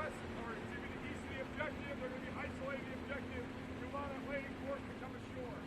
west, or to the east of the objective. They're going to be isolating the objective. You want a landing course to come ashore.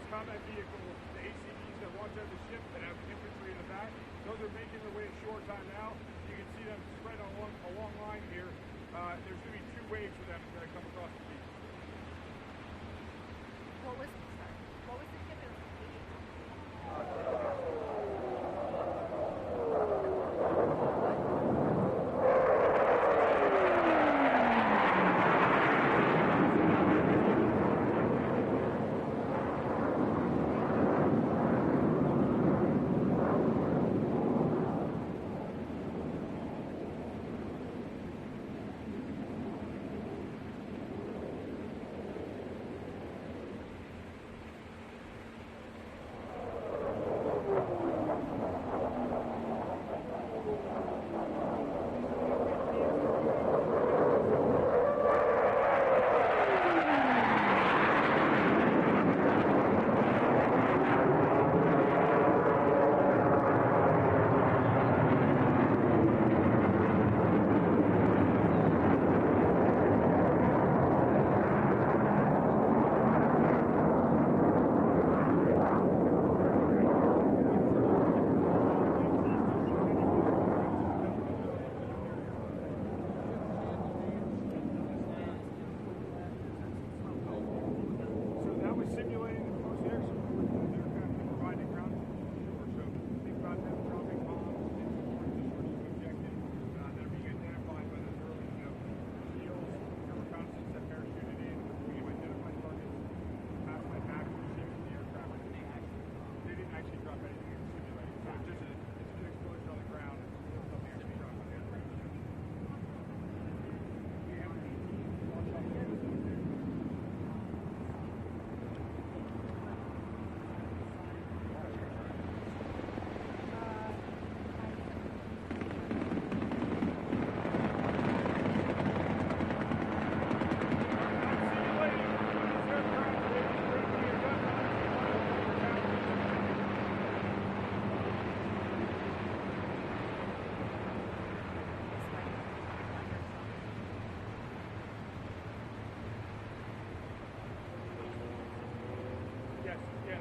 Combat vehicles, the ACVs that watch over the ship that have infantry in the back, those are making their way ashore time now. You can see them spread on a long line here. There's going to be two waves of them that come across the beach. What was the ship?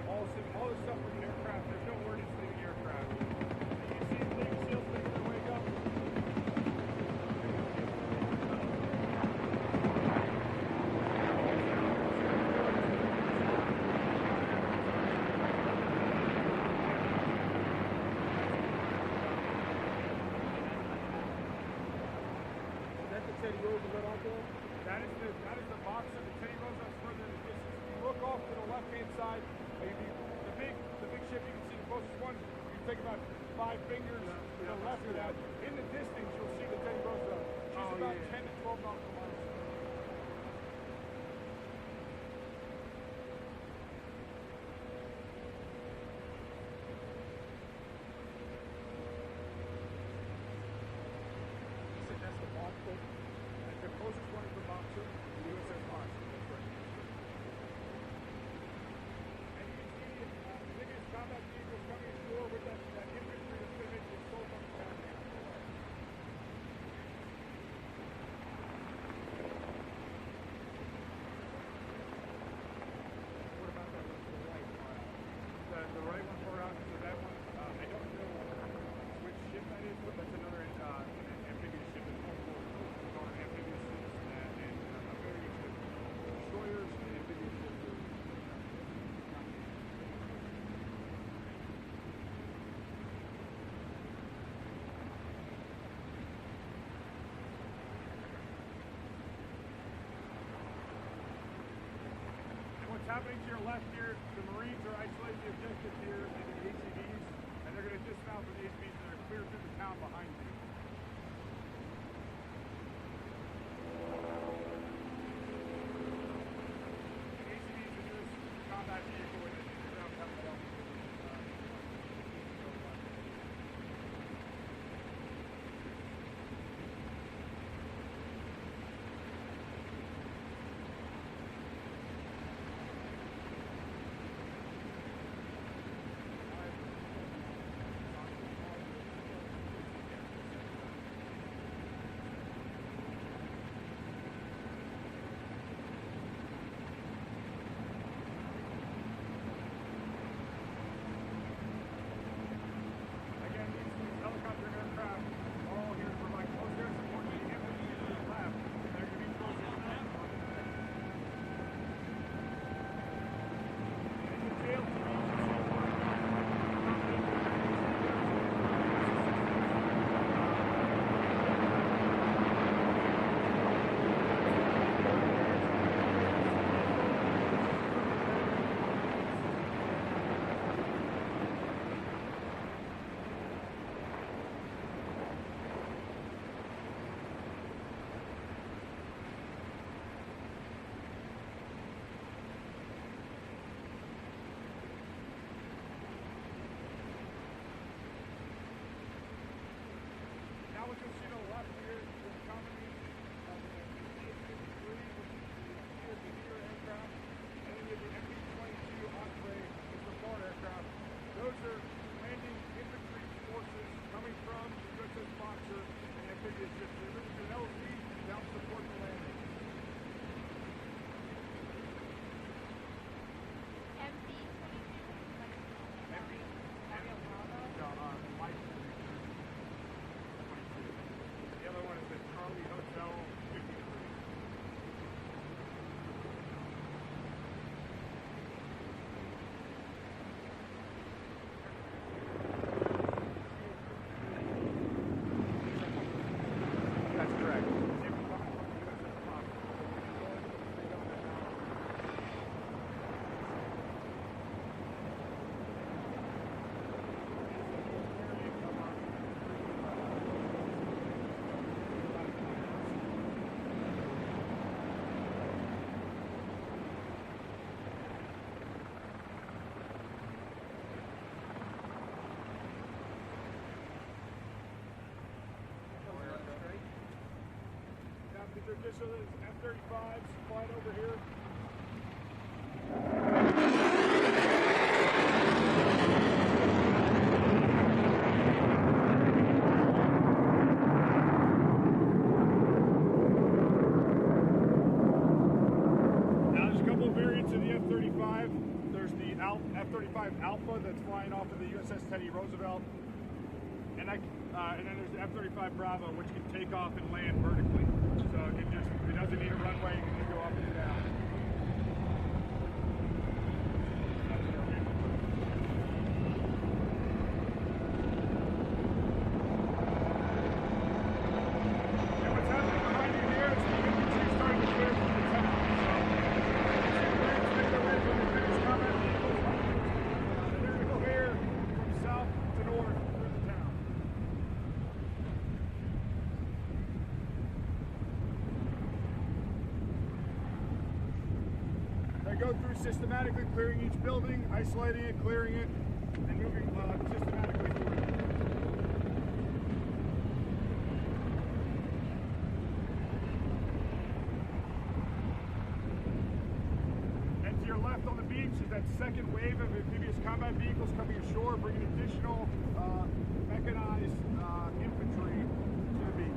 All the stuff from the aircraft, there's no ordnance leaving the aircraft. You can see the Navy SEALs making their way up. Is that the Teddy Roosevelt out there? That is the box of the Teddy Roosevelt's further in the distance. If you look off to the left-hand side, the big ship, you can see the closest one. You can take about 5 fingers to the left of that. In the distance, you'll see the Teddy Roosevelt. She's about 10 to 12 nautical miles. You said that's the boxer? That's the closest one is the boxer, the USS Boxer. That's right. happening to your left here, the Marines are isolating the objective here in the ATVs, and they're going to dismount from the ATVs and they're clear through the town behind you. The ATVs are this combat vehicle and the ground coming down. What you'll see to the left here is the combination of the Amphibious Strength, which is the Engineer aircraft, and then you have the MB-22 Osprey, the support aircraft. Those are landing infantry forces coming from the USS Boxer and Amphibious Strength. So this is an LZ to help support the landing. Just so there's F-35s flying over here. Now there's a couple of variants of the F-35. There's the F-35 Alpha that's flying off of the USS Teddy Roosevelt. And then there's the F-35 Bravo, which can take off and land vertically. So it doesn't need a runway, it can just go up and down. And what's happening behind you here is the infantry starting to clear from the town. So the Marines make their way from the British combat vehicles. They're going to go here from south to north through the town. They go through systematically clearing each building, isolating it, clearing it, and moving systematically through it. And to your left on the beach is that second wave of amphibious combat vehicles coming ashore, bringing additional mechanized infantry to the beach.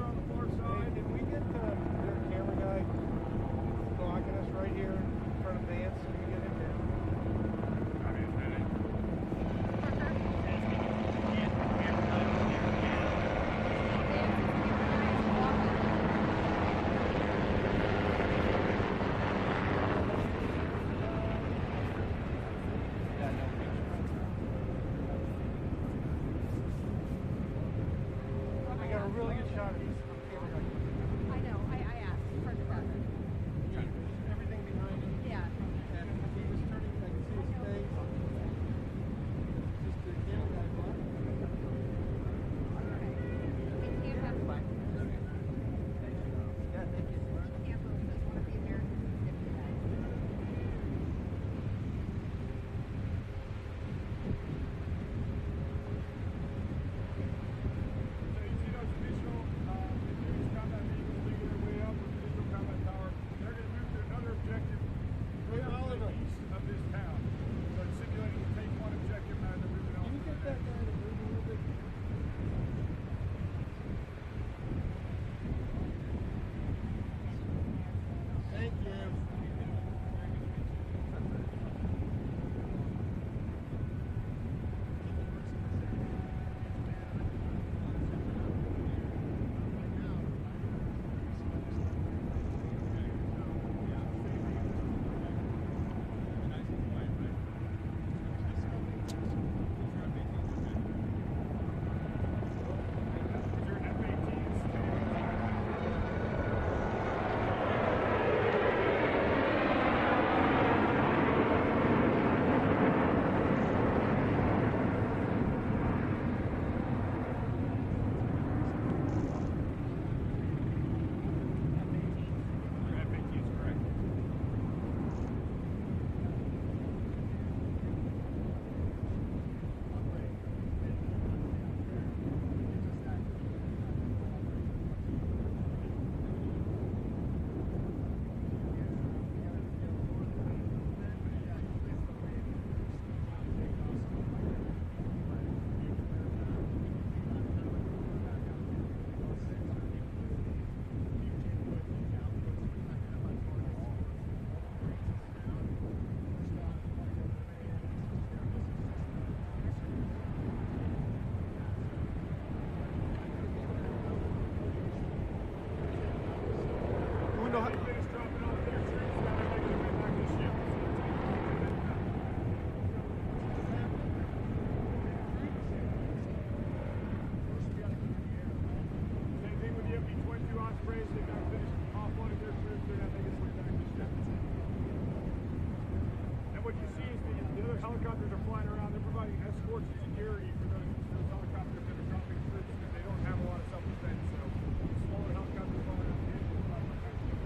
on the far Hey, side. can we get their camera guy blocking us right here in front of Vance? Can we get him down? Copy, Lieutenant. I got a really good shot of these camera guy. I know. I asked. Hard to grab it. Everything behind him. Yeah. And he was turning, I could see his face. Just the camera guy blocking. He can't have one. Yeah, thank you. Can't move. That's one of the Americans. So you see those additional Amphibious combat vehicles making their way up with the additional combat tower. They're going to move to another objective further to the east of this town. So it's simulating to take one objective and they're moving on. Can you to get the that next. guy to move a little bit? Thank you. These are F-18s. They're F-18s, correct. Do we know how? They finished dropping off their troops, now they're making their way back to the ship. Same thing with the FB-22 Ospreys, they got finished offloading their troops, they're now making their way back to the ship. And what you see is the other helicopters are flying around, they're providing escort and security for those helicopters that are dropping troops because they don't have a lot of self-defense, so smaller helicopters flying around the edge will provide protection.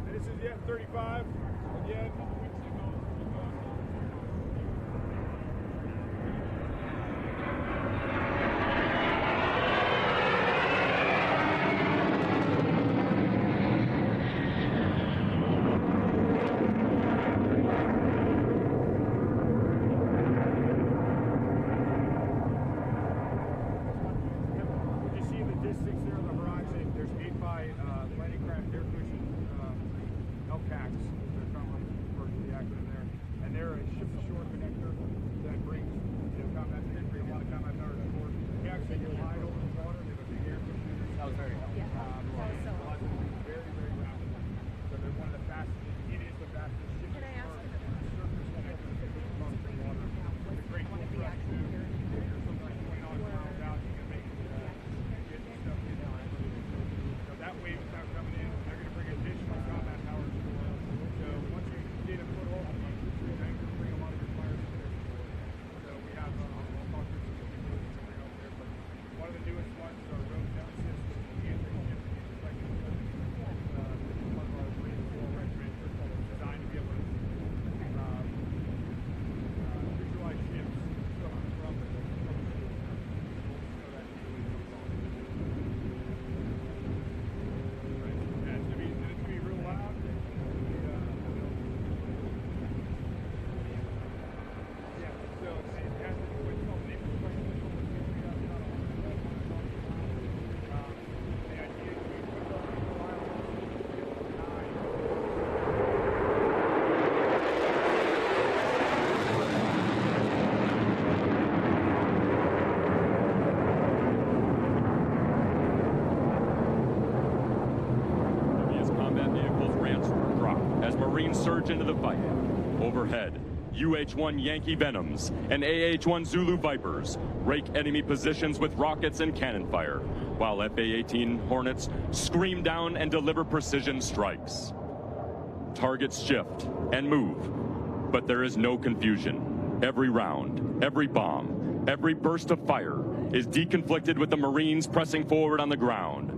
And this is the F-35. Again, what you see in the distance there on the horizon, there's 8x landing craft air cushion LCACs, they're common for the acronym there, and they're a ship-to-shore connector that brings combat imagery, a lot of combat towers to port. They actually glide over the water, they have a big air cushion. That was very helpful. Yeah. That was so helpful. Very, very rapid. So they're one of the fastest, it is the fastest ship Can I ask to you surface connector across the water. It's a great one tool of for the us to actual do. air If you're something like 20 knots miles out, you can make get stuff in there. So that wave is now coming in. They're going to bring additional combat towers to us. So once you get a foothold, you can bring a lot of your fires to there. So we have, I'll talk to some people who bring up there, but one of the newest ones are road down systems, anti-ship Overhead, UH-1 Yankee Venoms and AH-1 Zulu Vipers rake enemy positions with rockets and cannon fire, while FA-18 Hornets scream down and deliver precision strikes. Targets shift and move, but there is no confusion. Every round, every bomb, every burst of fire is deconflicted with the Marines pressing forward on the ground.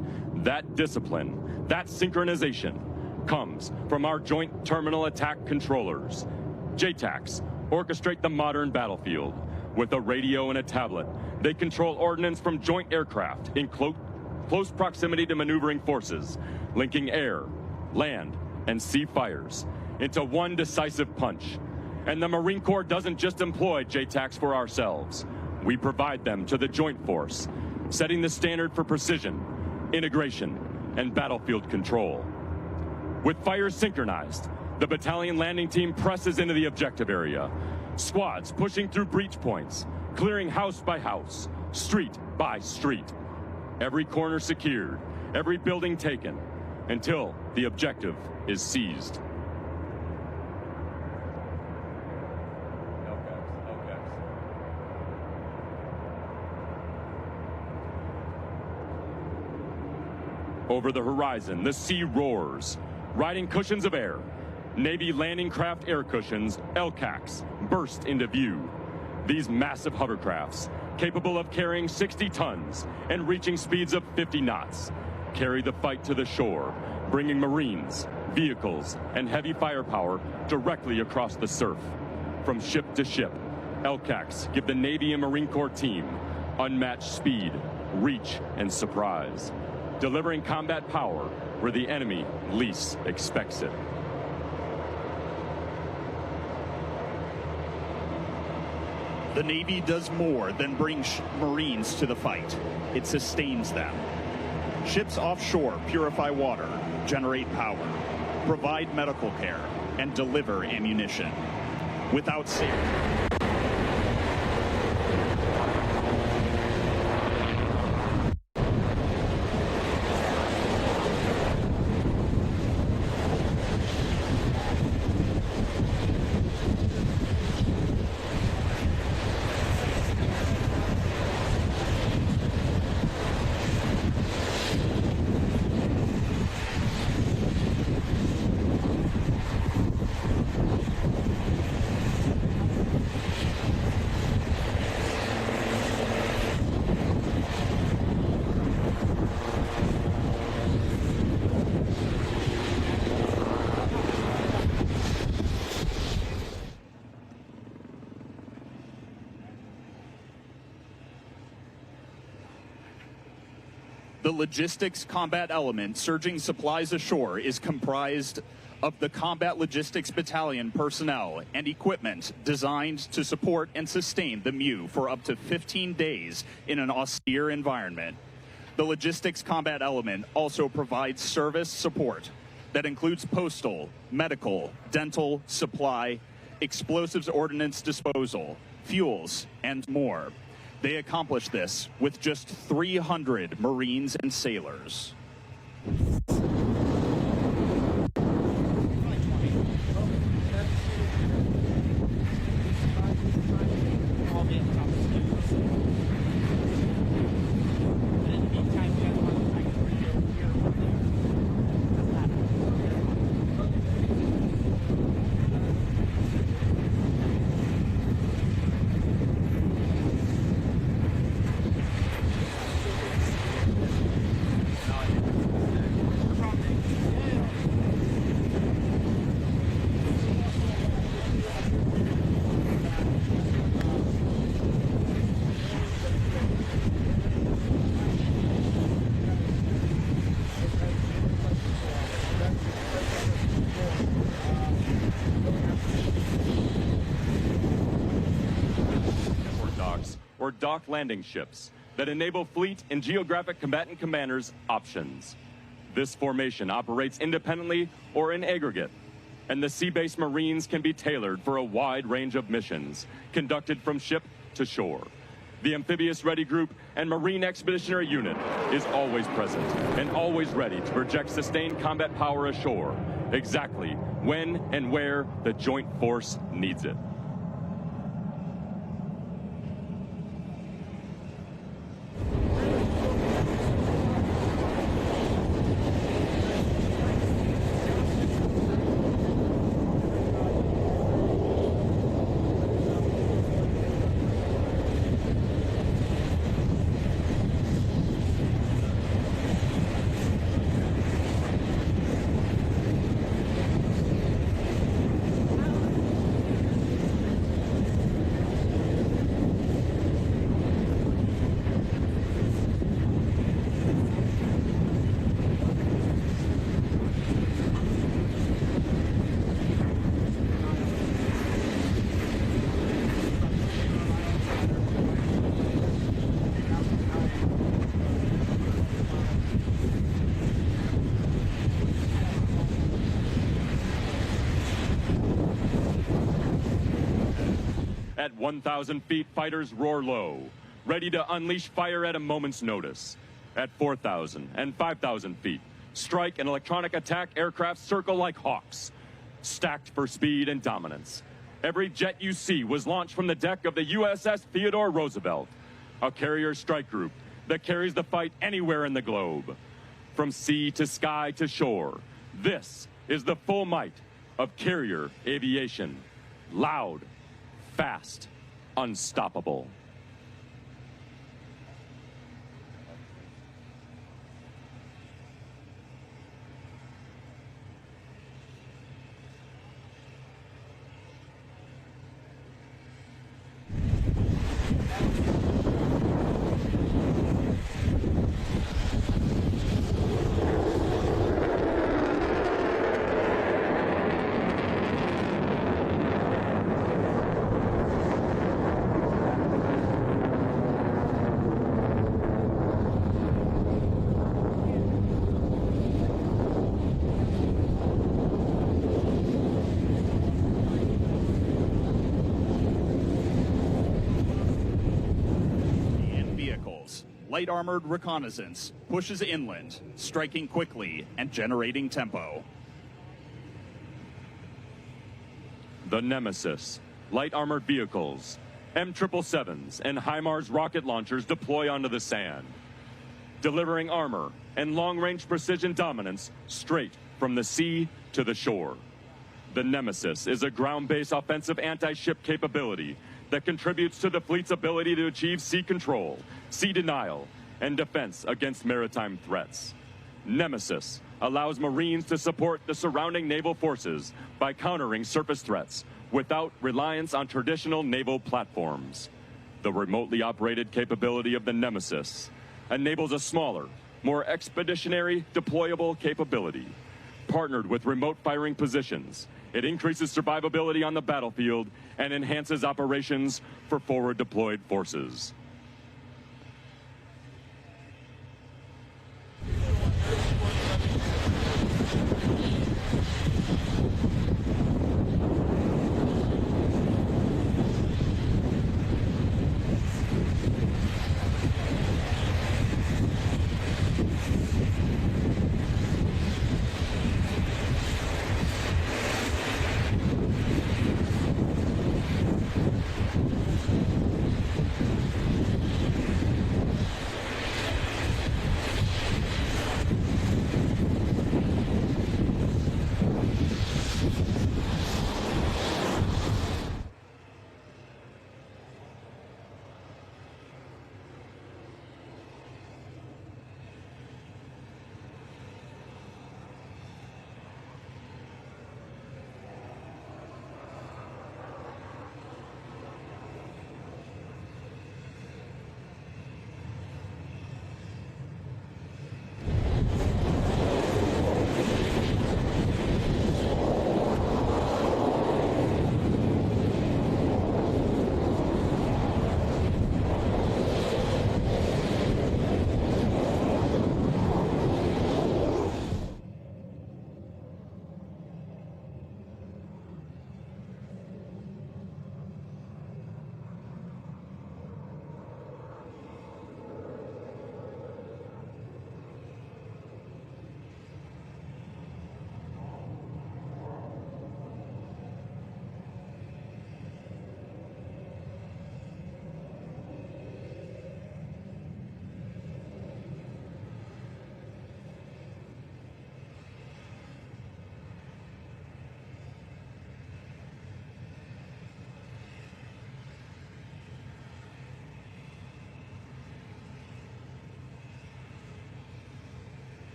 That discipline, that synchronization, comes from our Joint Terminal Attack Controllers. JTACs orchestrate the modern battlefield. With a radio and a tablet, they control ordnance from joint aircraft in close proximity to maneuvering forces, linking air, land, and sea fires into one decisive punch. And the Marine Corps doesn't just employ JTACs for ourselves. We provide them to the Joint Force, setting the standard for precision, integration, and battlefield control. With fires synchronized, the battalion landing team presses into the objective area. Squads pushing through breach points, clearing house by house, street by street. Every corner secured, every building taken, until the objective is seized. Over the horizon, the sea roars, riding cushions of air. Navy landing craft air cushions, LCACs, burst into view. These massive hovercrafts, capable of carrying 60 tons and reaching speeds of 50 knots, carry the fight to the shore, bringing Marines, vehicles, and heavy firepower directly across the surf. From ship to ship, LCACs give the Navy and Marine Corps team unmatched speed, reach, and surprise, delivering combat power where the enemy least expects it. The Navy does more than bring Marines to the fight. It sustains them. Ships offshore purify water, generate power, provide medical care, and deliver ammunition. Without safety, the logistics combat element surging supplies ashore is comprised of the Combat Logistics Battalion personnel and equipment designed to support and sustain the MU for up to 15 days in an austere environment. The logistics combat element also provides service support that includes postal, medical, dental, supply, explosives ordnance disposal, fuels, and more. They accomplish this with just 300 Marines and sailors. Or dock landing ships that enable fleet and geographic combatant commanders options. This formation operates independently or in aggregate, and the sea-based Marines can be tailored for a wide range of missions conducted from ship to shore. The Amphibious Ready Group and Marine Expeditionary Unit is always present and always ready to project sustained combat power ashore exactly when and where the Joint Force needs it. At 1,000 feet, fighters roar low, ready to unleash fire at a moment's notice. At 4,000 and 5,000 feet, strike and electronic attack aircraft circle like hawks, stacked for speed and dominance. Every jet you see was launched from the deck of the USS Theodore Roosevelt, a carrier strike group that carries the fight anywhere in the globe. From sea to sky to shore, this is the full might of carrier aviation. Loud, fast, unstoppable. Light armored reconnaissance pushes inland, striking quickly and generating tempo. The Nemesis, light armored vehicles, M777s, and HIMARS rocket launchers deploy onto the sand, delivering armor and long-range precision dominance straight from the sea to the shore. The Nemesis is a ground-based offensive anti-ship capability that contributes to the fleet's ability to achieve sea control, sea denial, and defense against maritime threats. Nemesis allows Marines to support the surrounding naval forces by countering surface threats without reliance on traditional naval platforms. The remotely operated capability of the Nemesis enables a smaller, more expeditionary deployable capability. Partnered with remote firing positions, it increases survivability on the battlefield and enhances operations for forward deployed forces.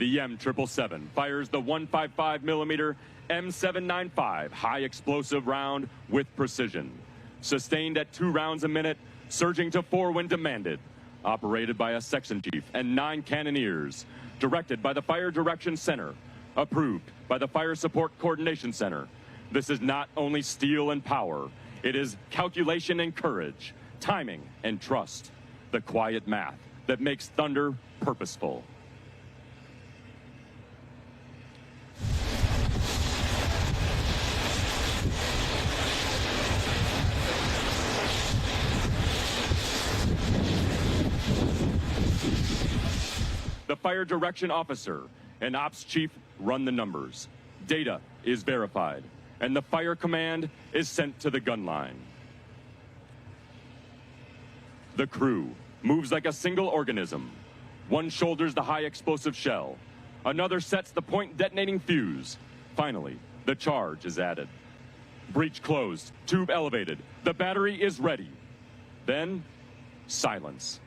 The M777 fires the 155mm M795 high explosive round with precision. Sustained at 2 rounds a minute, surging to 4 when demanded. Operated by a section chief and 9 cannoneers. Directed by the Fire Direction Center. Approved by the Fire Support Coordination Center. This is not only steel and power, it is calculation and courage, timing and trust. The quiet math that makes thunder purposeful. The Fire Direction Officer and Ops Chief run the numbers. Data is verified, and the Fire Command is sent to the gun line. The crew moves like a single organism. One shoulders the high explosive shell. Another sets the point detonating fuse. Finally, the charge is added. Breech closed, tube elevated. The battery is ready. Then, silence.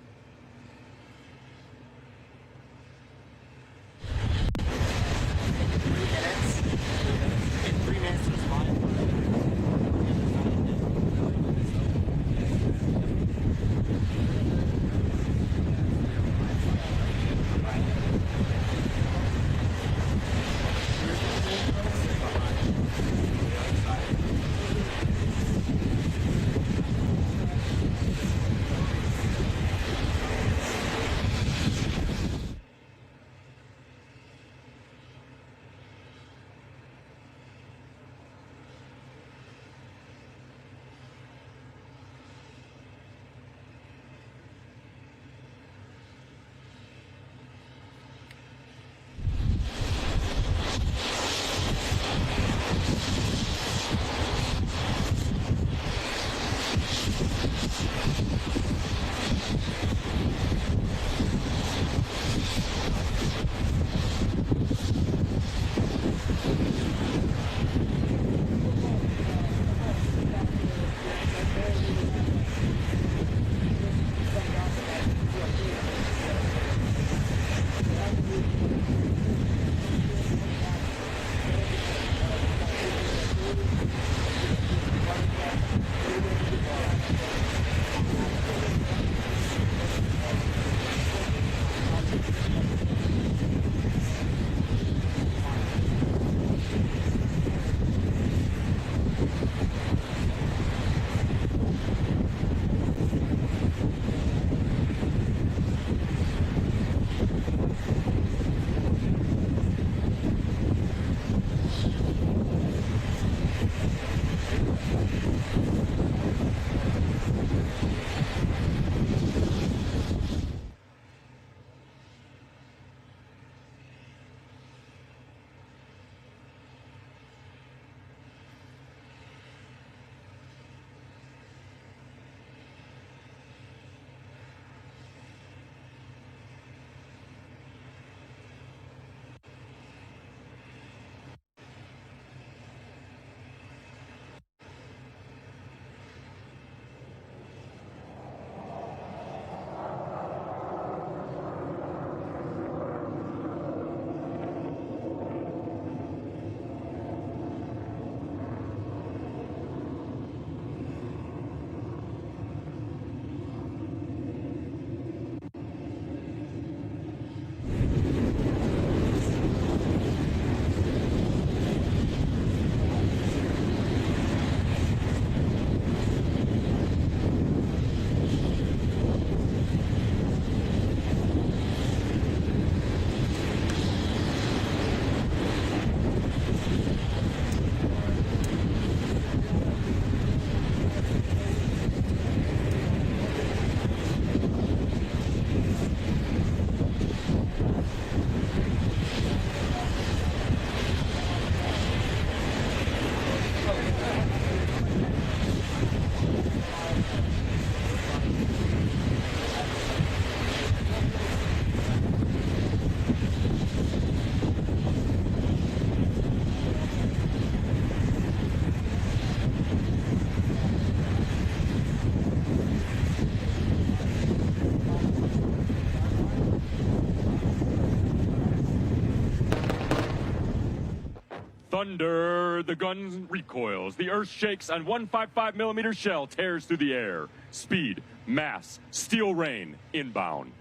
Thunder! The gun recoils, the earth shakes, and 155mm shell tears through the air. Speed, mass, steel rain, inbound.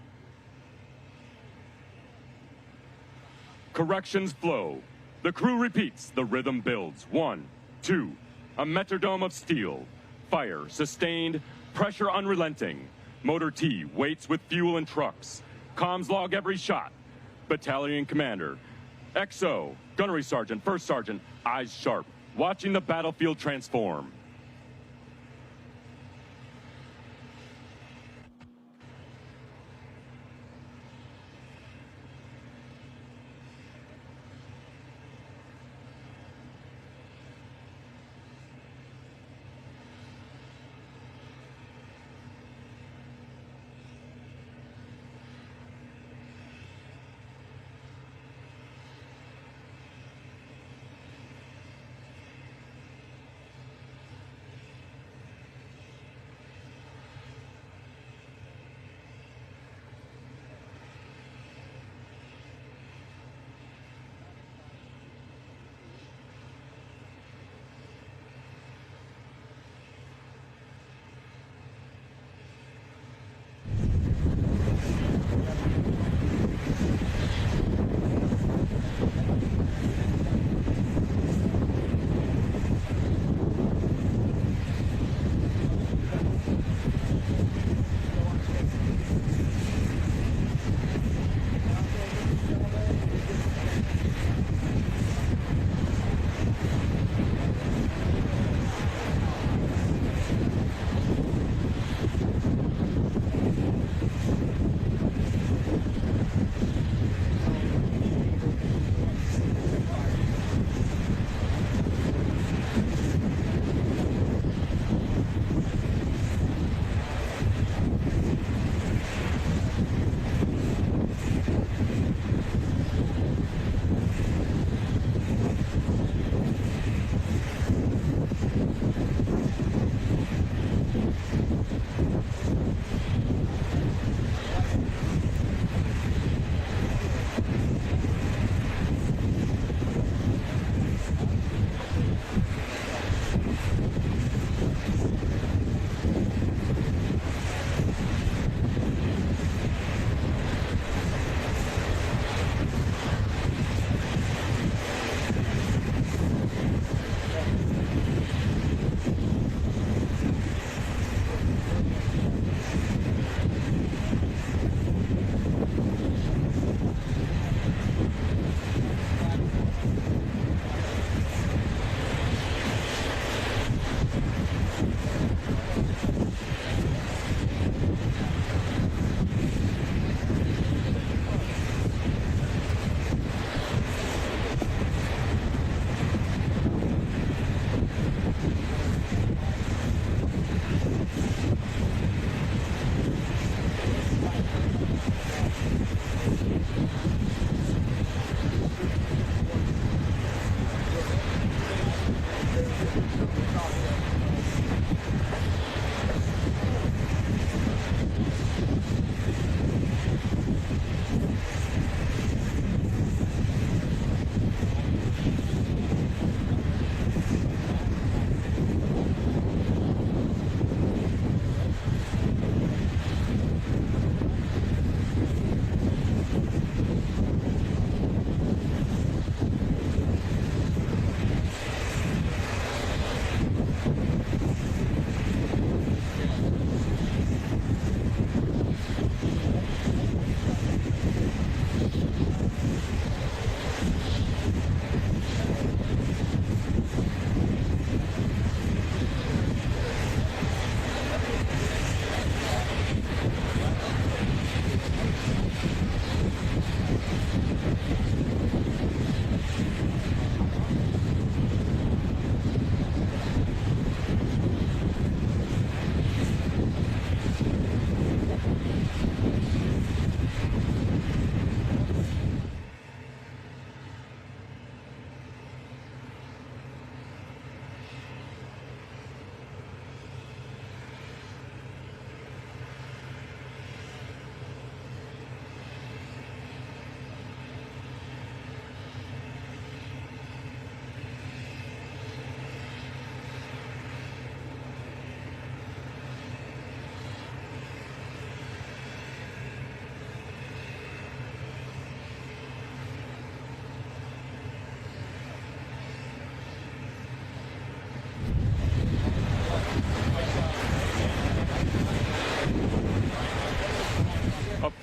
Corrections flow. The crew repeats, the rhythm builds. 1, 2, a metrodome of steel. Fire, sustained, pressure unrelenting. Motor T waits with fuel and trucks. Comms log every shot. Battalion commander. XO, gunnery sergeant, first sergeant, eyes sharp, watching the battlefield transform.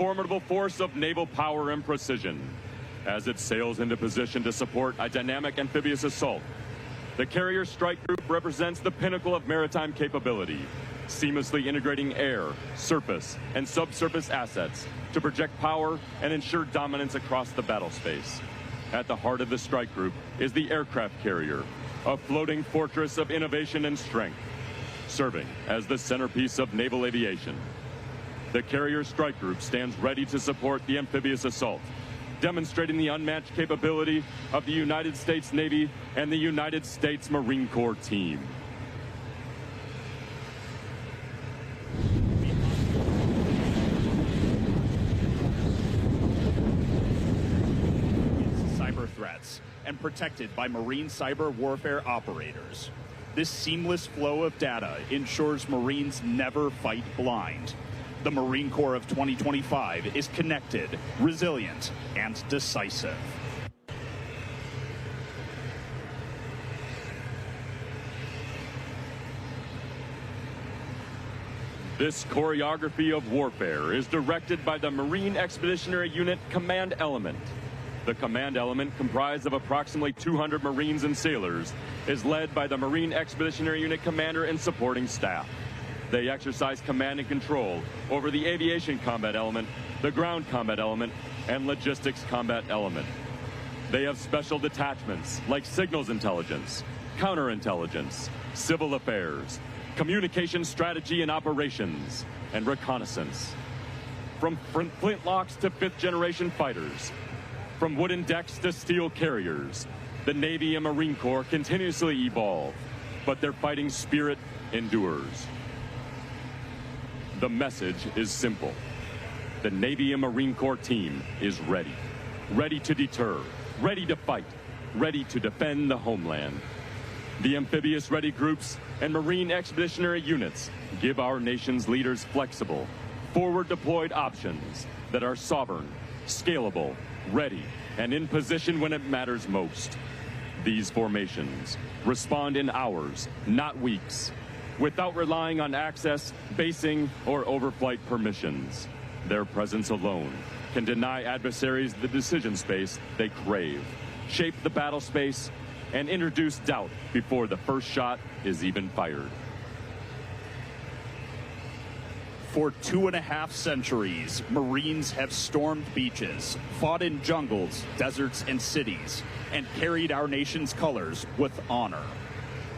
formidable force of naval power and precision. As it sails into position to support a dynamic amphibious assault, the Carrier Strike Group represents the pinnacle of maritime capability, seamlessly integrating air, surface, and subsurface assets to project power and ensure dominance across the battle space. At the heart of the strike group is the aircraft carrier, a floating fortress of innovation and strength, serving as the centerpiece of naval aviation. The Carrier Strike Group stands ready to support the amphibious assault, demonstrating the unmatched capability of the United States Navy and the United States Marine Corps team. Cyber threats and protected by Marine cyber warfare operators. This seamless flow of data ensures Marines never fight blind. The Marine Corps of 2025 is connected, resilient, and decisive. This choreography of warfare is directed by the Marine Expeditionary Unit Command Element. The command element, comprised of approximately 200 Marines and sailors, is led by the Marine Expeditionary Unit Commander and supporting staff. They exercise command and control over the Aviation Combat Element, the Ground Combat Element, and Logistics Combat Element. They have special detachments like Signals Intelligence, Counterintelligence, Civil Affairs, Communication Strategy and Operations, and Reconnaissance. From flintlocks to fifth-generation fighters, from wooden decks to steel carriers, the Navy and Marine Corps continuously evolve, but their fighting spirit endures. The message is simple. The Navy and Marine Corps team is ready. Ready to deter, ready to fight, ready to defend the homeland. The amphibious ready groups and Marine expeditionary units give our nation's leaders flexible, forward-deployed options that are sovereign, scalable, ready, and in position when it matters most. These formations respond in hours, not weeks, without relying on access, basing, or overflight permissions. Their presence alone can deny adversaries the decision space they crave, shape the battle space, and introduce doubt before the first shot is even fired. For 2.5 centuries, Marines have stormed beaches, fought in jungles, deserts, and cities, and carried our nation's colors with honor.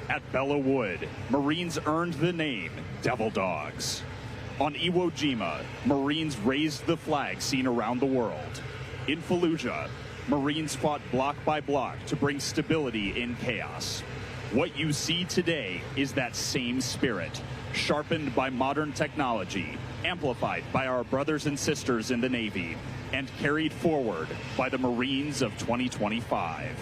At Belleau Wood, Marines earned the name Devil Dogs. On Iwo Jima, Marines raised the flag seen around the world. In Fallujah, Marines fought block by block to bring stability in chaos. What you see today is that same spirit, sharpened by modern technology, amplified by our brothers and sisters in the Navy, and carried forward by the Marines of 2025.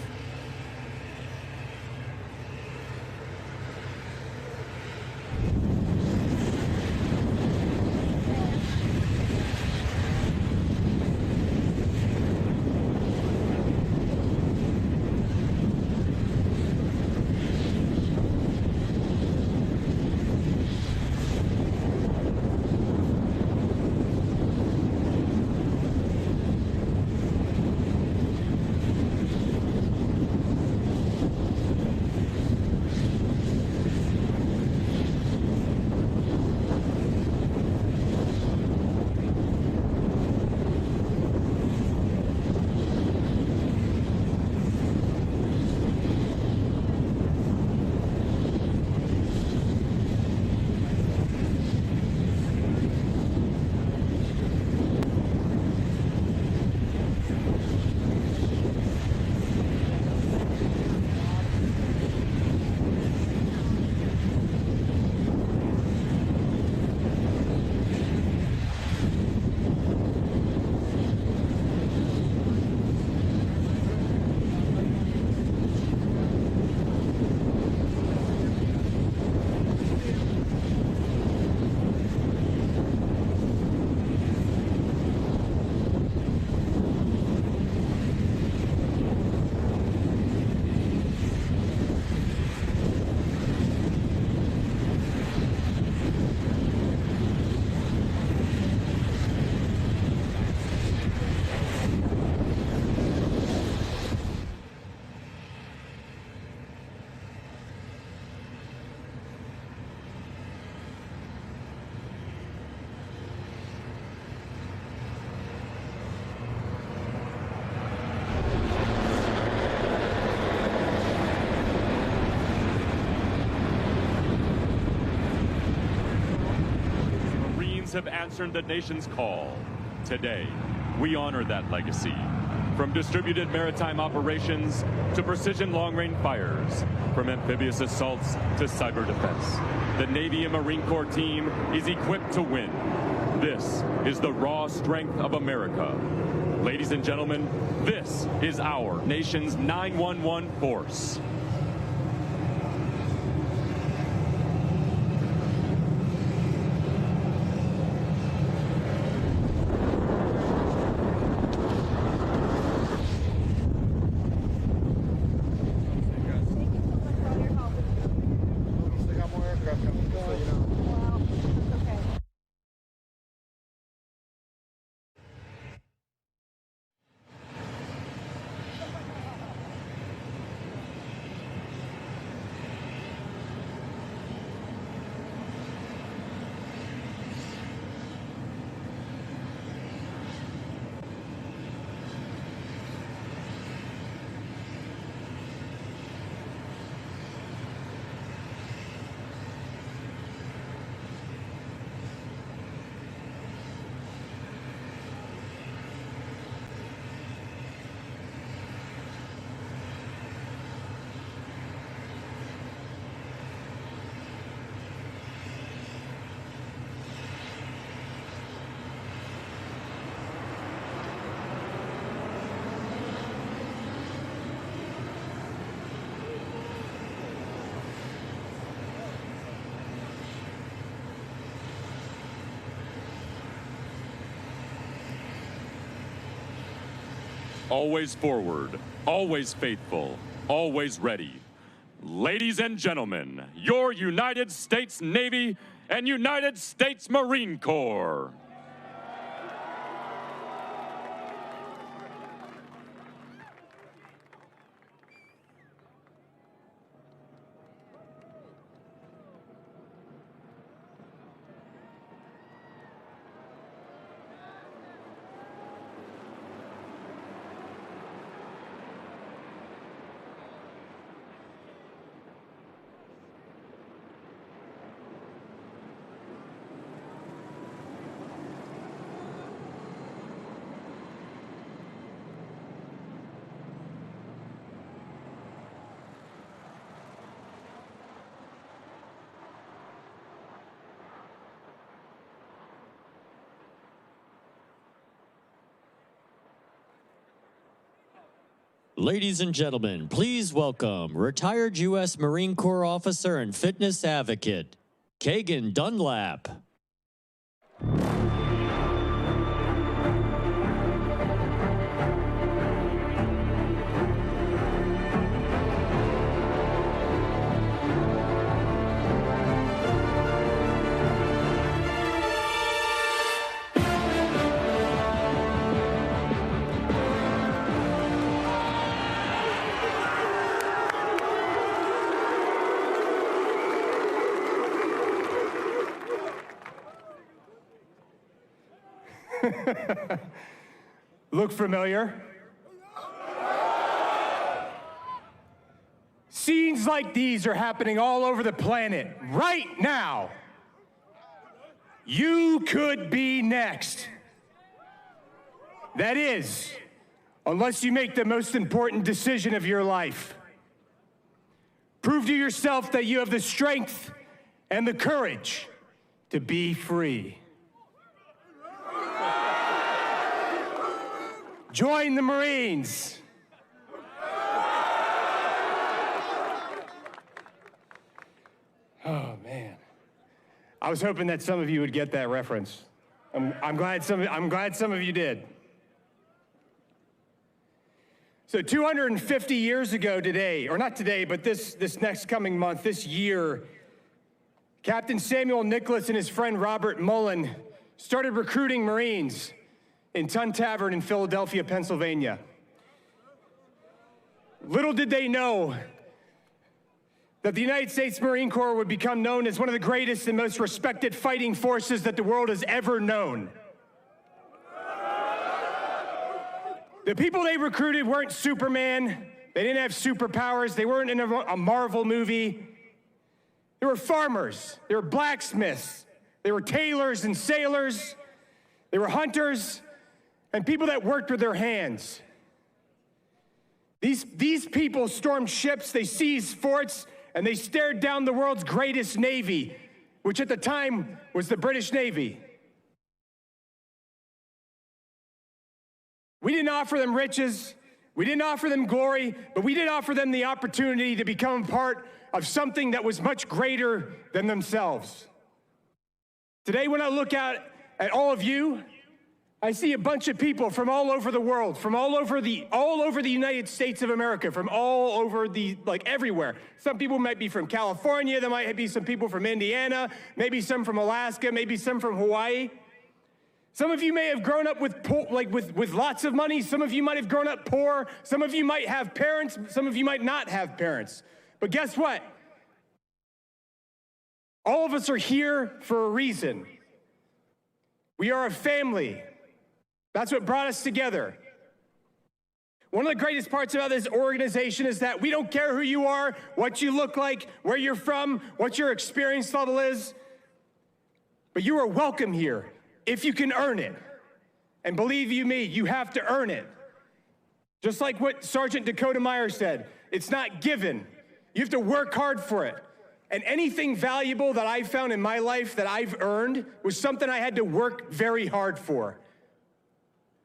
Marines have answered the nation's call. Today, we honor that legacy. From distributed maritime operations to precision long-range fires, from amphibious assaults to cyber defense, the Navy and Marine Corps team is equipped to win. This is the raw strength of America. Ladies and gentlemen, this is our nation's 911 force. Always forward, always faithful, always ready. Ladies and gentlemen, your United States Navy and United States Marine Corps. Ladies and gentlemen, please welcome retired U.S. Marine Corps officer and fitness advocate, Kagan Dunlap. Look familiar? Scenes like these are happening all over the planet right now. You could be next. That is, unless you make the most important decision of your life. Prove to yourself that you have the strength and the courage to be free. Join the Marines. Oh, man. I was hoping that some of you would get that reference. I'm glad some of you did. So 250 years ago today, or not today, but this next coming month, this year, Captain Samuel Nicholas and his friend Robert Mullen started recruiting Marines in Tun Tavern in Philadelphia, Pennsylvania. Little did they know that the United States Marine Corps would become known as one of the greatest and most respected fighting forces that the world has ever known. The people they recruited weren't Superman. They didn't have superpowers. They weren't in a Marvel movie. They were farmers. They were blacksmiths, They were tailors and sailors. They were hunters and people that worked with their hands. These people stormed ships, they seized forts, and they stared down the world's greatest navy, which at the time was the British Navy. We didn't offer them riches, we didn't offer them glory, but we did offer them the opportunity to become part of something that was much greater than themselves. Today, when I look out at all of you, I see a bunch of people from all over the world, from all over the United States of America, from all over everywhere. Some people might be from California, there might be some people from Indiana, maybe some from Alaska, maybe some from Hawaii. Some of you may have grown up with lots of money, some of you might have grown up poor, some of you might have parents, some of you might not have parents. But guess what? All of us are here for a reason. We are a family. That's what brought us together. One of the greatest parts about this organization is that we don't care who you are, what you look like, where you're from, what your experience level is, but you are welcome here if you can earn it. And believe you me, you have to earn it. Just like what Sergeant Dakota Meyer said, it's not given. You have to work hard for it. And anything valuable that I've found in my life that I've earned was something I had to work very hard for.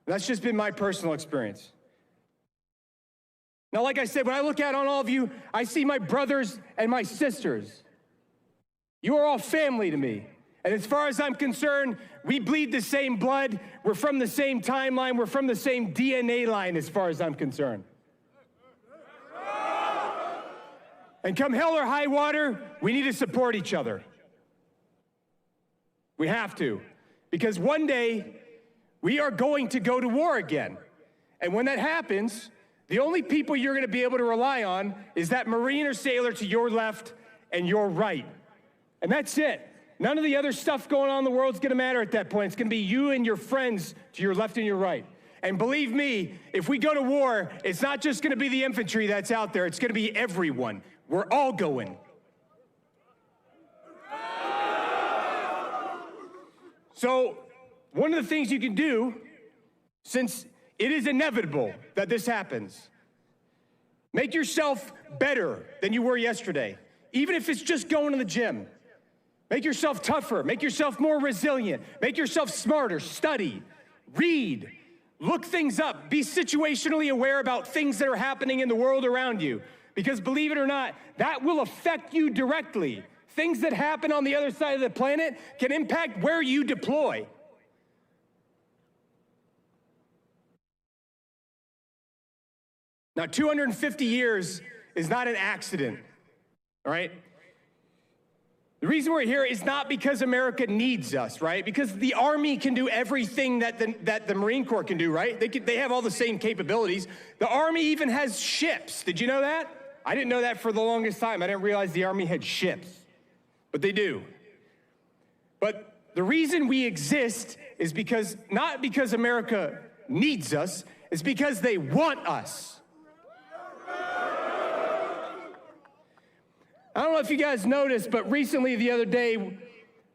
That's just been my personal experience. Now, like I said, when I look out on all of you, I see my brothers and my sisters. You are all family to me. And as far as I'm concerned, we bleed the same blood. We're from the same timeline. We're from the same DNA line as far as I'm concerned. And come hell or high water, we need to support each other. We have to. Because one day, we are going to go to war again. And when that happens, the only people you're going to be able to rely on is that Marine or sailor to your left and your right. And that's it. None of the other stuff going on in the world is going to matter at that point. It's going to be you and your friends to your left and your right. And believe me, if we go to war, it's not just going to be the infantry that's out there. It's going to be everyone. We're all going. So, one of the things you can do, since it is inevitable that this happens, make yourself better than you were yesterday, even if it's just going to the gym. Make yourself tougher, make yourself more resilient, make yourself smarter, study, read, look things up, be situationally aware about things that are happening in the world around you. Because believe it or not, that will affect you directly. Things that happen on the other side of the planet can impact where you deploy. Now, 250 years is not an accident, all right? The reason we're here is not because America needs us, right? Because the Army can do everything that the Marine Corps can do, right? They have all the same capabilities. The Army even has ships. Did you know that? I didn't know that for the longest time. I didn't realize the Army had ships, but they do. But the reason we exist is not because America needs us, it's because they want us. I don't know if you guys noticed, but recently, the other day,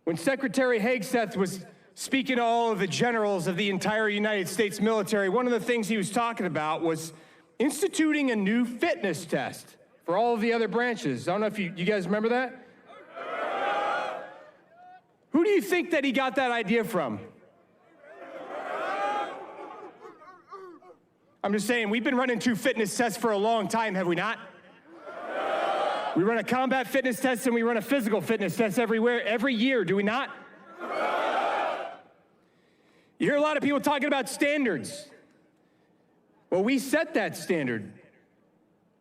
when Secretary Hegseth was speaking to all of the generals of the entire United States military, one of the things he was talking about was instituting a new fitness test for all of the other branches. I don't know if you guys remember that? Who do you think that he got that idea from? I'm just saying, we've been running 2 fitness tests for a long time, have we not? We run a combat fitness test and we run a physical fitness test every year, do we not? You hear a lot of people talking about standards. Well, we set that standard.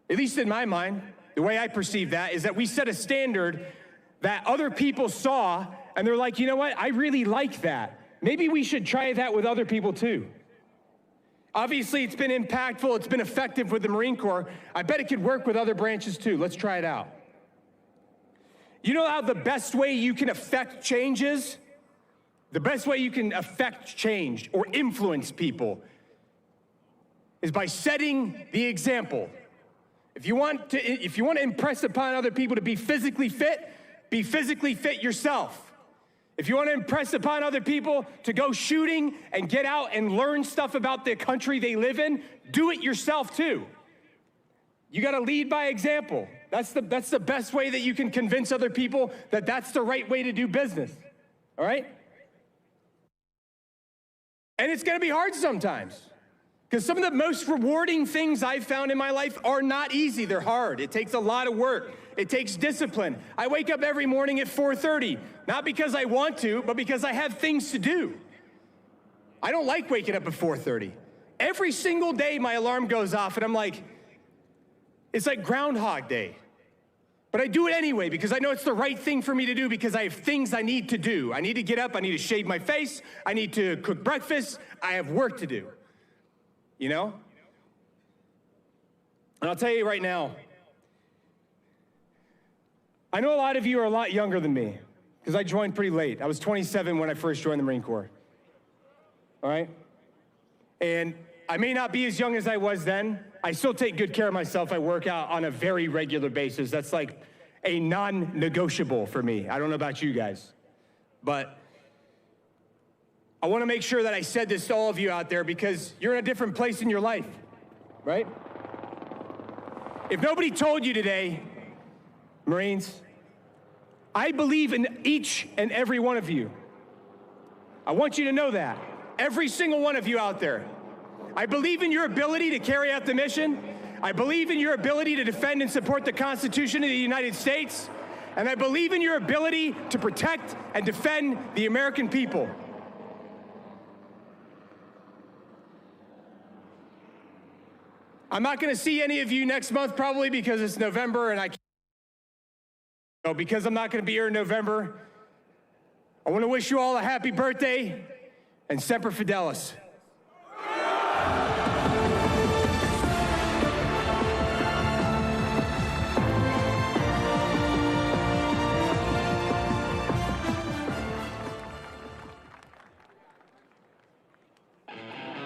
At least in my mind, the way I perceive that is that we set a standard that other people saw and they're like, you know what, I really like that. Maybe we should try that with other people too. Obviously, it's been impactful, it's been effective with the Marine Corps. I bet it could work with other branches too. Let's try it out. You know how the best way you can affect change is? The best way you can affect change or influence people is by setting the example. If you want to impress upon other people to be physically fit yourself. If you want to impress upon other people to go shooting and get out and learn stuff about the country they live in, do it yourself too. You got to lead by example. That's the best way that you can convince other people that that's the right way to do business. All right? And it's going to be hard sometimes. Because some of the most rewarding things I've found in my life are not easy. They're hard. It takes a lot of work. It takes discipline. I wake up every morning at 4:30, not because I want to, but because I have things to do. I don't like waking up at 4:30. Every single day my alarm goes off and I'm like, it's like Groundhog Day. But I do it anyway because I know it's the right thing for me to do because I have things I need to do. I need to get up. I need to shave my face. I need to cook breakfast. I have work to do. You know? And I'll tell you right now, I know a lot of you are a lot younger than me because I joined pretty late. I was 27 when I first joined the Marine Corps. All right? And I may not be as young as I was then. I still take good care of myself. I work out on a very regular basis. That's like a non-negotiable for me. I don't know about you guys, but I want to make sure that I said this to all of you out there because you're in a different place in your life, right? If nobody told you today, Marines, I believe in each and every one of you. I want you to know that. Every single one of you out there. I believe in your ability to carry out the mission. I believe in your ability to defend and support the Constitution of the United States. And I believe in your ability to protect and defend the American people. I'm not going to see any of you next month probably because it's November and I can't. Because I'm not going to be here in November, I want to wish you all a happy birthday and Semper Fidelis.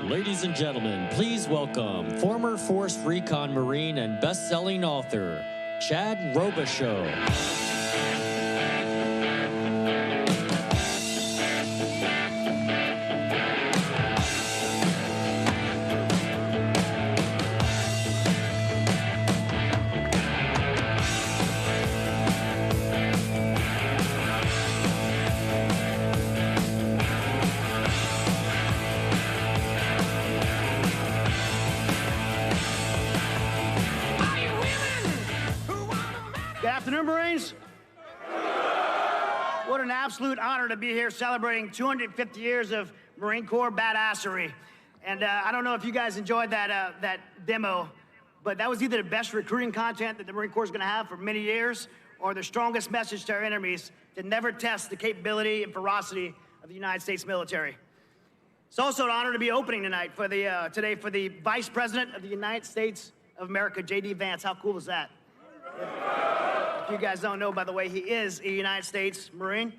Ladies and gentlemen, please welcome former Force Recon Marine and best-selling author, Chad Robichaux. Marines. What an absolute honor to be here celebrating 250 years of Marine Corps badassery. And I don't know if you guys enjoyed that demo, but that was either the best recruiting content that the Marine Corps is going to have for many years, or the strongest message to our enemies to never test the capability and ferocity of the United States military. It's also an honor to be opening tonight for today for the Vice President of the United States of America, J.D. Vance. How cool is that? If you guys don't know, by the way, he is a United States Marine.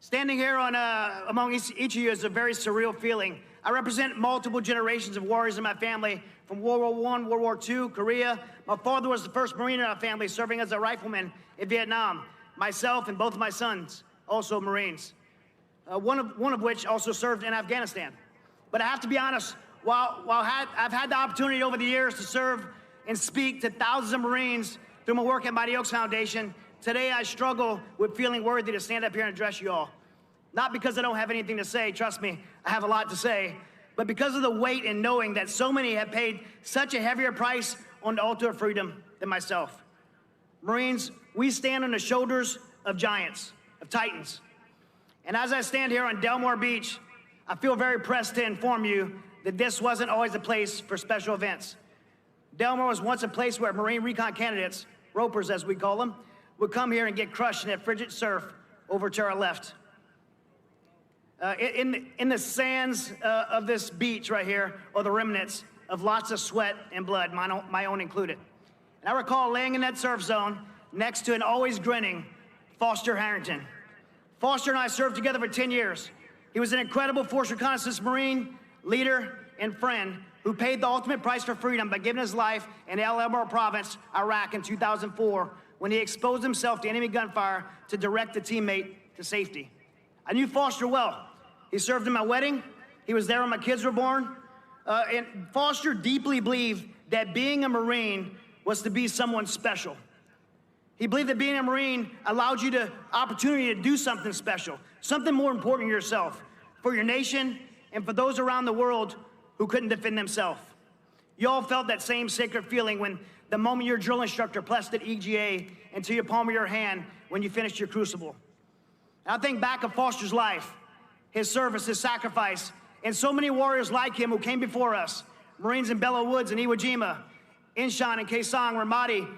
Standing here among each of you is a very surreal feeling. I represent multiple generations of warriors in my family from World War I, World War II, Korea. My father was the first Marine in our family, serving as a rifleman in Vietnam. Myself and both of my sons, also Marines. One of which also served in Afghanistan. But I have to be honest, while I've had the opportunity over the years to serve and speak to thousands of Marines through my work at Mighty Oaks Foundation, today I struggle with feeling worthy to stand up here and address you all. Not because I don't have anything to say, trust me, I have a lot to say, but because of the weight in knowing that so many have paid such a heavier price on the altar of freedom than myself. Marines, we stand on the shoulders of giants, of titans. And as I stand here on Delmore Beach, I feel very pressed to inform you that this wasn't always a place for special events. Delmore was once a place where Marine recon candidates, ropers as we call them, would come here and get crushed in that frigid surf over to our left. In the sands of this beach right here are the remnants of lots of sweat and blood, my own included. And I recall laying in that surf zone next to an always grinning Foster Harrington. Foster and I served together for 10 years. He was an incredible Force Reconnaissance Marine, leader, and friend who paid the ultimate price for freedom by giving his life in El Elmore Province, Iraq in 2004, when he exposed himself to enemy gunfire to direct a teammate to safety. I knew Foster well. He served in my wedding. He was there when my kids were born. And Foster deeply believed that being a Marine was to be someone special. He believed that being a Marine allowed you the opportunity to do something special, something more important to yourself, for your nation, and for those around the world who couldn't defend themselves. You all felt that same sacred feeling when the moment your drill instructor pressed that EGA into your palm of your hand when you finished your crucible. And I think back of Foster's life, his service, his sacrifice, and so many warriors like him who came before us, Marines in Belleau Woods and Iwo Jima, Incheon and Kaesong, Ramadi,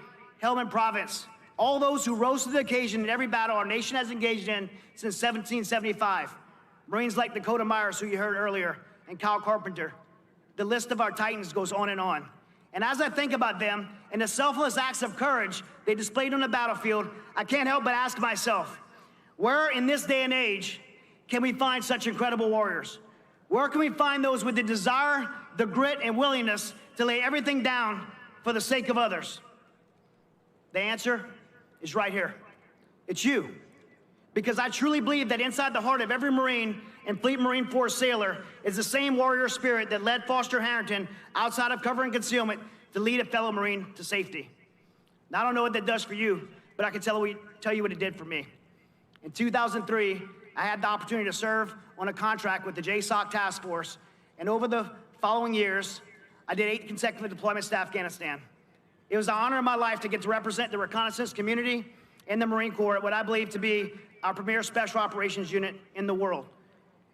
Helmand Province, all those who rose to the occasion in every battle our nation has engaged in since 1775. Marines like Dakota Myers, who you heard earlier, and Kyle Carpenter. The list of our Titans goes on. And as I think about them and the selfless acts of courage they displayed on the battlefield, I can't help but ask myself, where in this day and age can we find such incredible warriors? Where can we find those with the desire, the grit, and willingness to lay everything down for the sake of others? The answer is right here. It's you. Because I truly believe that inside the heart of every Marine and Fleet Marine Force sailor is the same warrior spirit that led Foster Harrington outside of cover and concealment to lead a fellow Marine to safety. Now, I don't know what that does for you, but I can tell you what it did for me. In 2003, I had the opportunity to serve on a contract with the JSOC Task Force, and over the following years, I did 8 consecutive deployments to Afghanistan. It was the honor of my life to get to represent the reconnaissance community and the Marine Corps at what I believe to be our premier special operations unit in the world.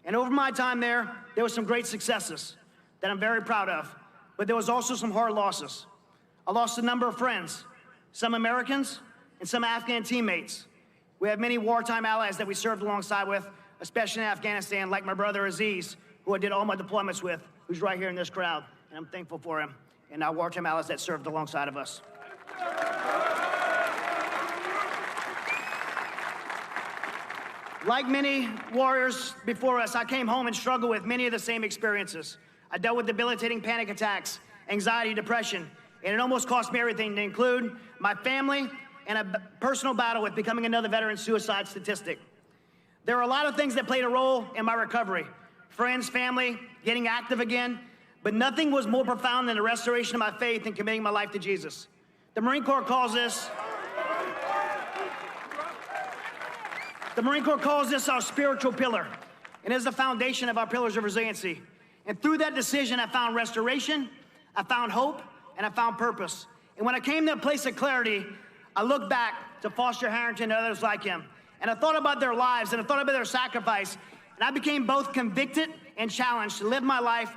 And over my time there were some great successes that I'm very proud of, but there was also some hard losses. I lost a number of friends, some Americans and some Afghan teammates. We have many wartime allies that we served alongside with, especially in Afghanistan, like my brother Aziz, who I did all my deployments with, who's right here in this crowd, and I'm thankful for him, and our wartime allies that served alongside of us. Like many warriors before us, I came home and struggled with many of the same experiences. I dealt with debilitating panic attacks, anxiety, depression, and it almost cost me everything, to include my family and a personal battle with becoming another veteran suicide statistic. There were a lot of things that played a role in my recovery. Friends, family, getting active again, but nothing was more profound than the restoration of my faith and committing my life to Jesus. The Marine Corps calls this our spiritual pillar, and is the foundation of our pillars of resiliency. And through that decision, I found restoration, I found hope, and I found purpose. And when I came to a place of clarity, I looked back to Foster Harrington and others like him, and I thought about their lives, and I thought about their sacrifice, and I became both convicted and challenged to live my life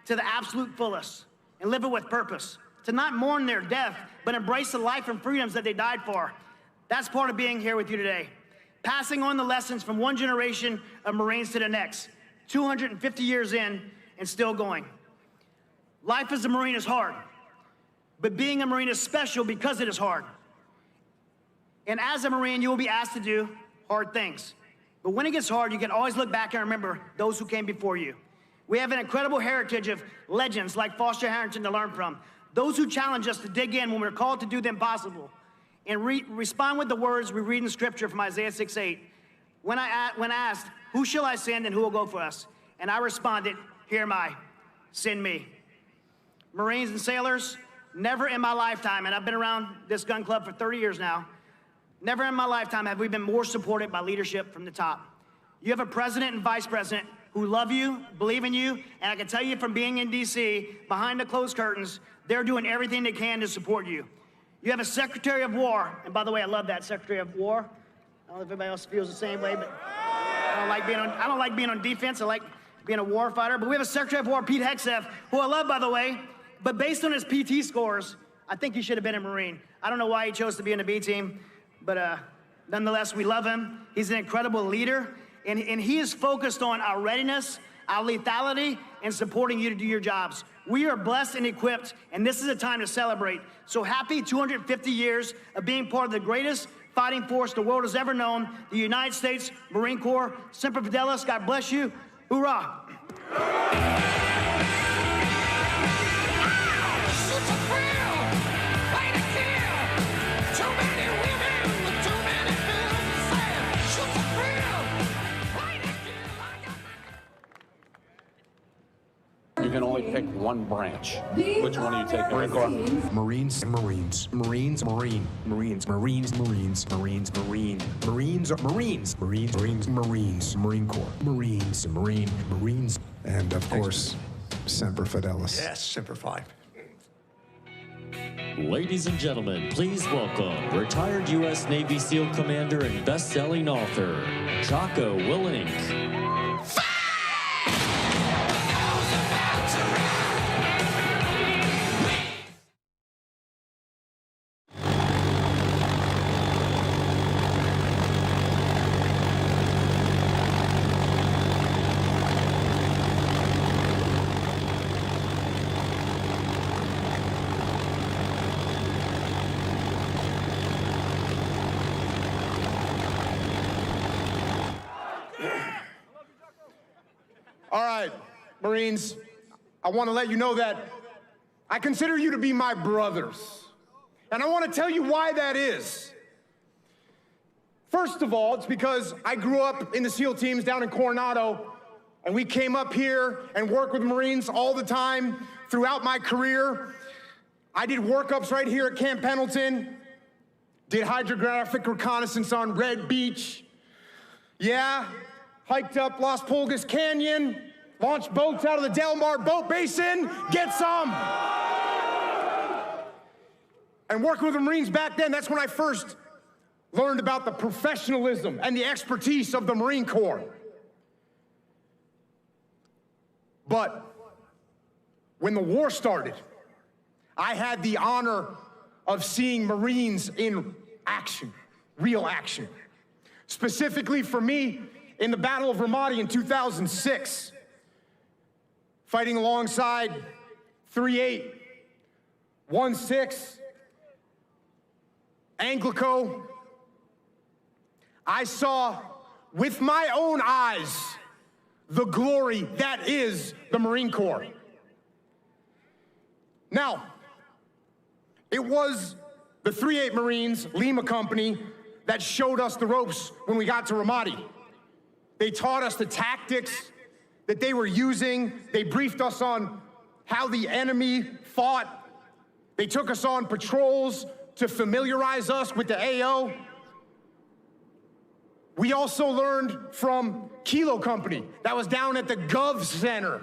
to the absolute fullest, and live it with purpose, to not mourn their death, but embrace the life and freedoms that they died for. That's part of being here with you today. Passing on the lessons from one generation of Marines to the next, 250 years in and still going. Life as a Marine is hard, but being a Marine is special because it is hard. And as a Marine, you will be asked to do hard things. But when it gets hard, you can always look back and remember those who came before you. We have an incredible heritage of legends like Foster Harrington to learn from, those who challenge us to dig in when we're called to do the impossible, and respond with the words we read in Scripture from Isaiah 6:8. When asked, who shall I send and who will go for us? And I responded, here am I, send me. Marines and sailors, never in my lifetime, and I've been around this gun club for 30 years now, never in my lifetime have we been more supported by leadership from the top. You have a president and vice president who love you, believe in you, and I can tell you from being in D.C., behind the closed curtains, they're doing everything they can to support you. You have a Secretary of War, and by the way, I love that, Secretary of War. I don't know if everybody else feels the same way, but I don't like being on defense. I like being a war fighter. But we have a Secretary of War, Pete Hegseth, who I love, by the way, but based on his PT scores, I think he should have been a Marine. I don't know why he chose to be in the B team, but nonetheless, we love him. He's an incredible leader, and he is focused on our readiness, our lethality, and supporting you to do your jobs. We are blessed and equipped, and this is a time to celebrate. So happy 250 years of being part of the greatest fighting force the world has ever known, the United States Marine Corps. Semper Fidelis, God bless you. Hoorah. You can only pick one branch. Which one are you taking? Marine Corps. Marines, Marines, Marines, Marine, Marines, Marines, Marines, Marines, Marine, Marines, Marines, Marines, Marines, Marines, Marine Corps, Marines, Marine, Marines, and of course, Semper Fidelis. Yes, Semper Fi. Ladies and gentlemen, please welcome retired U.S. Navy SEAL commander and best-selling author, Jocko Willink. All right, Marines, I want to let you know that I consider you to be my brothers. And I want to tell you why that is. First of all, it's because I grew up in the SEAL teams down in Coronado, and we came up here and worked with Marines all the time throughout my career. I did workups right here at Camp Pendleton, did hydrographic reconnaissance on Red Beach. Yeah, hiked up Las Pulgas Canyon, launched boats out of the Del Mar Boat Basin, get some. And working with the Marines back then, that's when I first learned about the professionalism and the expertise of the Marine Corps. But when the war started, I had the honor of seeing Marines in action, real action. Specifically for me, in the Battle of Ramadi in 2006, fighting alongside 3-8, 1-6, Anglico, I saw with my own eyes the glory that is the Marine Corps. Now, it was the 3-8 Marines, Lima Company, that showed us the ropes when we got to Ramadi. They taught us the tactics that they were using. They briefed us on how the enemy fought. They took us on patrols to familiarize us with the AO. We also learned from Kilo Company, that was down at the Gov Center,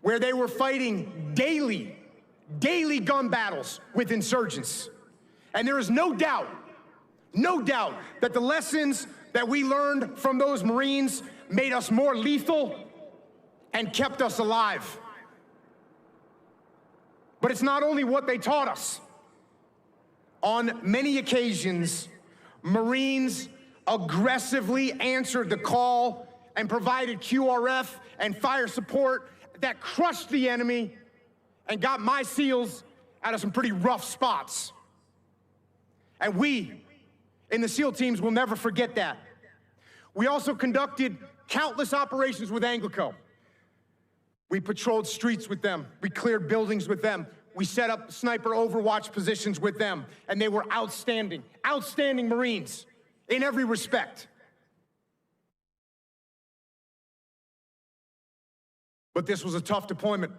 where they were fighting daily gun battles with insurgents. And there is no doubt that the lessons that we learned from those Marines made us more lethal and kept us alive. But it's not only what they taught us. On many occasions, Marines aggressively answered the call and provided QRF and fire support that crushed the enemy and got my SEALs out of some pretty rough spots. And we, in the SEAL teams, will never forget that. We also conducted countless operations with Anglico. We patrolled streets with them. We cleared buildings with them. We set up sniper overwatch positions with them. And they were outstanding Marines in every respect. But this was a tough deployment.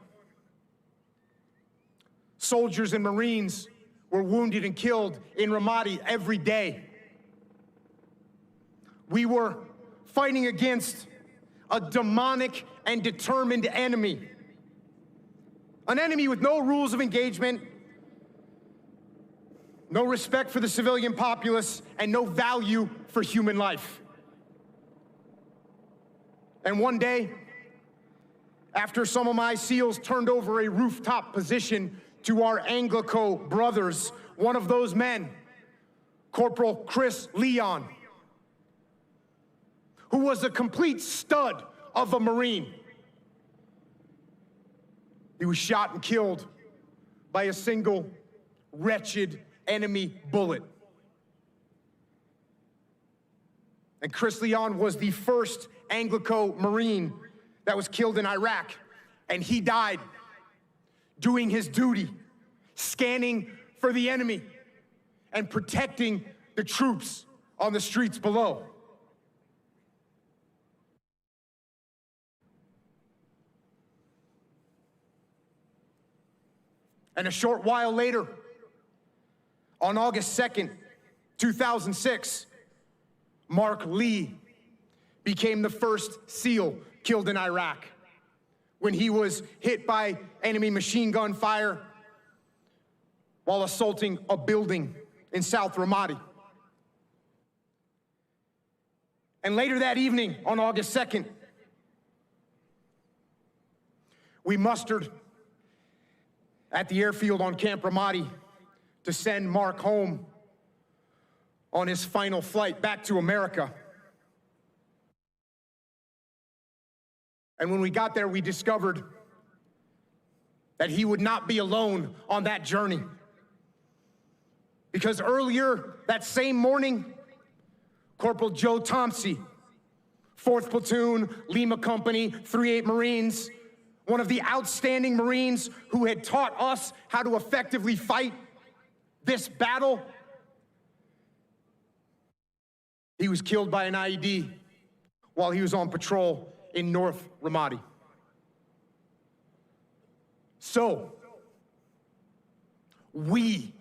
Soldiers and Marines were wounded and killed in Ramadi every day. We were fighting against a demonic and determined enemy. An enemy with no rules of engagement, no respect for the civilian populace, and no value for human life. And one day, after some of my SEALs turned over a rooftop position to our Anglico brothers, one of those men, Corporal Chris Leon, who was a complete stud of a Marine, he was shot and killed by a single wretched enemy bullet. And Chris Leon was the first Anglico Marine that was killed in Iraq, and he died doing his duty, scanning for the enemy and protecting the troops on the streets below. And a short while later, on August 2nd, 2006, Mark Lee became the first SEAL killed in Iraq when he was hit by enemy machine gun fire while assaulting a building in South Ramadi. And later that evening, on August 2nd, we mustered at the airfield on Camp Ramadi to send Mark home on his final flight back to America. And when we got there, we discovered that he would not be alone on that journey. Because earlier that same morning, Corporal Joe Thompson, 4th Platoon, Lima Company, 3-8 Marines, one of the outstanding Marines who had taught us how to effectively fight this battle, he was killed by an IED while he was on patrol in North Ramadi. So, we,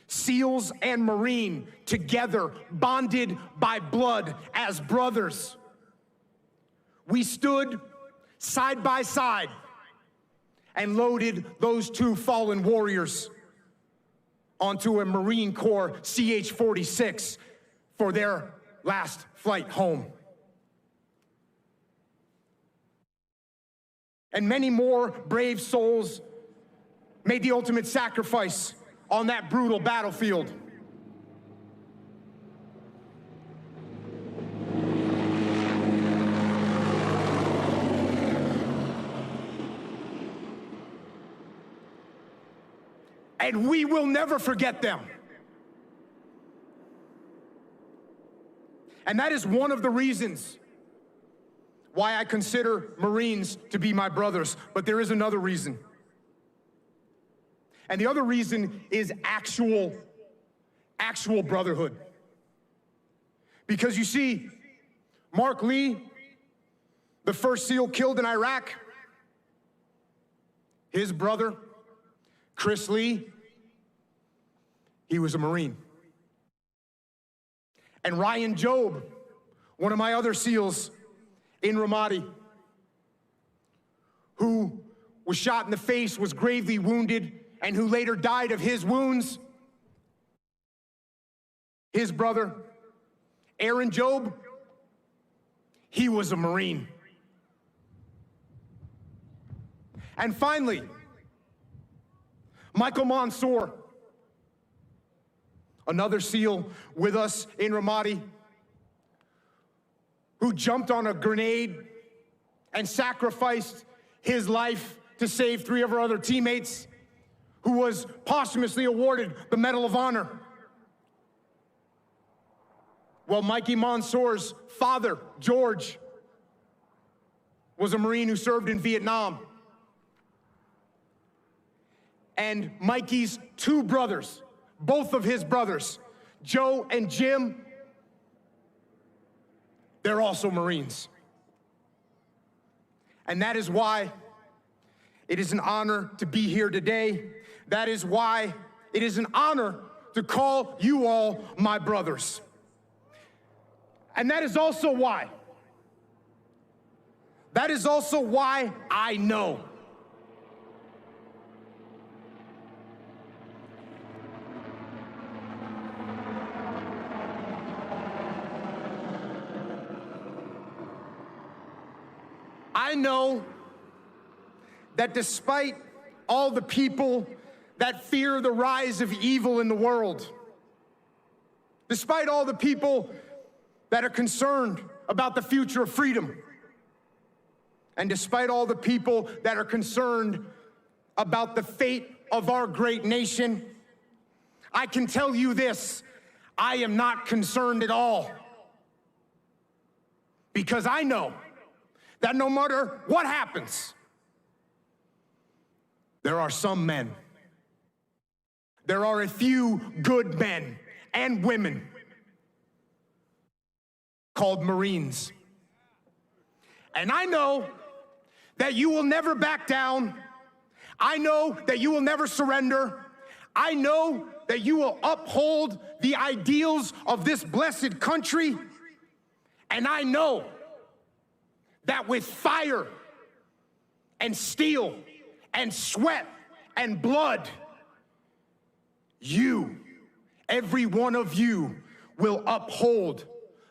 SEALs and Marine, together, bonded by blood as brothers, we stood side by side and loaded those two fallen warriors onto a Marine Corps CH-46 for their last flight home. And many more brave souls made the ultimate sacrifice on that brutal battlefield. And we will never forget them. And that is one of the reasons why I consider Marines to be my brothers. But there is another reason. And the other reason is actual brotherhood. Because you see, Mark Lee, the first SEAL killed in Iraq, his brother, Chris Lee, he was a Marine. And Ryan Job, one of my other SEALs in Ramadi, who was shot in the face, was gravely wounded, and who later died of his wounds, his brother, Aaron Job, he was a Marine. And finally, Michael Mansour, another SEAL with us in Ramadi, who jumped on a grenade and sacrificed his life to save 3 of our other teammates, who was posthumously awarded the Medal of Honor. Well, Mikey Mansour's father, George, was a Marine who served in Vietnam. And Mikey's 2 brothers, both of his brothers, Joe and Jim, they're also Marines. And that is why it is an honor to be here today. That is why it is an honor to call you all my brothers. And that is also why I know that despite all the people that fear the rise of evil in the world, despite all the people that are concerned about the future of freedom, and despite all the people that are concerned about the fate of our great nation, I can tell you this: I am not concerned at all. Because I know that no matter what happens, there are some men. There are a few good men and women called Marines. And I know that you will never back down. I know that you will never surrender. I know that you will uphold the ideals of this blessed country. And I know that with fire and steel and sweat and blood, you, every one of you, will uphold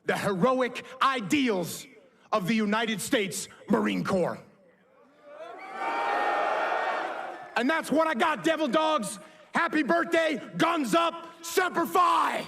the heroic ideals of the United States Marine Corps. And that's what I got, Devil Dogs. Happy birthday, guns up, Semper Fi!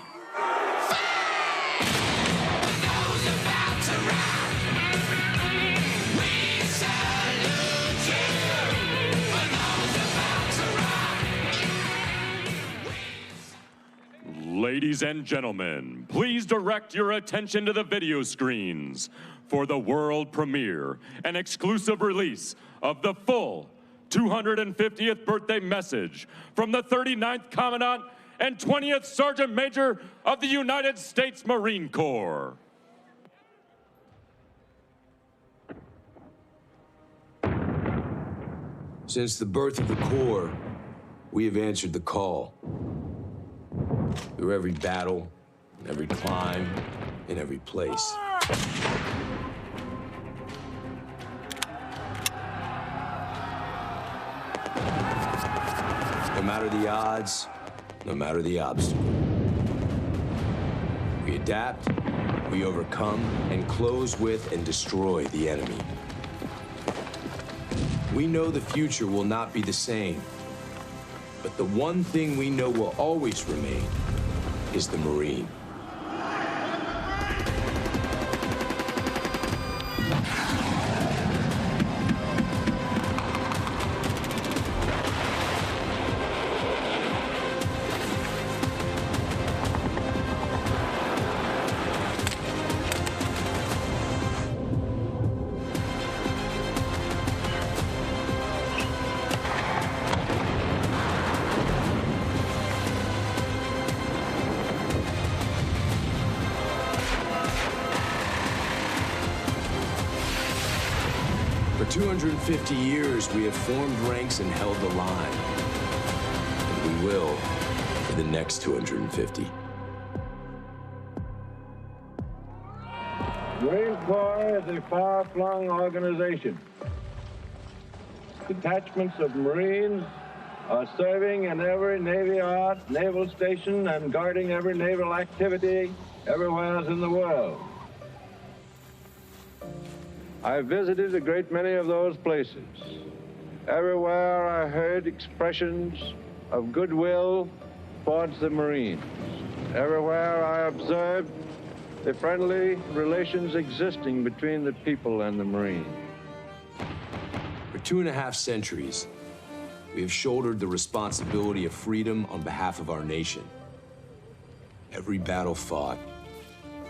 Ladies and gentlemen, please direct your attention to the video screens for the world premiere and exclusive release of the full 250th birthday message from the 39th Commandant and 20th Sergeant Major of the United States Marine Corps. Since the birth of the Corps, we have answered the call. Through every battle, every climb, in every place. No matter the odds, no matter the obstacle. We adapt, we overcome, and close with and destroy the enemy. We know the future will not be the same. But the one thing we know will always remain is the Marine. For 250 years, we have formed ranks and held the line. And we will for the next 250. Marine Corps is a far-flung organization. Detachments of Marines are serving in every Navy yard, naval station, and guarding every naval activity everywhere in the world. I visited a great many of those places. Everywhere I heard expressions of goodwill towards the Marines. Everywhere I observed the friendly relations existing between the people and the Marines. For 2.5 centuries, we have shouldered the responsibility of freedom on behalf of our nation. Every battle fought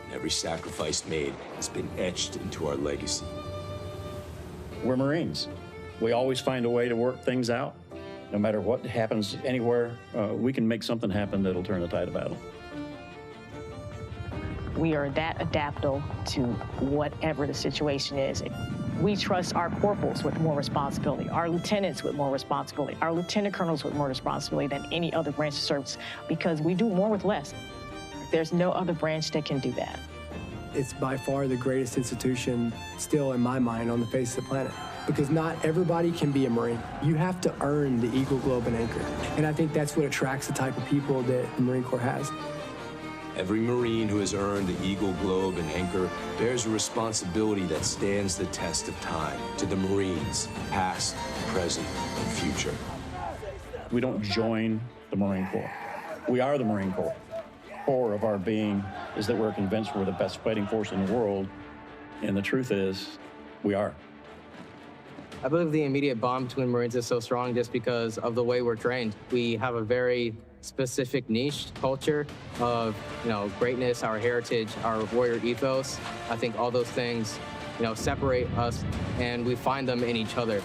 and every sacrifice made has been etched into our legacy. We're Marines. We always find a way to work things out. No matter what happens anywhere, we can make something happen that'll turn the tide of battle. We are that adaptable to whatever the situation is. We trust our corporals with more responsibility, our lieutenants with more responsibility, our lieutenant colonels with more responsibility than any other branch of service, because we do more with less. There's no other branch that can do that. It's by far the greatest institution still in my mind on the face of the planet, because not everybody can be a Marine. You have to earn the Eagle, Globe, and Anchor. And I think that's what attracts the type of people that the Marine Corps has. Every Marine who has earned the Eagle, Globe, and Anchor bears a responsibility that stands the test of time to the Marines, past, present, and future. We don't join the Marine Corps. We are the Marine Corps. Core of our being is that we're convinced we're the best fighting force in the world, and the truth is, we are. I believe the immediate bond between Marines is so strong just because of the way we're trained. We have a very specific niche culture of, greatness, our heritage, our warrior ethos. I think all those things, separate us, and we find them in each other.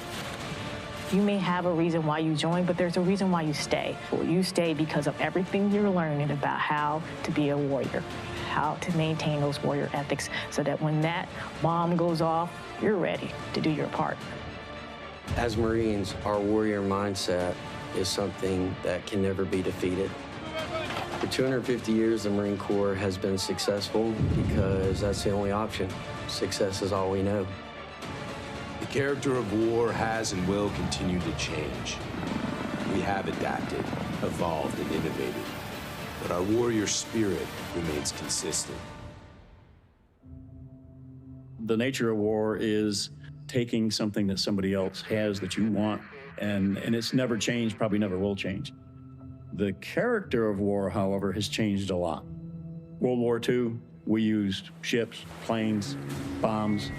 You may have a reason why you join, but there's a reason why you stay. You stay because of everything you're learning about how to be a warrior, how to maintain those warrior ethics, so that when that bomb goes off, you're ready to do your part. As Marines, our warrior mindset is something that can never be defeated. For 250 years, the Marine Corps has been successful because that's the only option. Success is all we know. The character of war has and will continue to change. We have adapted, evolved, and innovated, but our warrior spirit remains consistent. The nature of war is taking something that somebody else has that you want, and it's never changed, probably never will change. The character of war, however, has changed a lot. World War II, we used ships, planes, bombs.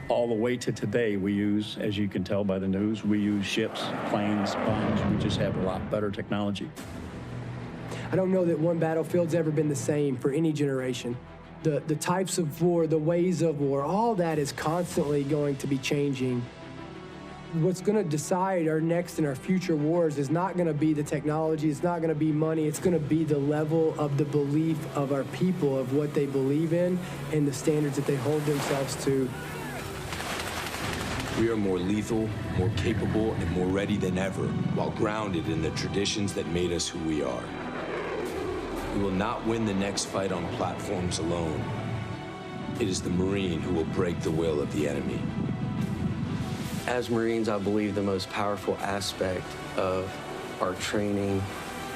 All the way to today, we use, as you can tell by the news, we use ships, planes, bombs. We just have a lot better technology. I don't know that one battlefield's ever been the same for any generation. The types of war, the ways of war, all that is constantly going to be changing. What's going to decide our next and our future wars is not going to be the technology, it's not going to be money, it's going to be the level of the belief of our people, of what they believe in, and the standards that they hold themselves to. We are more lethal, more capable, and more ready than ever, while grounded in the traditions that made us who we are. We will not win the next fight on platforms alone. It is the Marine who will break the will of the enemy. As Marines, I believe the most powerful aspect of our training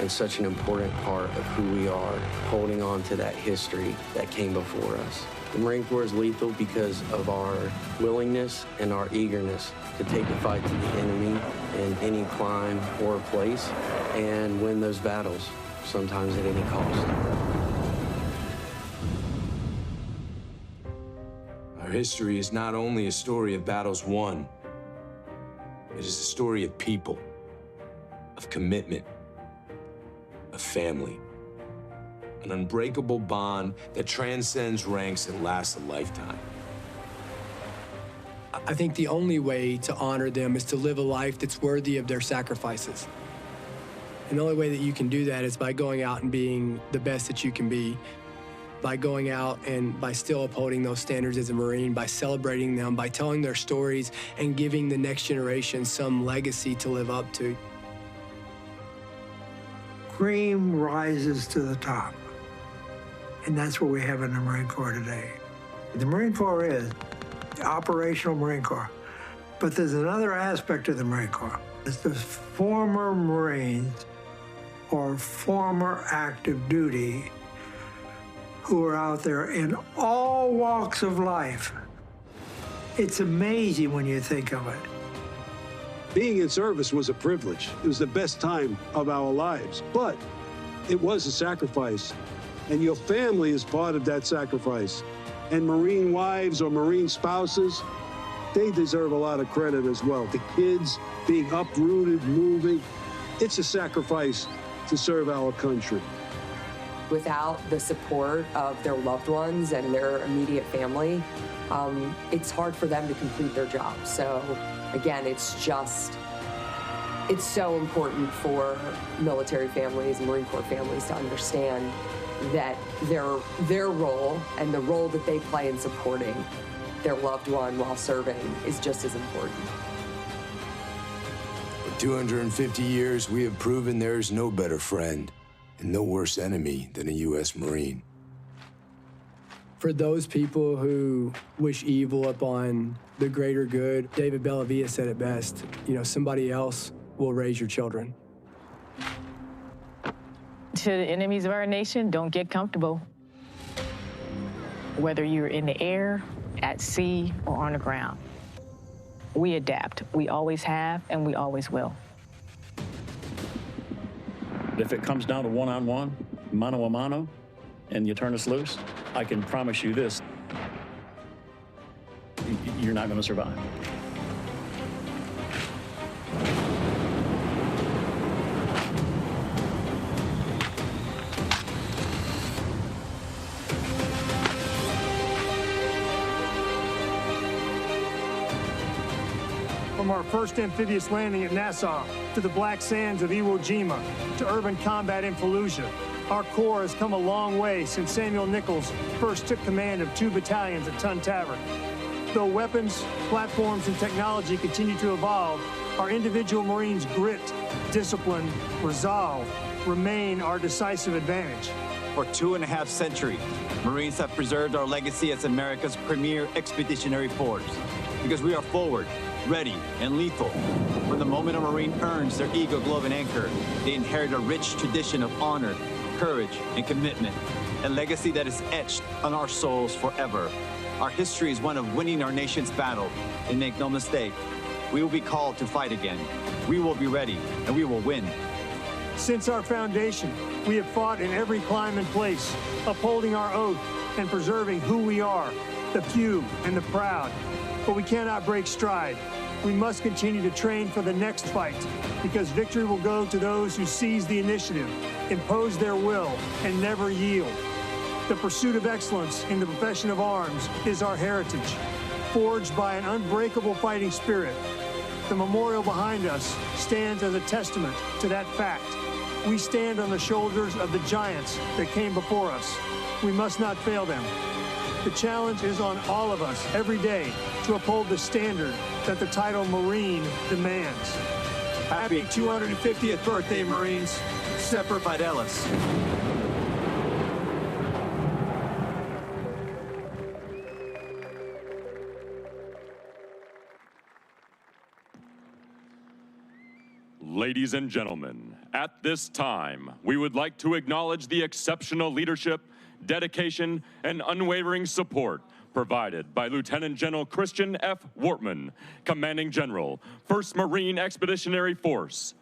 and such an important part of who we are, holding on to that history that came before us. The Marine Corps is lethal because of our willingness and our eagerness to take the fight to the enemy in any climb or place and win those battles, sometimes at any cost. Our history is not only a story of battles won, it is a story of people, of commitment, of family. An unbreakable bond that transcends ranks and lasts a lifetime. I think the only way to honor them is to live a life that's worthy of their sacrifices. And the only way that you can do that is by going out and being the best that you can be, by going out and by still upholding those standards as a Marine, by celebrating them, by telling their stories and giving the next generation some legacy to live up to. Cream rises to the top. And that's what we have in the Marine Corps today. The Marine Corps is the operational Marine Corps. But there's another aspect of the Marine Corps. It's the former Marines or former active duty who are out there in all walks of life. It's amazing when you think of it. Being in service was a privilege. It was the best time of our lives, but it was a sacrifice. And your family is part of that sacrifice. And Marine wives or Marine spouses, they deserve a lot of credit as well. The kids being uprooted, moving, it's a sacrifice to serve our country. Without the support of their loved ones and their immediate family, it's hard for them to complete their job. So again, it's so important for military families and Marine Corps families to understand that their role and the role that they play in supporting their loved one while serving is just as important. For 250 years, we have proven there is no better friend and no worse enemy than a U.S. Marine. For those people who wish evil upon the greater good, David Bellavia said it best, somebody else will raise your children. To the enemies of our nation, don't get comfortable. Whether you're in the air, at sea, or on the ground. We adapt. We always have, and we always will. If it comes down to one-on-one, mano a mano, and you turn us loose, I can promise you this, you're not going to survive. From our first amphibious landing at Nassau, to the black sands of Iwo Jima, to urban combat in Fallujah, our Corps has come a long way since Samuel Nichols first took command of 2 battalions at Tun Tavern. Though weapons, platforms, and technology continue to evolve, Our individual Marines' grit, discipline, resolve remain our decisive advantage. For 2.5 centuries, Marines have preserved our legacy as America's premier expeditionary force because we are forward, ready, and lethal. From the moment a Marine earns their Eagle Globe and Anchor, they inherit a rich tradition of honor, courage, and commitment, a legacy that is etched on our souls forever. Our history is one of winning our nation's battle, and make no mistake, we will be called to fight again. We will be ready, and we will win. Since our foundation, we have fought in every climb and place, upholding our oath and preserving who we are, the few and the proud. But we cannot break stride. We must continue to train for the next fight, because victory will go to those who seize the initiative, impose their will, and never yield. The pursuit of excellence in the profession of arms is our heritage, forged by an unbreakable fighting spirit. The memorial behind us stands as a testament to that fact. We stand on the shoulders of the giants that came before us. We must not fail them. The challenge is on all of us every day to uphold the standard that the title Marine demands. Happy 250th birthday, Marines. Semper Fidelis. Ladies and gentlemen, at this time, we would like to acknowledge the exceptional leadership, dedication, and unwavering support provided by Lieutenant General Christian F. Wortman, Commanding General, 1st Marine Expeditionary Force,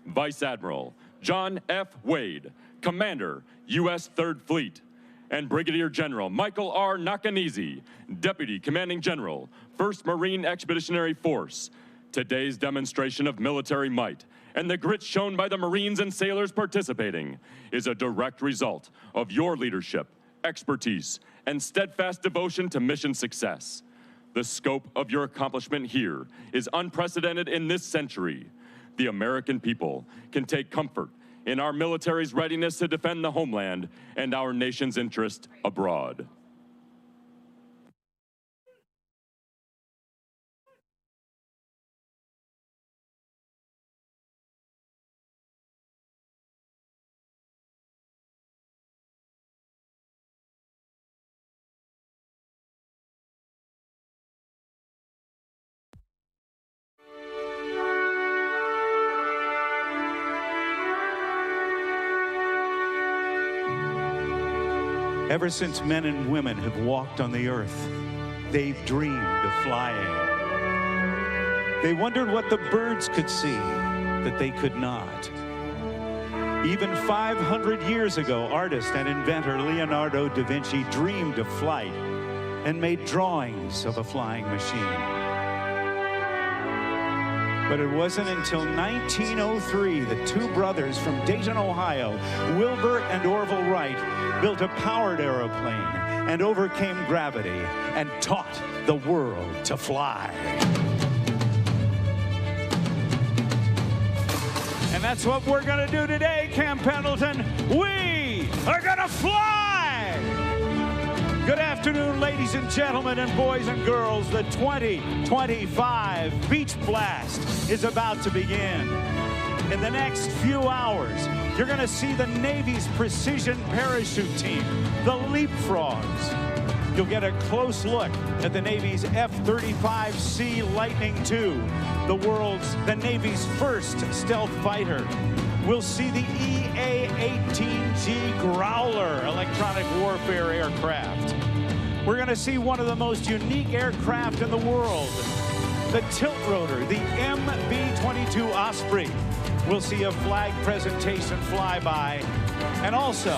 Vice Admiral John F. Wade, Commander, U.S. 3rd Fleet, and Brigadier General Michael R. Nakanizi, Deputy Commanding General, 1st Marine Expeditionary Force. Today's demonstration of military might and the grit shown by the Marines and sailors participating is a direct result of your leadership, expertise, and steadfast devotion to mission success. The scope of your accomplishment here is unprecedented in this century. The American people can take comfort in our military's readiness to defend the homeland and our nation's interest abroad. Ever since men and women have walked on the earth, they've dreamed of flying. They wondered what the birds could see that they could not. Even 500 years ago, artist and inventor Leonardo da Vinci dreamed of flight and made drawings of a flying machine. But it wasn't until 1903 that two brothers from Dayton, Ohio, Wilbur and Orville Wright, built a powered aeroplane and overcame gravity and taught the world to fly. And that's what we're going to do today, Camp Pendleton. We are going to fly! Good afternoon, ladies and gentlemen, and boys and girls. The 2025 Beach Blast is about to begin. In the next few hours, you're going to see the Navy's precision parachute team, the Leapfrogs. You'll get a close look at the Navy's F-35C Lightning II, the Navy's first stealth fighter. We'll see the EA-18G Growler electronic warfare aircraft. We're going to see one of the most unique aircraft in the world, the tilt rotor, the MB-22 Osprey. We'll see a flag presentation flyby, and also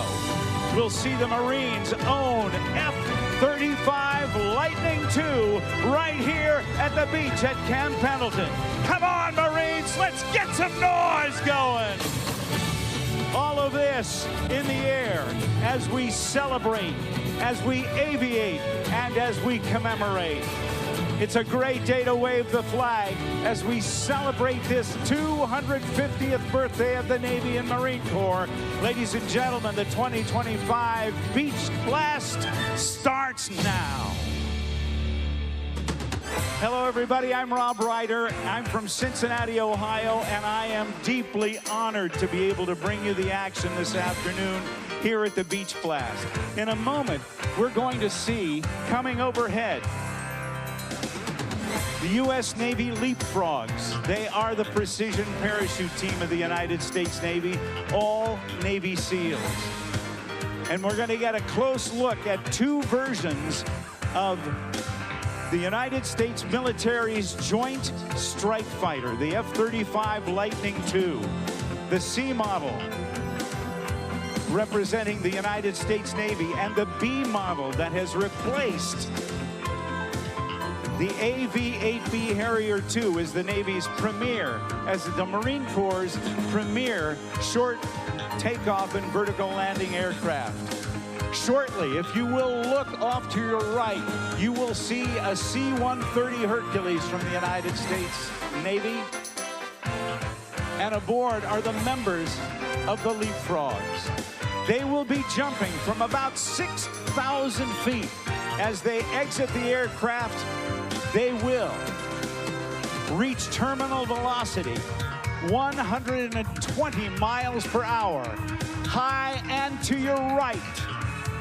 we'll see the Marines' own F-35 Lightning II right here at the beach at Camp Pendleton. Come on, Marines, let's get some noise going. All of this in the air as we celebrate, as we aviate, and as we commemorate. It's a great day to wave the flag as we celebrate this 250th birthday of the Navy and Marine Corps. Ladies and gentlemen, the 2025 Beach Blast starts now. Hello, everybody. I'm Rob Ryder. I'm from Cincinnati, Ohio, and I am deeply honored to be able to bring you the action this afternoon here at the Beach Blast. In a moment, we're going to see, coming overhead, the U.S. Navy Leapfrogs. They are the precision parachute team of the United States Navy, all Navy SEALs. And we're going to get a close look at two versions of the United States military's Joint Strike Fighter, the F-35 Lightning II, the C model representing the United States Navy, and the B model that has replaced the AV-8B Harrier II is the Navy's premier, as the Marine Corps' premier short takeoff and vertical landing aircraft. Shortly, if you will look off to your right, you will see a C-130 Hercules from the United States Navy. And aboard are the members of the Leapfrogs. They will be jumping from about 6,000 feet. As they exit the aircraft, they will reach terminal velocity, 120 miles per hour, high and to your right.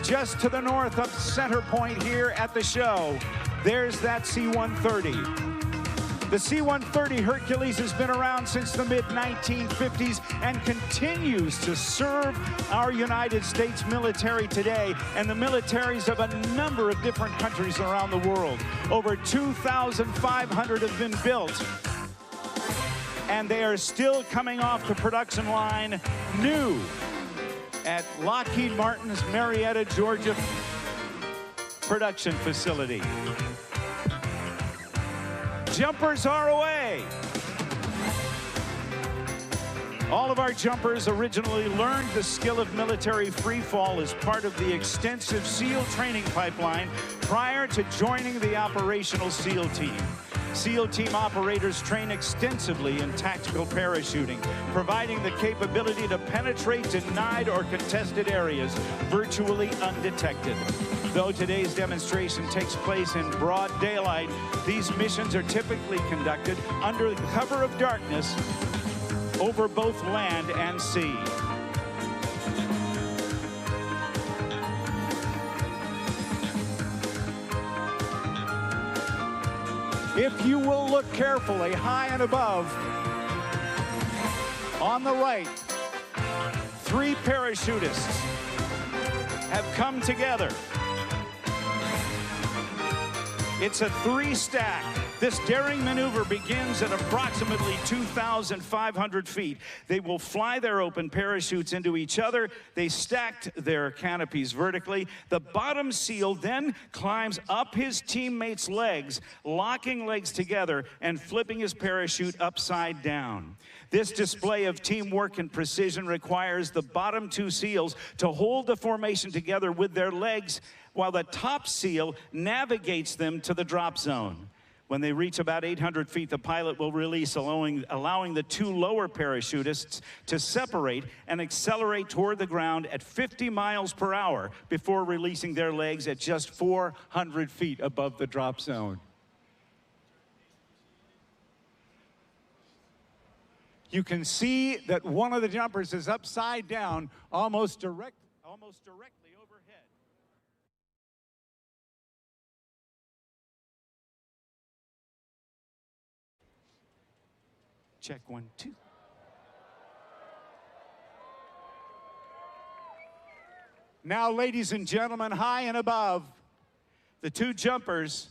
Just to the north of center point here at the show, there's that C-130. The C-130 Hercules has been around since the mid-1950s and continues to serve our United States military today and the militaries of a number of different countries around the world. Over 2,500 have been built, and they are still coming off the production line new at Lockheed Martin's Marietta, Georgia production facility. Jumpers are away. All of our jumpers originally learned the skill of military free fall as part of the extensive SEAL training pipeline prior to joining the operational SEAL team. SEAL team operators train extensively in tactical parachuting, providing the capability to penetrate denied or contested areas virtually undetected. Though today's demonstration takes place in broad daylight, these missions are typically conducted under the cover of darkness over both land and sea. If you will look carefully, high and above, on the right, 3 parachutists have come together. It's a 3-stack. This daring maneuver begins at approximately 2,500 feet. They will fly their open parachutes into each other. They stacked their canopies vertically. The bottom SEAL then climbs up his teammate's legs, locking legs together and flipping his parachute upside down. This display of teamwork and precision requires the bottom 2 SEALs to hold the formation together with their legs while the top SEAL navigates them to the drop zone. When they reach about 800 feet, the pilot will release, allowing the 2 lower parachutists to separate and accelerate toward the ground at 50 miles per hour before releasing their legs at just 400 feet above the drop zone. You can see that one of the jumpers is upside down, almost directly overhead. Check 1, 2. Now, ladies and gentlemen, high and above, the 2 jumpers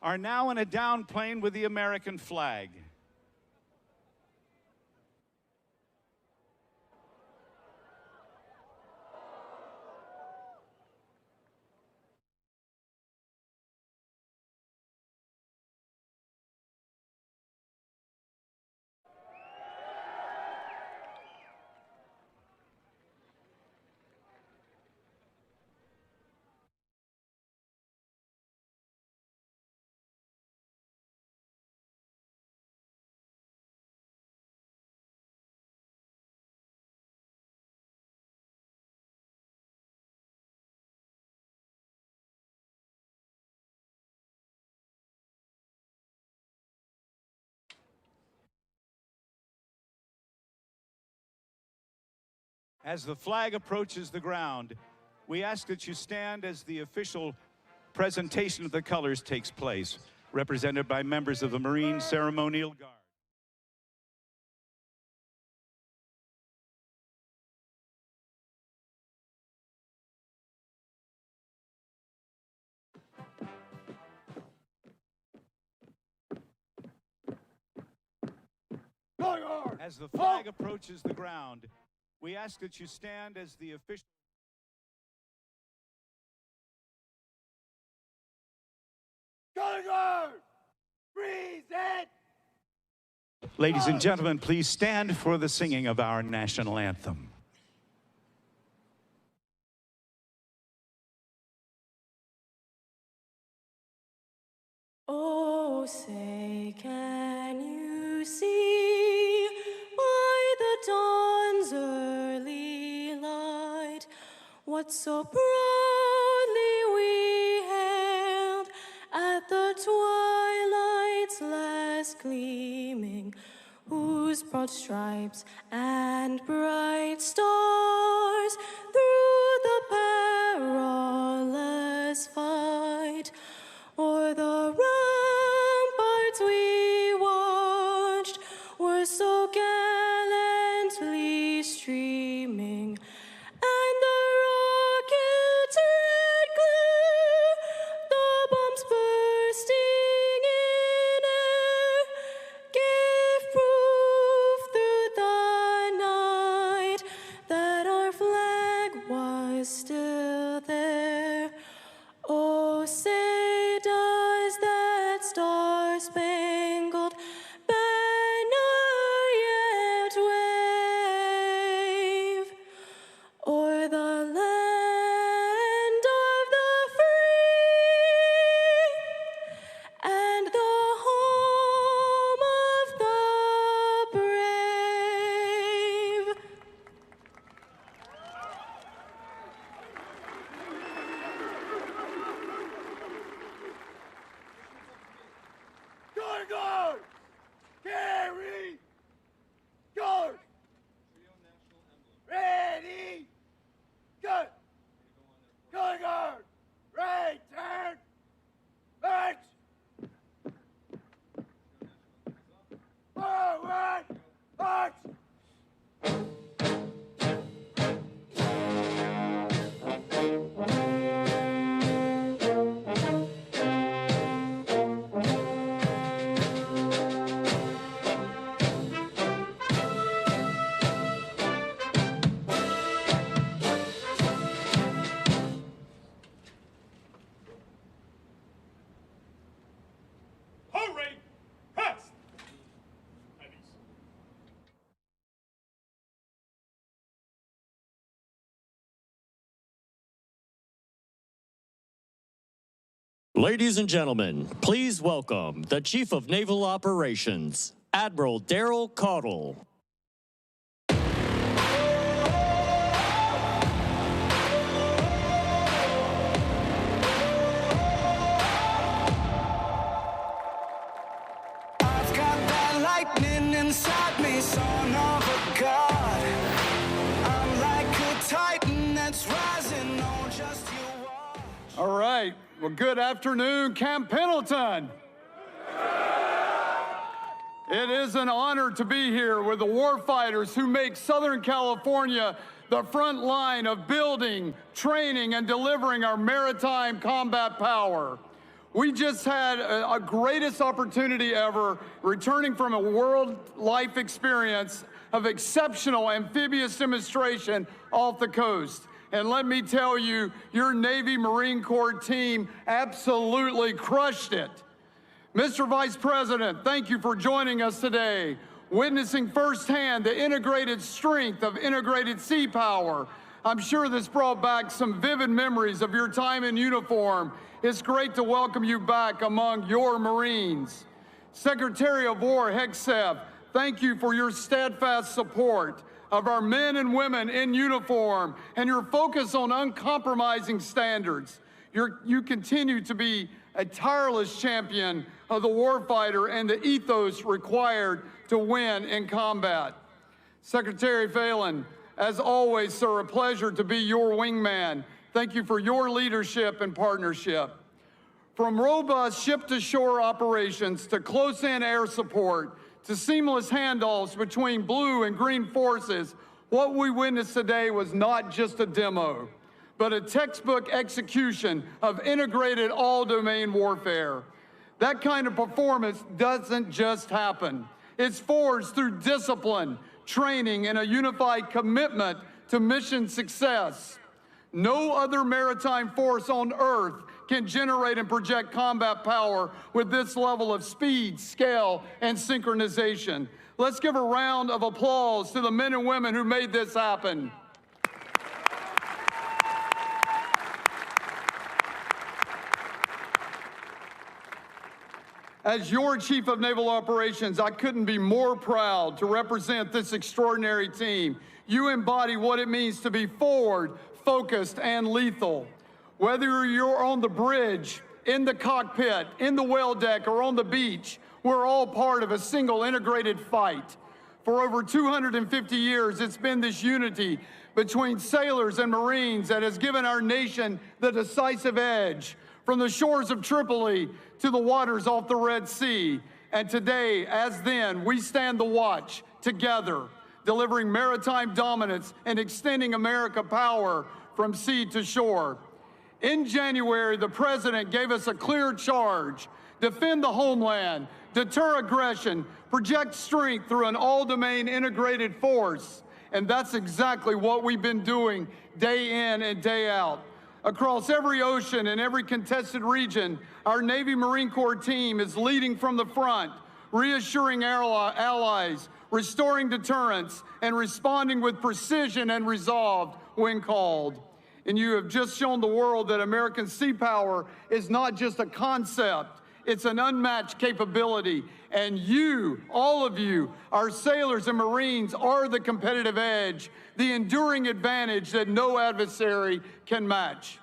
are now in a down plane with the American flag. As the flag approaches the ground, we ask that you stand as the official presentation of the colors takes place, represented by members of the Marine Ceremonial Guard. As the flag approaches the ground, we ask that you stand as the official. Ladies and gentlemen, please stand for the singing of our national anthem. Oh, say, can you see by the dawn's early light what so proudly we hailed at the twilight's last gleaming, whose broad stripes and bright stars through the perilous fight o'er the ramparts we watched were so gallantly streaming, and the rocket's red glare, the bombs bursting in air, gave proof through the night that our flag was still there. Oh, say does that star-spangled banner yet wave o'er the land of the free and the home of the brave? Guard, guard! Carry! Guard! Ready! Good! Guard, guard! Right, turn! March! Forward! March! Hurry! Press! Ladies and gentlemen, please welcome the Chief of Naval Operations, Admiral Daryl Caudle. I've got that lightning inside me, son of a god. I'm like a titan that's rising on just you watch. All right. Well, good afternoon, Camp Pendleton. It is an honor to be here with the warfighters who make Southern California the front line of building, training, and delivering our maritime combat power. We just had a greatest opportunity ever, returning from a world life experience of exceptional amphibious demonstration off the coast. And let me tell you, your Navy Marine Corps team absolutely crushed it. Mr. Vice President, thank you for joining us today, witnessing firsthand the integrated strength of integrated sea power. I'm sure this brought back some vivid memories of your time in uniform. It's great to welcome you back among your Marines. Secretary of War Hegseth, thank you for your steadfast support of our men and women in uniform and your focus on uncompromising standards. You continue to be a tireless champion of the warfighter and the ethos required to win in combat. Secretary Phelan, As always, sir, a pleasure to be your wingman. Thank you for your leadership and partnership. From robust ship-to-shore operations to close-in air support to seamless handoffs between blue and green forces, what we witnessed today was not just a demo, but a textbook execution of integrated all-domain warfare. That kind of performance doesn't just happen. It's forged through discipline, training, and a unified commitment to mission success. No other maritime force on Earth can generate and project combat power with this level of speed, scale, and synchronization. Let's give a round of applause to the men and women who made this happen. As your Chief of Naval Operations, I couldn't be more proud to represent this extraordinary team. You embody what it means to be forward, focused, and lethal. Whether you're on the bridge, in the cockpit, in the whale deck, or on the beach, we're all part of a single integrated fight. For over 250 years, it's been this unity between sailors and Marines that has given our nation the decisive edge, from the shores of Tripoli to the waters off the Red Sea. And today, as then, we stand the watch together, delivering maritime dominance and extending America power from sea to shore. In January, the President gave us a clear charge: defend the homeland, deter aggression, project strength through an all-domain integrated force. And that's exactly what we've been doing day in and day out. Across every ocean and every contested region, our Navy Marine Corps team is leading from the front, reassuring allies, restoring deterrence, and responding with precision and resolve when called. And you have just shown the world that American sea power is not just a concept, it's an unmatched capability. And you, all of you, our sailors and Marines, are the competitive edge, the enduring advantage that no adversary can match.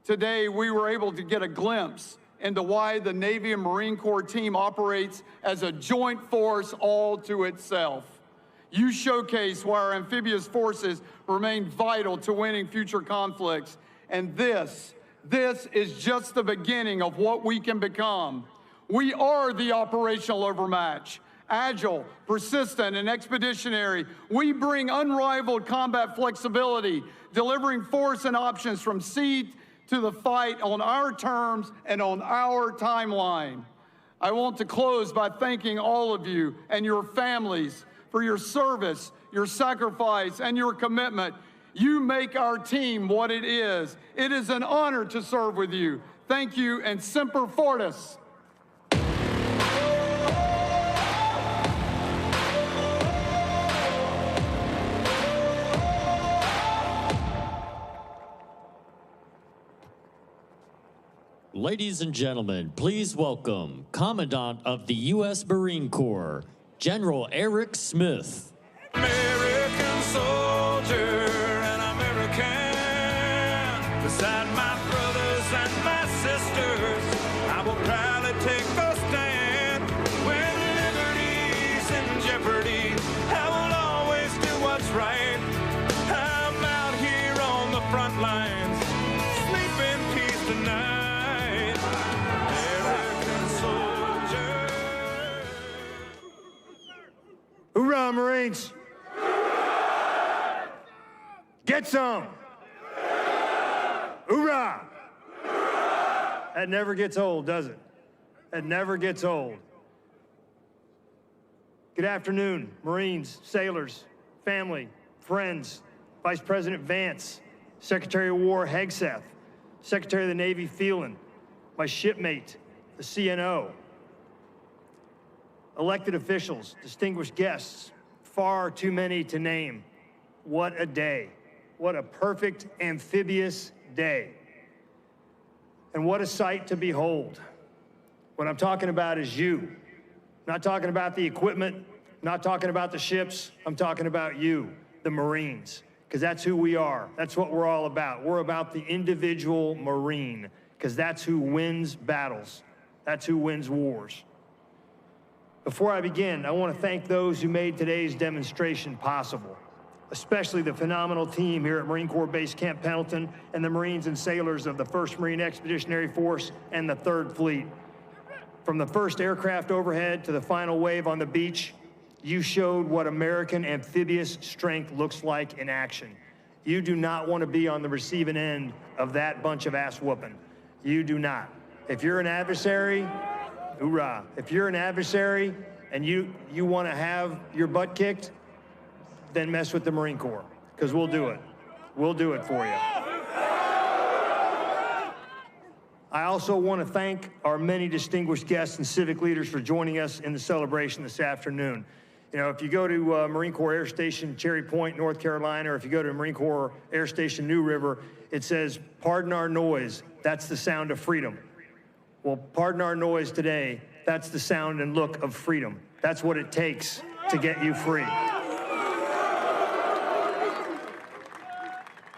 Today, we were able to get a glimpse into why the Navy and Marine Corps team operates as a joint force all to itself. You showcase why our amphibious forces remain vital to winning future conflicts. And this is just the beginning of what we can become. We are the operational overmatch. Agile, persistent, and expeditionary, we bring unrivaled combat flexibility, delivering force and options from sea to the fight on our terms and on our timeline. I want to close by thanking all of you and your families for your service, your sacrifice, and your commitment. You make our team what it is. It is an honor to serve with you. Thank you, and Semper Fortis. Ladies and gentlemen, please welcome Commandant of the U.S. Marine Corps, General Eric Smith. American soldier and American. Beside my brothers and my sisters, I will proudly take a stand. When liberty's in jeopardy, I will always do what's right. I'm out here on the front lines, sleep in peace tonight. American soldier. Hoorah, Marines! Get some! Hoorah! That never gets old, does it? That never gets old. Good afternoon, Marines, sailors, family, friends, Vice President Vance, Secretary of War Hegseth, Secretary of the Navy Phelan, my shipmate, the CNO, elected officials, distinguished guests, far too many to name. What a day. What a perfect amphibious day. And what a sight to behold. What I'm talking about is you. I'm not talking about the equipment, I'm not talking about the ships, I'm talking about you, the Marines, because that's who we are. That's what we're all about. We're about the individual Marine, because that's who wins battles. That's who wins wars. Before I begin, I want to thank those who made today's demonstration possible. especially the phenomenal team here at Marine Corps Base Camp Pendleton and the Marines and sailors of the 1st Marine Expeditionary Force and the 3rd Fleet. From the first aircraft overhead to the final wave on the beach, you showed what American amphibious strength looks like in action. You do not want to be on the receiving end of that bunch of ass whooping. You do not. If you're an adversary, hoorah. If you're an adversary and you want to have your butt kicked, then mess with the Marine Corps, because we'll do it. We'll do it for you. I also want to thank our many distinguished guests and civic leaders for joining us in the celebration this afternoon. You know, if you go to Marine Corps Air Station Cherry Point, North Carolina, or if you go to Marine Corps Air Station New River, it says, "Pardon our noise, that's the sound of freedom." Well, pardon our noise today, that's the sound and look of freedom. That's what it takes to get you free.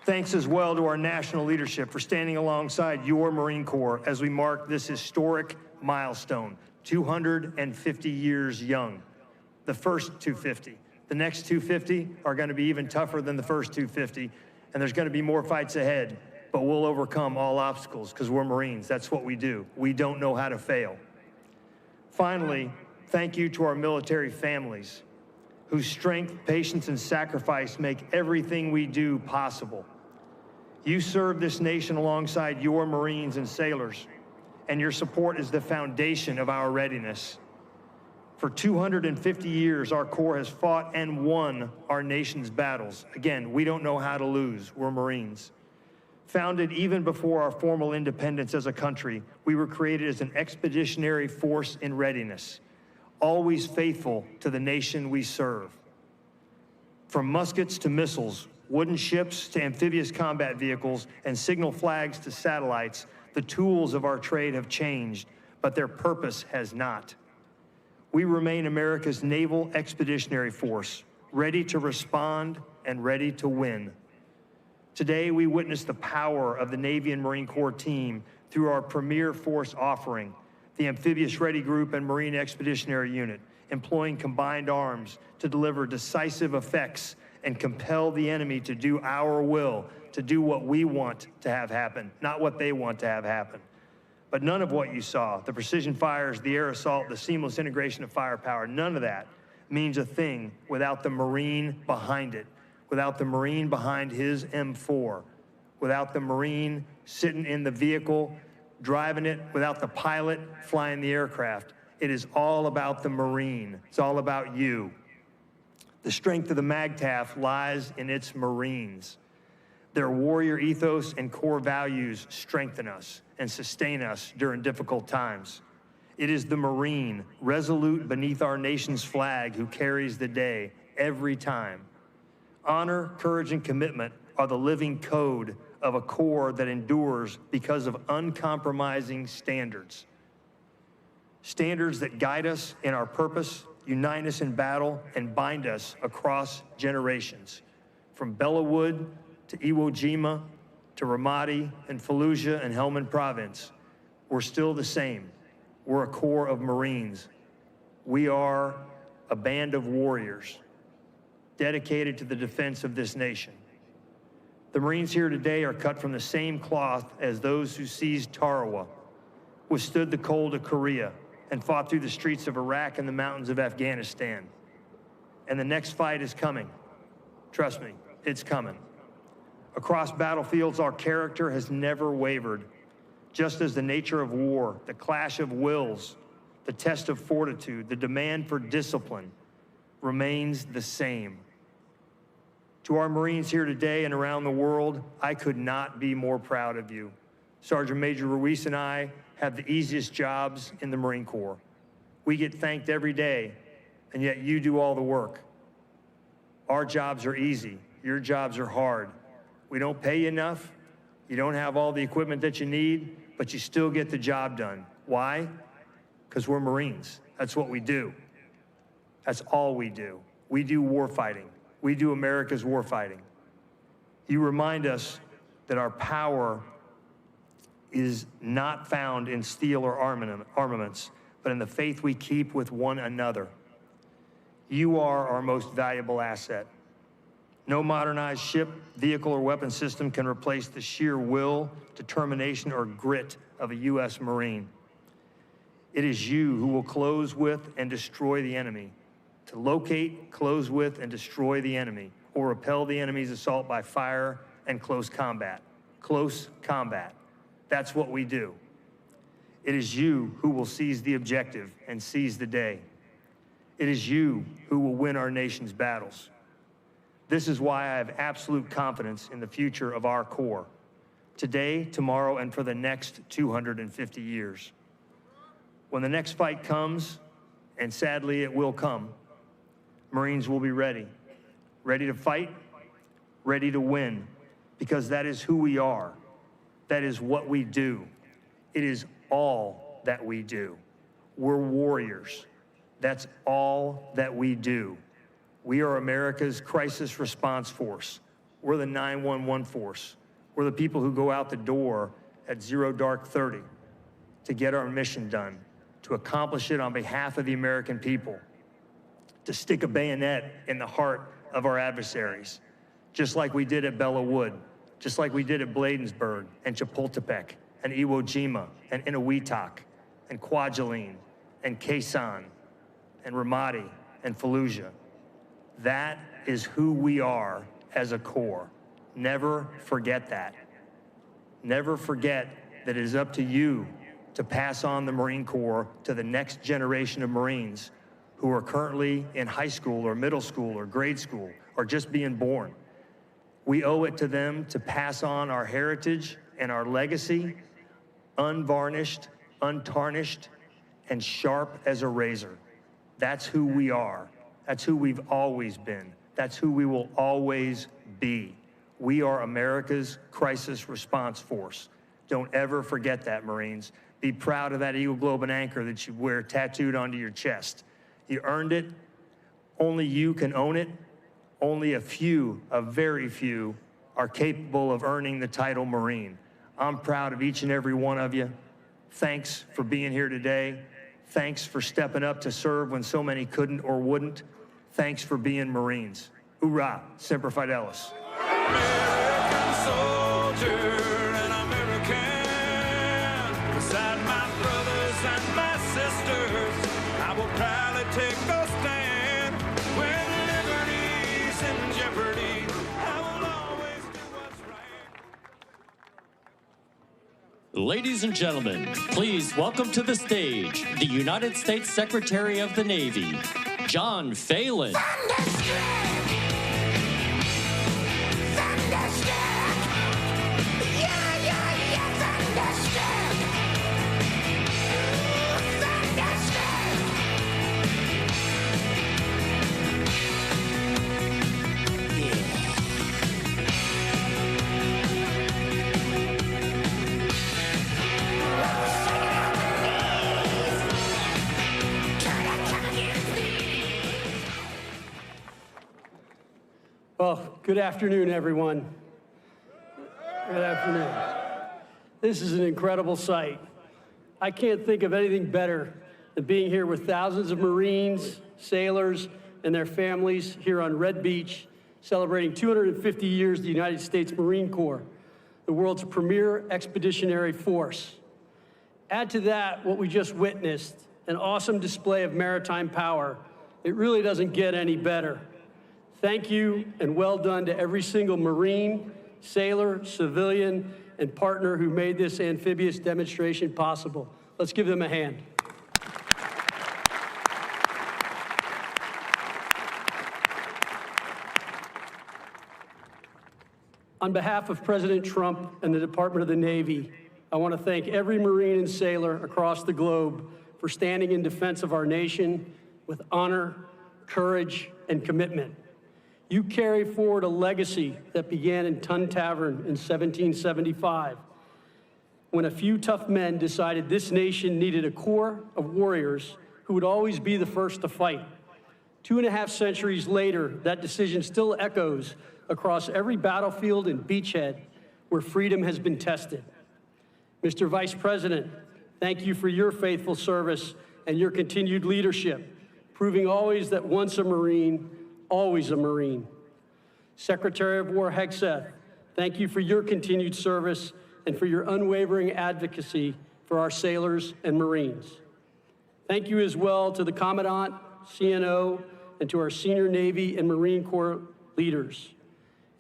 Thanks as well to our national leadership for standing alongside your Marine Corps as we mark this historic milestone, 250 years young. The first 250. The next 250 are going to be even tougher than the first 250, and there's going to be more fights ahead, but we'll overcome all obstacles because we're Marines. That's what we do. We don't know how to fail. Finally, thank you to our military families whose strength, patience, and sacrifice make everything we do possible. You serve this nation alongside your Marines and sailors, and your support is the foundation of our readiness. For 250 years, our Corps has fought and won our nation's battles. Again, we don't know how to lose. We're Marines. Founded even before our formal independence as a country, we were created as an expeditionary force in readiness, always faithful to the nation we serve. From muskets to missiles, wooden ships to amphibious combat vehicles, and signal flags to satellites, the tools of our trade have changed, but their purpose has not. We remain America's naval expeditionary force, ready to respond and ready to win. Today, we witness the power of the Navy and Marine Corps team through our premier force offering, the Amphibious Ready Group and Marine Expeditionary Unit, employing combined arms to deliver decisive effects and compel the enemy to do our will, to do what we want to have happen, not what they want to have happen. But none of what you saw, the precision fires, the air assault, the seamless integration of firepower, none of that means a thing without the Marine behind it, without the Marine behind his M4, without the Marine sitting in the vehicle, driving it, without the pilot flying the aircraft. It is all about the Marine. It's all about you. The strength of the MAGTF lies in its Marines. Their warrior ethos and core values strengthen us and sustain us during difficult times. It is the Marine, resolute beneath our nation's flag, who carries the day every time. Honor, courage, and commitment are the living code of a Corps that endures because of uncompromising standards. Standards that guide us in our purpose, unite us in battle, and bind us across generations. From Bellawood to Iwo Jima to Ramadi and Fallujah and Helmand Province, we're still the same. We're a Corps of Marines. We are a band of warriors dedicated to the defense of this nation. The Marines here today are cut from the same cloth as those who seized Tarawa, withstood the cold of Korea, and fought through the streets of Iraq and the mountains of Afghanistan. And the next fight is coming. Trust me, it's coming. Across battlefields, our character has never wavered, just as the nature of war, the clash of wills, the test of fortitude, the demand for discipline remains the same. To our Marines here today and around the world, I could not be more proud of you. Sergeant Major Ruiz and I have the easiest jobs in the Marine Corps. We get thanked every day, and yet you do all the work. Our jobs are easy. Your jobs are hard. We don't pay you enough. You don't have all the equipment that you need, but you still get the job done. Why? Because we're Marines. That's what we do. That's all we do. We do war fighting. We do America's war fighting. You remind us that our power is not found in steel or armaments, but in the faith we keep with one another. You are our most valuable asset. No modernized ship, vehicle, or weapon system can replace the sheer will, determination, or grit of a U.S. Marine. It is you who will close with and destroy the enemy. To locate, close with, and destroy the enemy, or repel the enemy's assault by fire and close combat. Close combat. That's what we do. It is you who will seize the objective and seize the day. It is you who will win our nation's battles. This is why I have absolute confidence in the future of our Corps, today, tomorrow, and for the next 250 years. When the next fight comes, and sadly it will come, Marines will be ready. Ready to fight, ready to win, because that is who we are. That is what we do. It is all that we do. We're warriors. That's all that we do. We are America's crisis response force. We're the 911 force. We're the people who go out the door at 0 dark 30 to get our mission done, to accomplish it on behalf of the American people, to stick a bayonet in the heart of our adversaries, just like we did at Belleau Wood, just like we did at Bladensburg and Chapultepec and Iwo Jima and Eniwetok and Kwajalein and Quezon and Ramadi and Fallujah. That is who we are as a Corps. Never forget that. Never forget that it is up to you to pass on the Marine Corps to the next generation of Marines who are currently in high school or middle school or grade school or just being born. We owe it to them to pass on our heritage and our legacy, unvarnished, untarnished, and sharp as a razor. That's who we are. That's who we've always been. That's who we will always be. We are America's crisis response force. Don't ever forget that, Marines. Be proud of that Eagle Globe and Anchor that you wear tattooed onto your chest. You earned it. Only you can own it. Only a very few, are capable of earning the title Marine. I'm proud of each and every one of you. Thanks for being here today. Thanks for stepping up to serve when so many couldn't or wouldn't. Thanks for being Marines. Hoorah, Semper Fidelis. American soldier and American. Beside my brothers and my sisters, I will proudly take a stand. When liberty's in jeopardy, I will always do what's right. Ladies and gentlemen, please welcome to the stage the United States Secretary of the Navy, John Phelan. Well, good afternoon, everyone. Good afternoon. This is an incredible sight. I can't think of anything better than being here with thousands of Marines, sailors, and their families here on Red Beach, celebrating 250 years of the United States Marine Corps, the world's premier expeditionary force. Add to that what we just witnessed, an awesome display of maritime power. It really doesn't get any better. Thank you and well done to every single Marine, sailor, civilian, and partner who made this amphibious demonstration possible. Let's give them a hand. On behalf of President Trump and the Department of the Navy, I want to thank every Marine and sailor across the globe for standing in defense of our nation with honor, courage, and commitment. You carry forward a legacy that began in Tun Tavern in 1775, when a few tough men decided this nation needed a corps of warriors who would always be the first to fight. 2.5 centuries later, that decision still echoes across every battlefield and beachhead where freedom has been tested. Mr. Vice President, thank you for your faithful service and your continued leadership, proving always that once a Marine, always a Marine. Secretary of War Hegseth, thank you for your continued service and for your unwavering advocacy for our sailors and Marines. Thank you as well to the Commandant, CNO, and to our senior Navy and Marine Corps leaders.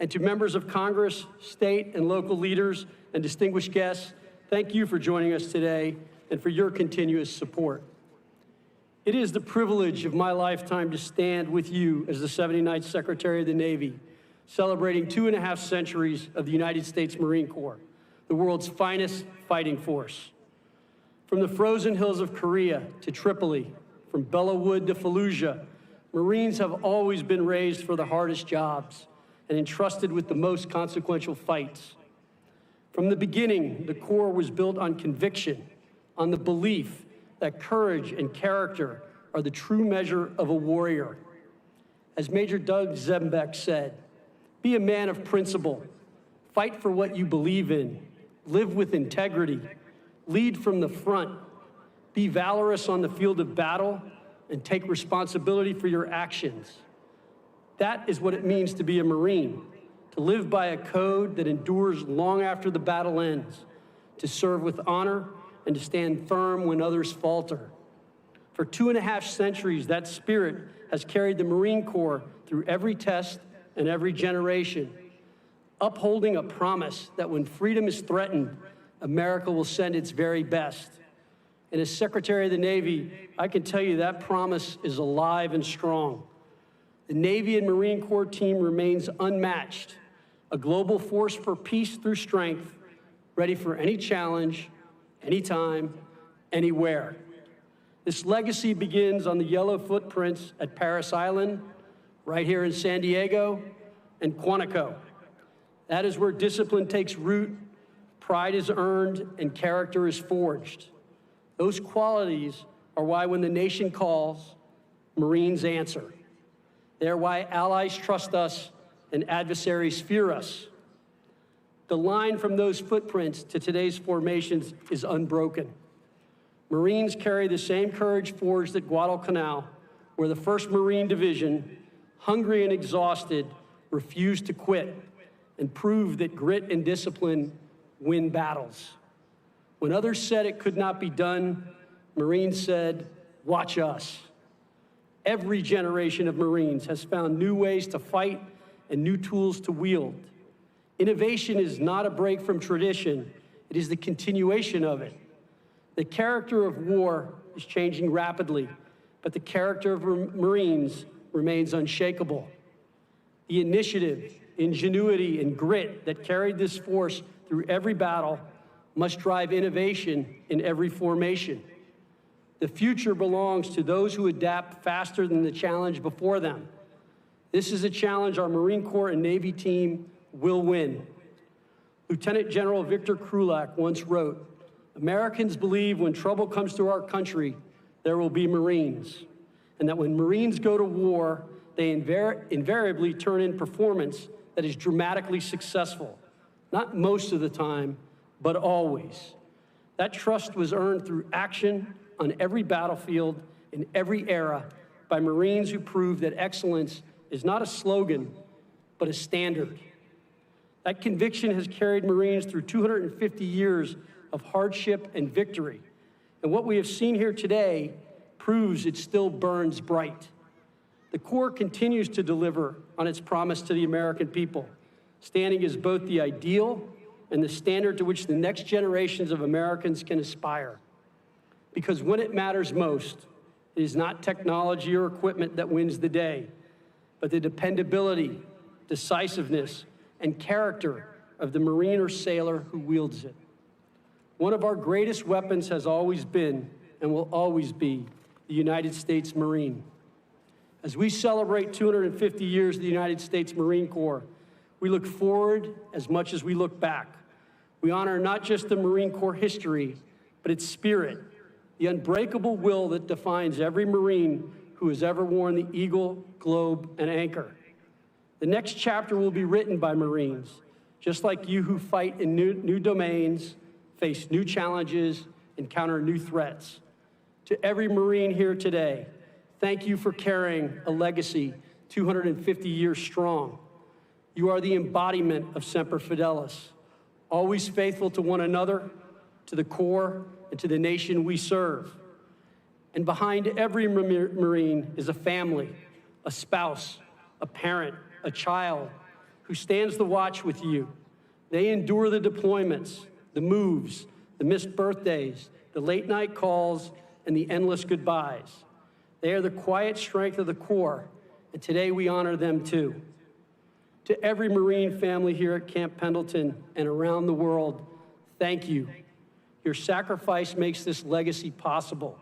And to members of Congress, state and local leaders, and distinguished guests, thank you for joining us today and for your continuous support. It is the privilege of my lifetime to stand with you as the 79th Secretary of the Navy, celebrating 2.5 centuries of the United States Marine Corps, the world's finest fighting force. From the frozen hills of Korea to Tripoli, from Bella Wood to Fallujah, Marines have always been raised for the hardest jobs and entrusted with the most consequential fights. From the beginning, the Corps was built on conviction, on the belief that courage and character are the true measure of a warrior. As Major Doug Zembeck said, be a man of principle, fight for what you believe in, live with integrity, lead from the front, be valorous on the field of battle, and take responsibility for your actions. That is what it means to be a Marine, to live by a code that endures long after the battle ends, to serve with honor, and to stand firm when others falter. For 2.5 centuries, that spirit has carried the Marine Corps through every test and every generation, upholding a promise that when freedom is threatened, America will send its very best. And as Secretary of the Navy, I can tell you that promise is alive and strong. The Navy and Marine Corps team remains unmatched, a global force for peace through strength, ready for any challenge, anytime, anywhere. This legacy begins on the yellow footprints at Paris Island, right here in San Diego, and Quantico. That is where discipline takes root, pride is earned, and character is forged. Those qualities are why when the nation calls, Marines answer. They are why allies trust us and adversaries fear us. The line from those footprints to today's formations is unbroken. Marines carry the same courage forged at Guadalcanal, where the 1st Marine Division, hungry and exhausted, refused to quit and proved that grit and discipline win battles. When others said it could not be done, Marines said, watch us. Every generation of Marines has found new ways to fight and new tools to wield. Innovation is not a break from tradition, it is the continuation of it. The character of war is changing rapidly, but the character of Marines remains unshakable. The initiative, ingenuity, and grit that carried this force through every battle must drive innovation in every formation. The future belongs to those who adapt faster than the challenge before them. This is a challenge our Marine Corps and Navy team will win. Lieutenant General Victor Krulak once wrote, Americans believe when trouble comes to our country, there will be Marines, and that when Marines go to war, they invariably turn in performance that is dramatically successful. Not most of the time, but always. That trust was earned through action on every battlefield in every era by Marines who proved that excellence is not a slogan, but a standard. That conviction has carried Marines through 250 years of hardship and victory. And what we have seen here today proves it still burns bright. The Corps continues to deliver on its promise to the American people, standing as both the ideal and the standard to which the next generations of Americans can aspire. Because when it matters most, it is not technology or equipment that wins the day, but the dependability, decisiveness, and character of the Marine or sailor who wields it. One of our greatest weapons has always been and will always be the United States Marine. As we celebrate 250 years of the United States Marine Corps, we look forward as much as we look back. We honor not just the Marine Corps history, but its spirit, the unbreakable will that defines every Marine who has ever worn the eagle, globe, and anchor. The next chapter will be written by Marines, just like you who fight in new domains, face new challenges, encounter new threats. To every Marine here today, thank you for carrying a legacy 250 years strong. You are the embodiment of Semper Fidelis, always faithful to one another, to the Corps, and to the nation we serve. And behind every Marine is a family, a spouse, a parent, a child who stands the watch with you. They endure the deployments, the moves, the missed birthdays, the late night calls, and the endless goodbyes. They are the quiet strength of the Corps, and today we honor them too. To every Marine family here at Camp Pendleton and around the world, thank you. Your sacrifice makes this legacy possible.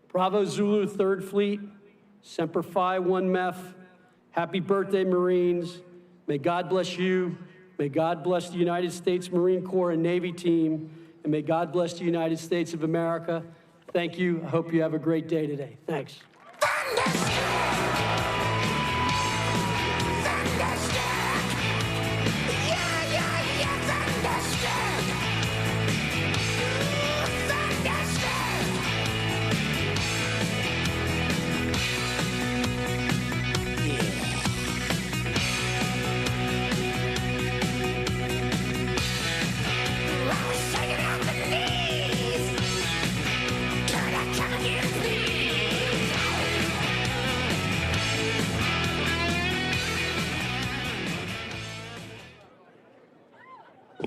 Bravo Zulu 3rd Fleet, Semper Fi 1 MEF, happy birthday, Marines. May God bless you. May God bless the United States Marine Corps and Navy team, and may God bless the United States of America. Thank you. I hope you have a great day today. Thanks.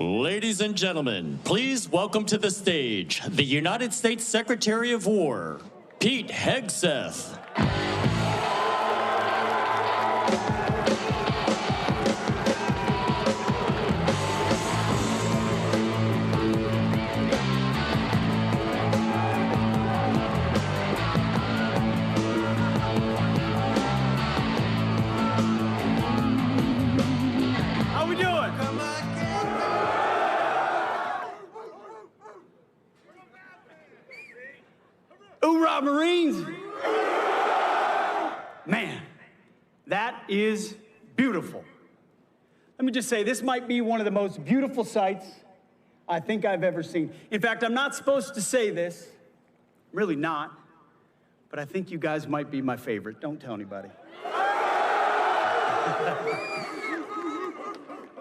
Ladies and gentlemen, please welcome to the stage the United States Secretary of War, Pete Hegseth. How we doing? Hoorah, Marines! Man, that is beautiful. Let me just say, this might be one of the most beautiful sights I think I've ever seen. In fact, I'm not supposed to say this, I'm really not, but I think you guys might be my favorite. Don't tell anybody.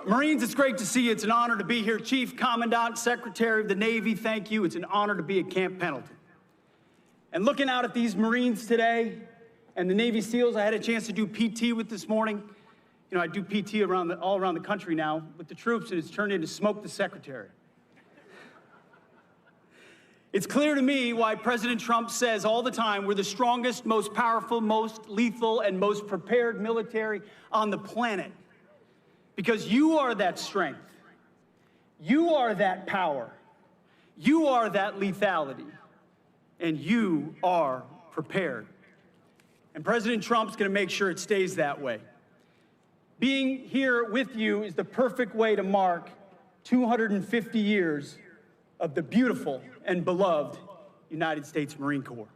Marines, it's great to see you. It's an honor to be here. Chief, Commandant, Secretary of the Navy, thank you. It's an honor to be at Camp Pendleton. And looking out at these Marines today and the Navy SEALs I had a chance to do PT with this morning, you know, I do PT all around the country now with the troops, and it's turned into Smoke the Secretary. It's clear to me why President Trump says all the time we're the strongest, most powerful, most lethal, and most prepared military on the planet. Because you are that strength. You are that power. You are that lethality. And you are prepared. And President Trump's going to make sure it stays that way. Being here with you is the perfect way to mark 250 years of the beautiful and beloved United States Marine Corps.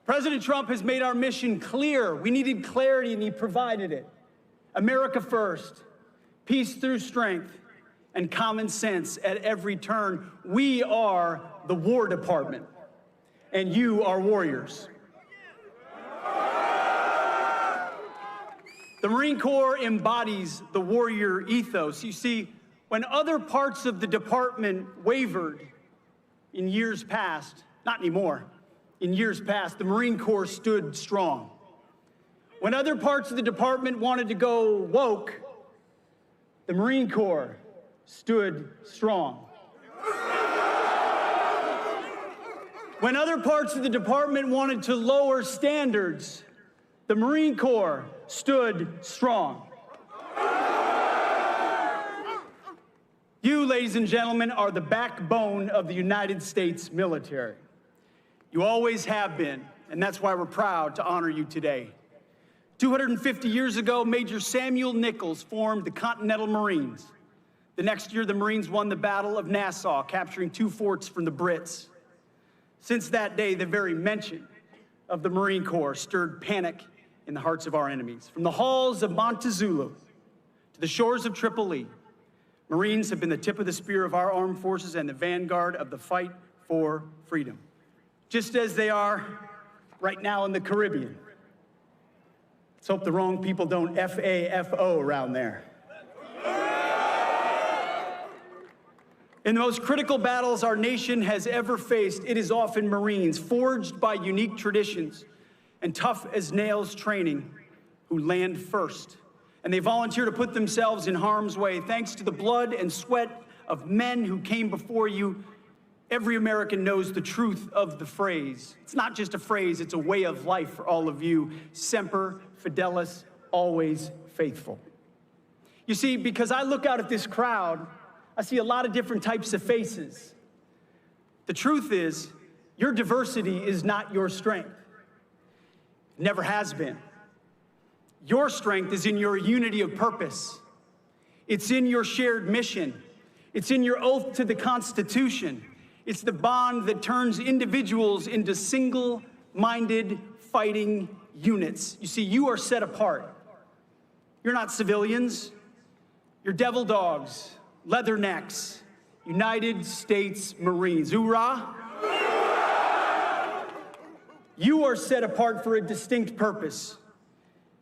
President Trump has made our mission clear. We needed clarity, and he provided it. America first. Peace through strength and common sense at every turn. We are the War Department, and you are warriors. The Marine Corps embodies the warrior ethos. You see, when other parts of the department wavered in years past, not anymore, in years past, the Marine Corps stood strong. When other parts of the department wanted to go woke, the Marine Corps stood strong. When other parts of the department wanted to lower standards, the Marine Corps stood strong. You, ladies and gentlemen, are the backbone of the United States military. You always have been, and that's why we're proud to honor you today. 250 years ago, Major Samuel Nichols formed the Continental Marines. The next year, the Marines won the Battle of Nassau, capturing 2 forts from the Brits. Since that day, the very mention of the Marine Corps stirred panic in the hearts of our enemies. From the halls of Montezuma to the shores of Tripoli, Marines have been the tip of the spear of our armed forces and the vanguard of the fight for freedom. just as they are right now in the Caribbean. Let's hope the wrong people don't FAFO around there. In the most critical battles our nation has ever faced, it is often Marines, forged by unique traditions and tough as nails training, who land first. And they volunteer to put themselves in harm's way. Thanks to the blood and sweat of men who came before you, every American knows the truth of the phrase. It's not just a phrase, it's a way of life for all of you. Semper Fidelis, always faithful. You see, because I look out at this crowd, I see a lot of different types of faces. The truth is, your diversity is not your strength. It never has been. Your strength is in your unity of purpose. It's in your shared mission. It's in your oath to the Constitution. It's the bond that turns individuals into single-minded fighting units. You see, you are set apart. You're not civilians. You're devil dogs, leathernecks, United States Marines. Hoorah! You are set apart for a distinct purpose.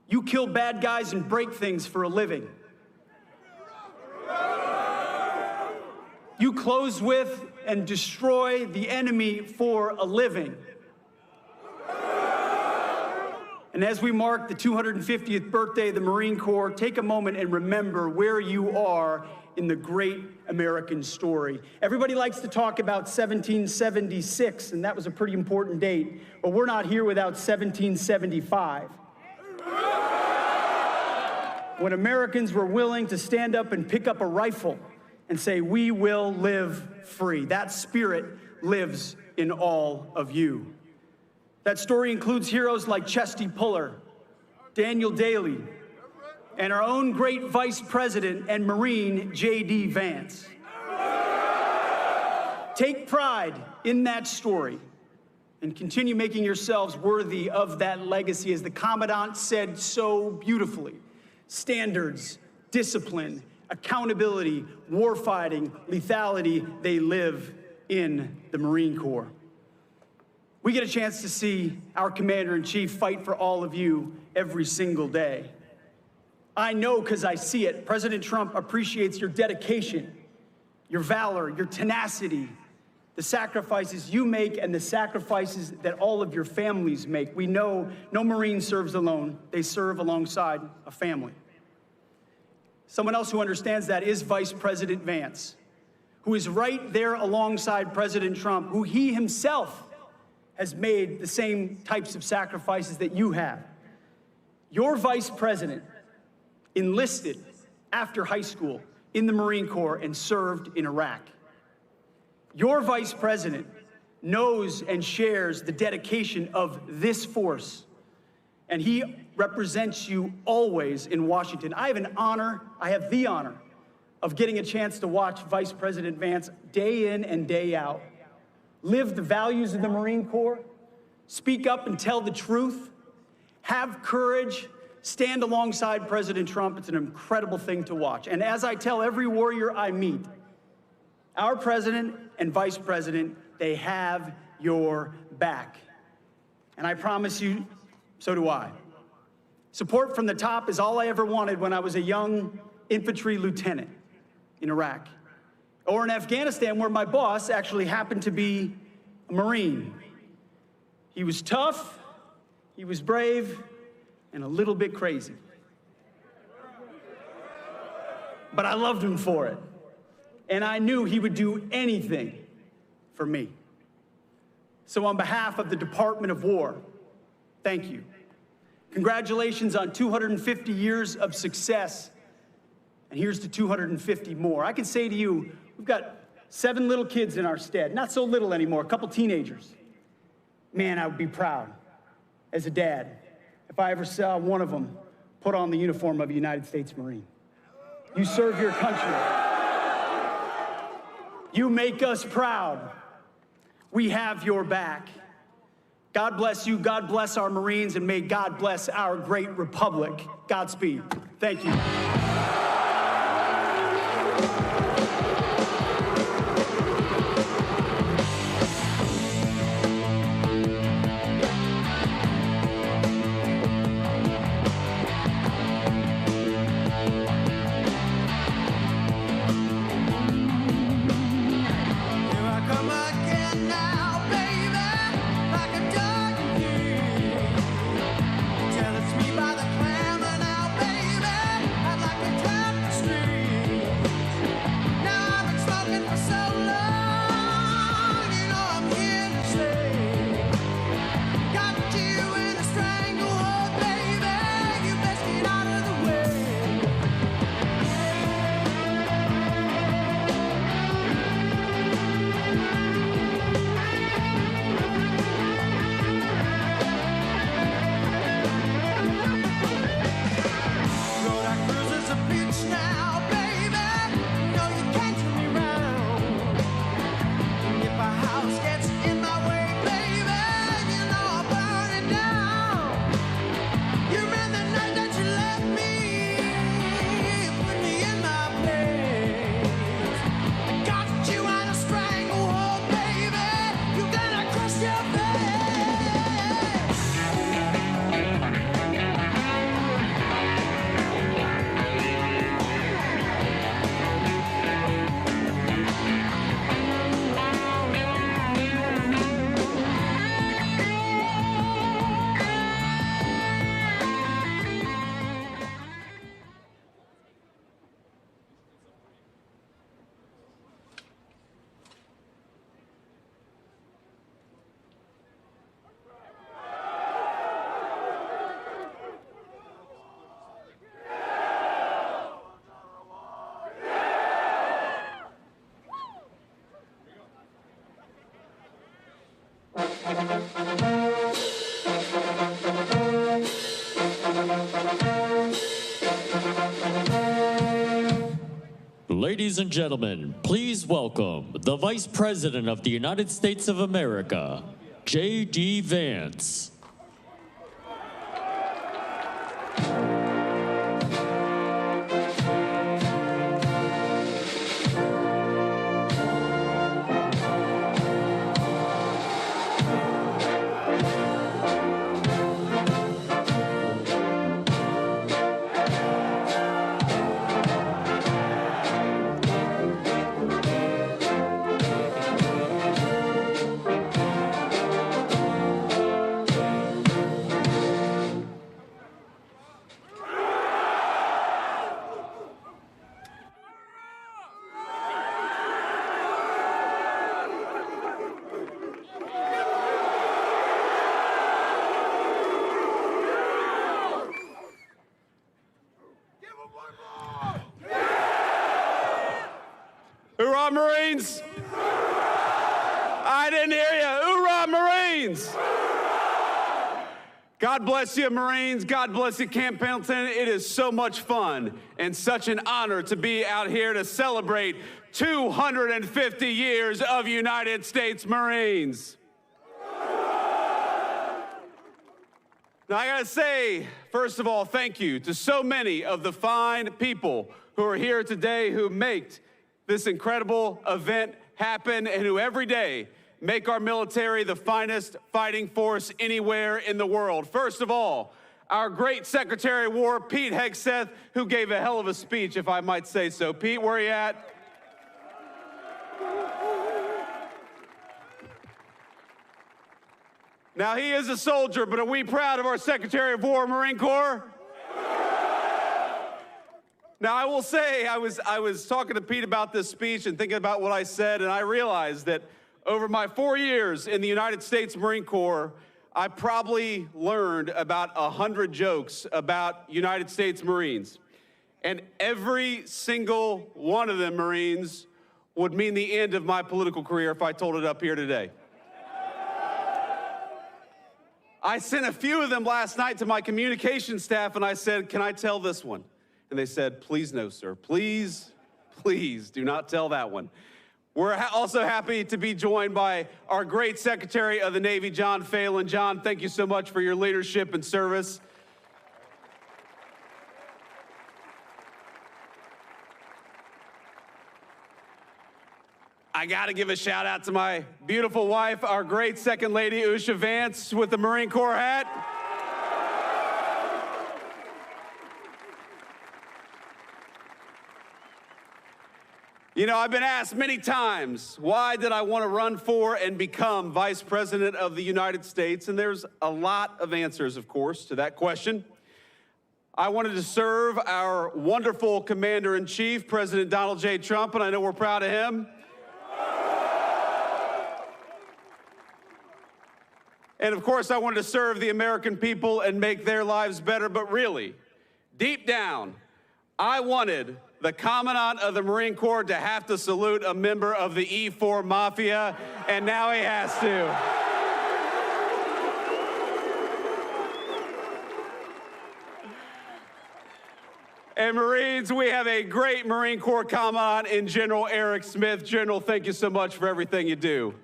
You kill bad guys and break things for a living. You close with and destroy the enemy for a living. And as we mark the 250th birthday of the Marine Corps, take a moment and remember where you are in the great American story. Everybody likes to talk about 1776, and that was a pretty important date, but we're not here without 1775. When Americans were willing to stand up and pick up a rifle and say, we will live free. That spirit lives in all of you. That story includes heroes like Chesty Puller, Daniel Daly, and our own great Vice President and Marine, J.D. Vance. Take pride in that story and continue making yourselves worthy of that legacy. As the Commandant said so beautifully, standards, discipline, accountability, warfighting, lethality, they live in the Marine Corps. We get a chance to see our Commander-in-Chief fight for all of you every single day. I know because I see it. President Trump appreciates your dedication, your valor, your tenacity, the sacrifices you make and the sacrifices that all of your families make. We know no Marine serves alone. They serve alongside a family. Someone else who understands that is Vice President Vance, who is right there alongside President Trump, who he himself has made the same types of sacrifices that you have. Your Vice President enlisted after high school in the Marine Corps and served in Iraq. Your Vice President knows and shares the dedication of this force, and he represents you always in Washington. I have the honor of getting a chance to watch Vice President Vance day in and day out live the values of the Marine Corps, speak up and tell the truth, have courage, stand alongside President Trump. It's an incredible thing to watch. And as I tell every warrior I meet, our president and vice president, they have your back. And I promise you, so do I. Support from the top is all I ever wanted when I was a young infantry lieutenant in Iraq, or in Afghanistan, where my boss actually happened to be a Marine. He was tough, he was brave, and a little bit crazy. But I loved him for it. And I knew he would do anything for me. So on behalf of the Department of War, thank you. Congratulations on 250 years of success. And here's to 250 more. I can say to you, we've got 7 little kids in our stead. Not so little anymore, a couple teenagers. Man, I would be proud as a dad if I ever saw one of them put on the uniform of a United States Marine. You serve your country. You make us proud. We have your back. God bless you, God bless our Marines, and may God bless our great republic. Godspeed. Thank you. Ladies and gentlemen, please welcome the Vice President of the United States of America, J.D. Vance. Hoorah, Marines! I didn't hear you. Hoorah, Marines! God bless you, Marines. God bless you, Camp Pendleton. It is so much fun and such an honor to be out here to celebrate 250 years of United States Marines. Now, I gotta say, first of all, thank you to so many of the fine people who are here today who make this incredible event happen and who every day make our military the finest fighting force anywhere in the world. First of all, our great Secretary of War, Pete Hegseth, who gave a hell of a speech, if I might say so. Pete, where are you at? Now, he is a soldier, but are we proud of our Secretary of War, Marine Corps? Now, I will say, I was talking to Pete about this speech and thinking about what I said, and I realized that over my 4 years in the United States Marine Corps, I probably learned about 100 jokes about United States Marines. And every single one of them, Marines, would mean the end of my political career if I told it up here today. I sent a few of them last night to my communication staff, and I said, can I tell this one? And they said, please no, sir. Please, please do not tell that one. We're also happy to be joined by our great Secretary of the Navy, John Phelan. John, thank you so much for your leadership and service. I got to give a shout out to my beautiful wife, our great Second Lady, Usha Vance, with the Marine Corps hat. You know, I've been asked many times, why did I want to run for and become Vice President of the United States? And there's a lot of answers, of course, to that question. I wanted to serve our wonderful Commander-in-Chief, President Donald J. Trump, and I know we're proud of him. And of course, I wanted to serve the American people and make their lives better, but really, deep down, I wanted the Commandant of the Marine Corps to have to salute a member of the E4 Mafia, and now he has to. And Marines, we have a great Marine Corps Commandant in General Eric Smith. General, thank you so much for everything you do.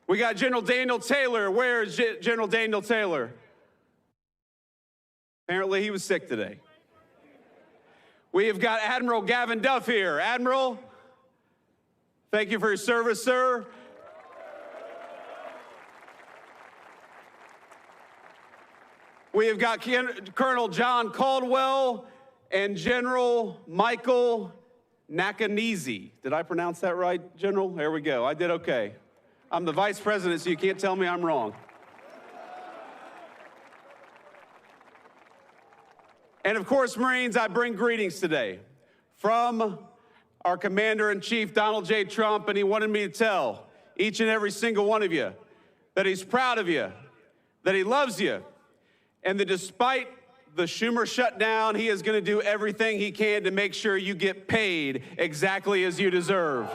We got General Daniel Taylor. Where is General Daniel Taylor? Apparently he was sick today. We have got Admiral Gavin Duff here. Admiral, thank you for your service, sir. We have got Colonel John Caldwell and General Michael Nakanizi. Did I pronounce that right, General? There we go. I did okay. I'm the Vice President, so you can't tell me I'm wrong. And of course, Marines, I bring greetings today from our Commander-in-Chief, Donald J. Trump, and he wanted me to tell each and every single one of you that he's proud of you, that he loves you, and that despite the Schumer shutdown, he is going to do everything he can to make sure you get paid exactly as you deserve.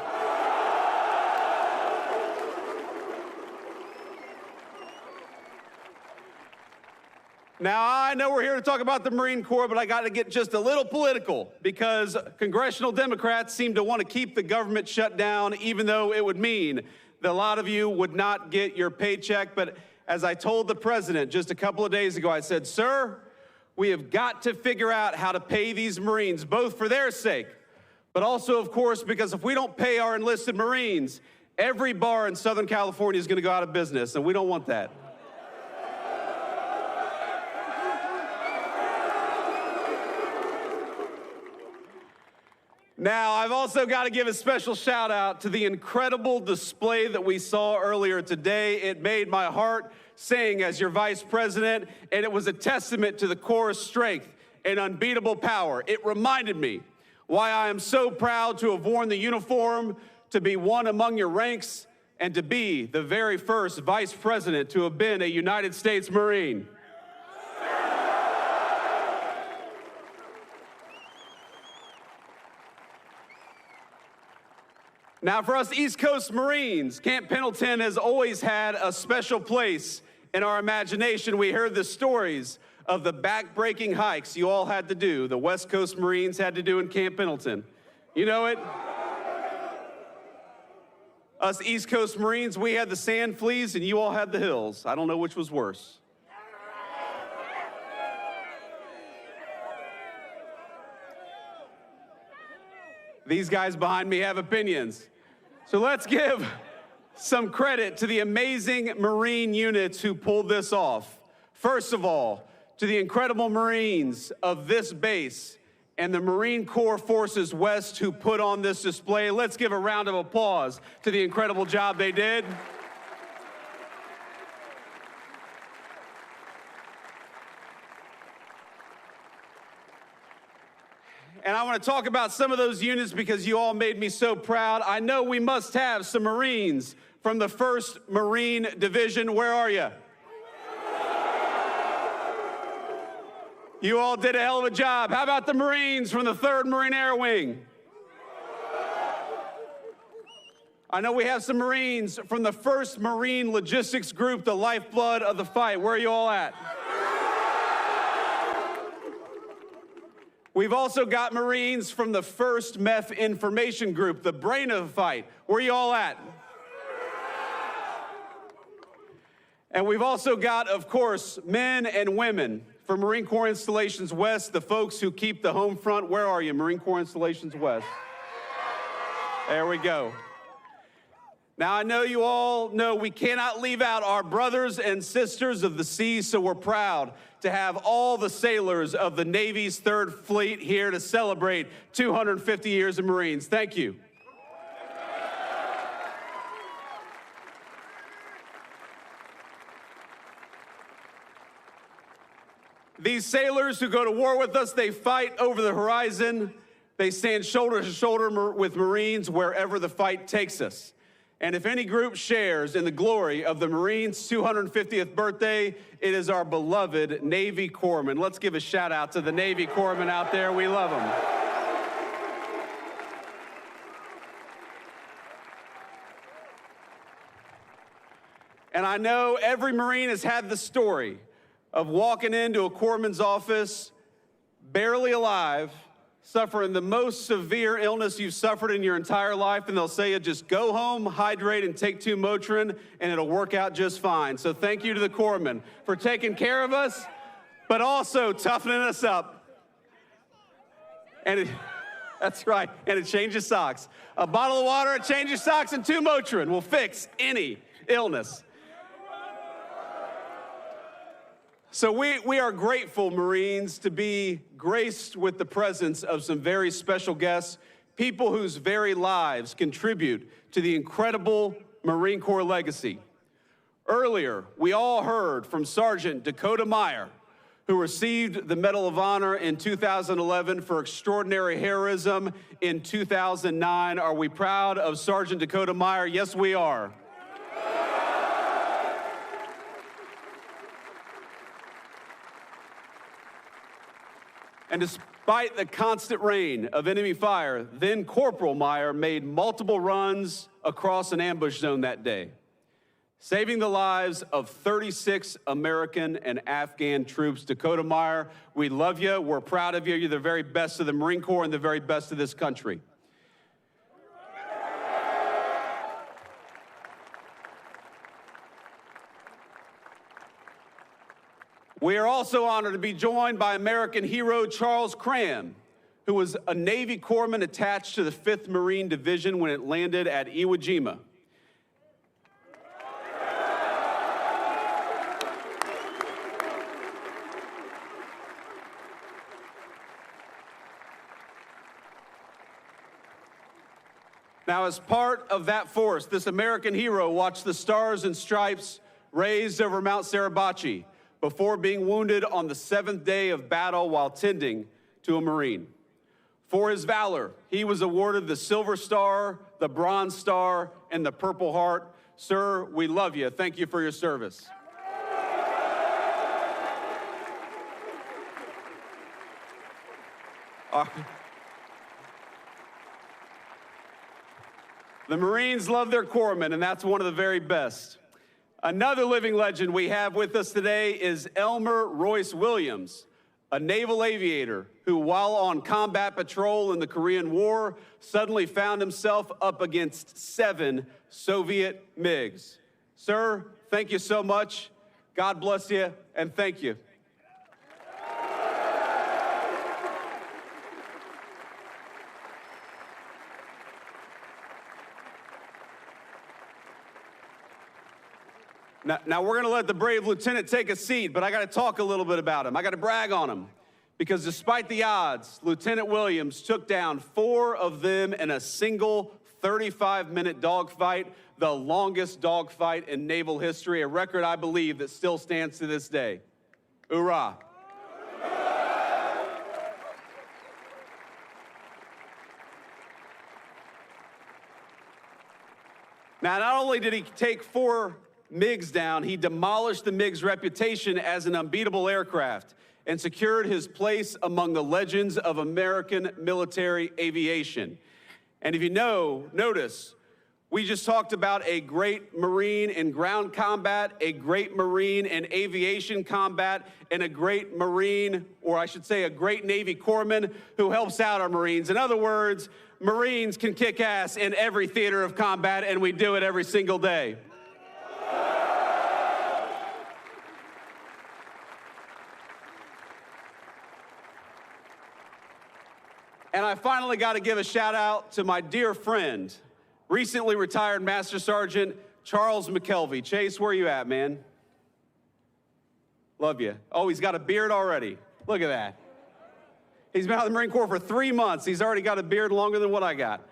Now, I know we're here to talk about the Marine Corps, but I got to get just a little political because congressional Democrats seem to want to keep the government shut down, even though it would mean that a lot of you would not get your paycheck. But as I told the president just a couple of days ago, I said, sir, we have got to figure out how to pay these Marines, both for their sake, but also, of course, because if we don't pay our enlisted Marines, every bar in Southern California is going to go out of business, and we don't want that. Now, I've also got to give a special shout out to the incredible display that we saw earlier today. It made my heart sing as your vice president, and it was a testament to the Corps' strength and unbeatable power. It reminded me why I am so proud to have worn the uniform, to be one among your ranks, and to be the very first vice president to have been a United States Marine. Now, for us East Coast Marines, Camp Pendleton has always had a special place in our imagination. We heard the stories of the back-breaking hikes you all had to do, the West Coast Marines had to do in Camp Pendleton. You know it? Us East Coast Marines, we had the sand fleas and you all had the hills. I don't know which was worse. These guys behind me have opinions. So let's give some credit to the amazing Marine units who pulled this off. First of all, to the incredible Marines of this base and the Marine Corps Forces West who put on this display. Let's give a round of applause to the incredible job they did. And I want to talk about some of those units because you all made me so proud. I know we must have some Marines from the 1st Marine Division. Where are you? You all did a hell of a job. How about the Marines from the 3rd Marine Air Wing? I know we have some Marines from the 1st Marine Logistics Group, the lifeblood of the fight. Where are you all at? We've also got Marines from the 1st MEF Information Group, the brain of the fight. Where are you all at? And we've also got, of course, men and women from Marine Corps Installations West, the folks who keep the home front. Where are you, Marine Corps Installations West? There we go. Now, I know you all know we cannot leave out our brothers and sisters of the sea, so we're proud to have all the sailors of the Navy's 3rd Fleet here to celebrate 250 years of Marines. Thank you. These sailors who go to war with us, they fight over the horizon. They stand shoulder to shoulder with Marines wherever the fight takes us. And if any group shares in the glory of the Marines' 250th birthday, it is our beloved Navy Corpsmen. Let's give a shout out to the Navy Corpsmen out there. We love them. And I know every Marine has had the story of walking into a corpsman's office, barely alive, suffering the most severe illness you've suffered in your entire life, and they'll say, just go home, hydrate, and take 2 Motrin, and it'll work out just fine. So thank you to the corpsmen for taking care of us, but also toughening us up. And that's right, and a change of socks. A bottle of water, a change of socks, and 2 Motrin will fix any illness. So we are grateful, Marines, to be graced with the presence of some very special guests, people whose very lives contribute to the incredible Marine Corps legacy. Earlier, we all heard from Sergeant Dakota Meyer, who received the Medal of Honor in 2011 for extraordinary heroism in 2009. Are we proud of Sergeant Dakota Meyer? Yes, we are. And despite the constant rain of enemy fire, then Corporal Meyer made multiple runs across an ambush zone that day, saving the lives of 36 American and Afghan troops. Dakota Meyer, we love you. We're proud of you. You're the very best of the Marine Corps and the very best of this country. We are also honored to be joined by American hero Charles Cram, who was a Navy corpsman attached to the 5th Marine Division when it landed at Iwo Jima. Now, as part of that force, this American hero watched the Stars and Stripes raised over Mount Suribachi before being wounded on the 7th day of battle while tending to a Marine. For his valor, he was awarded the Silver Star, the Bronze Star, and the Purple Heart. Sir, we love you. Thank you for your service. The Marines love their corpsmen, and that's one of the very best. Another living legend we have with us today is Elmer Royce Williams, a naval aviator who, while on combat patrol in the Korean War, suddenly found himself up against 7 Soviet MiGs. Sir, thank you so much. God bless you, and thank you. Now we're going to let the brave lieutenant take a seat, but I got to talk a little bit about him. I got to brag on him, because despite the odds, Lieutenant Williams took down 4 of them in a single 35-minute dogfight, the longest dogfight in naval history, a record, I believe, that still stands to this day. Hoorah. Now, not only did he take 4 MiGs down, he demolished the MiG's reputation as an unbeatable aircraft and secured his place among the legends of American military aviation. And if you notice, we just talked about a great Marine in ground combat, a great Marine in aviation combat, and a great Marine, or I should say a great Navy corpsman who helps out our Marines. In other words, Marines can kick ass in every theater of combat, and we do it every single day. And I finally got to give a shout out to my dear friend, recently retired Master Sergeant Charles McKelvey. Chase, where you at, man? Love you. Oh, he's got a beard already. Look at that. He's been out in the Marine Corps for 3 months. He's already got a beard longer than what I got.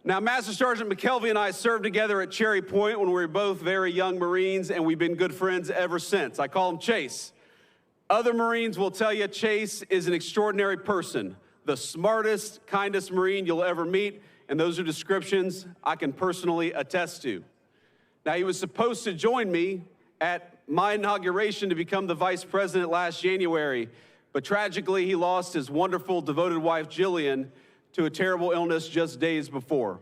Now, Master Sergeant McKelvey and I served together at Cherry Point when we were both very young Marines, and we've been good friends ever since. I call him Chase. Other Marines will tell you Chase is an extraordinary person, the smartest, kindest Marine you'll ever meet, and those are descriptions I can personally attest to. Now, he was supposed to join me at my inauguration to become the vice president last January, but tragically, he lost his wonderful, devoted wife, Jillian, to a terrible illness just days before.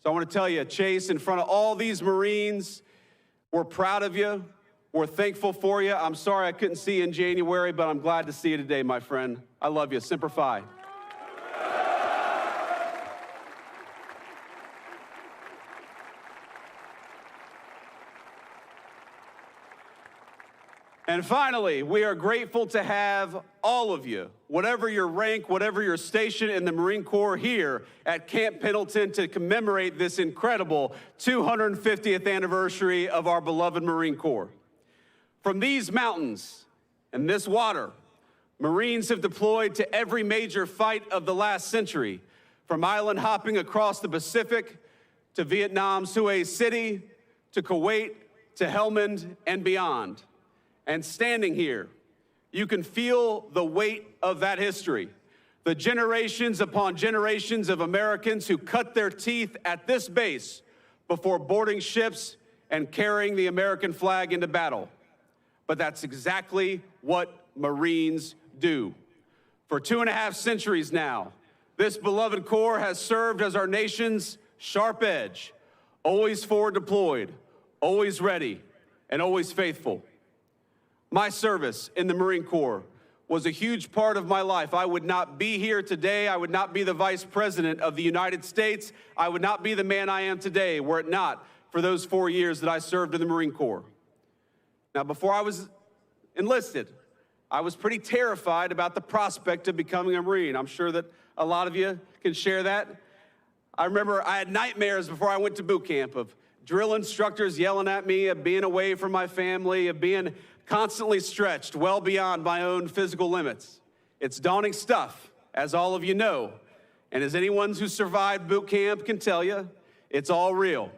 So I want to tell you, Chase, in front of all these Marines, we're proud of you. We're thankful for you. I'm sorry I couldn't see you in January, but I'm glad to see you today, my friend. I love you. Semper Fi. And finally, we are grateful to have all of you, whatever your rank, whatever your station in the Marine Corps, here at Camp Pendleton to commemorate this incredible 250th anniversary of our beloved Marine Corps. From these mountains and this water, Marines have deployed to every major fight of the last century, from island hopping across the Pacific to Vietnam's Hue City, to Kuwait, to Helmand, and beyond. And standing here, you can feel the weight of that history. The generations upon generations of Americans who cut their teeth at this base before boarding ships and carrying the American flag into battle. But that's exactly what Marines do. For 2.5 centuries now, this beloved Corps has served as our nation's sharp edge, always forward deployed, always ready, and always faithful. My service in the Marine Corps was a huge part of my life. I would not be here today. I would not be the Vice President of the United States. I would not be the man I am today were it not for those 4 years that I served in the Marine Corps. Now, before I was enlisted, I was pretty terrified about the prospect of becoming a Marine. I'm sure that a lot of you can share that. I remember I had nightmares before I went to boot camp of drill instructors yelling at me, of being away from my family, of being constantly stretched well beyond my own physical limits. It's daunting stuff, as all of you know. And as anyone who survived boot camp can tell you, it's all real.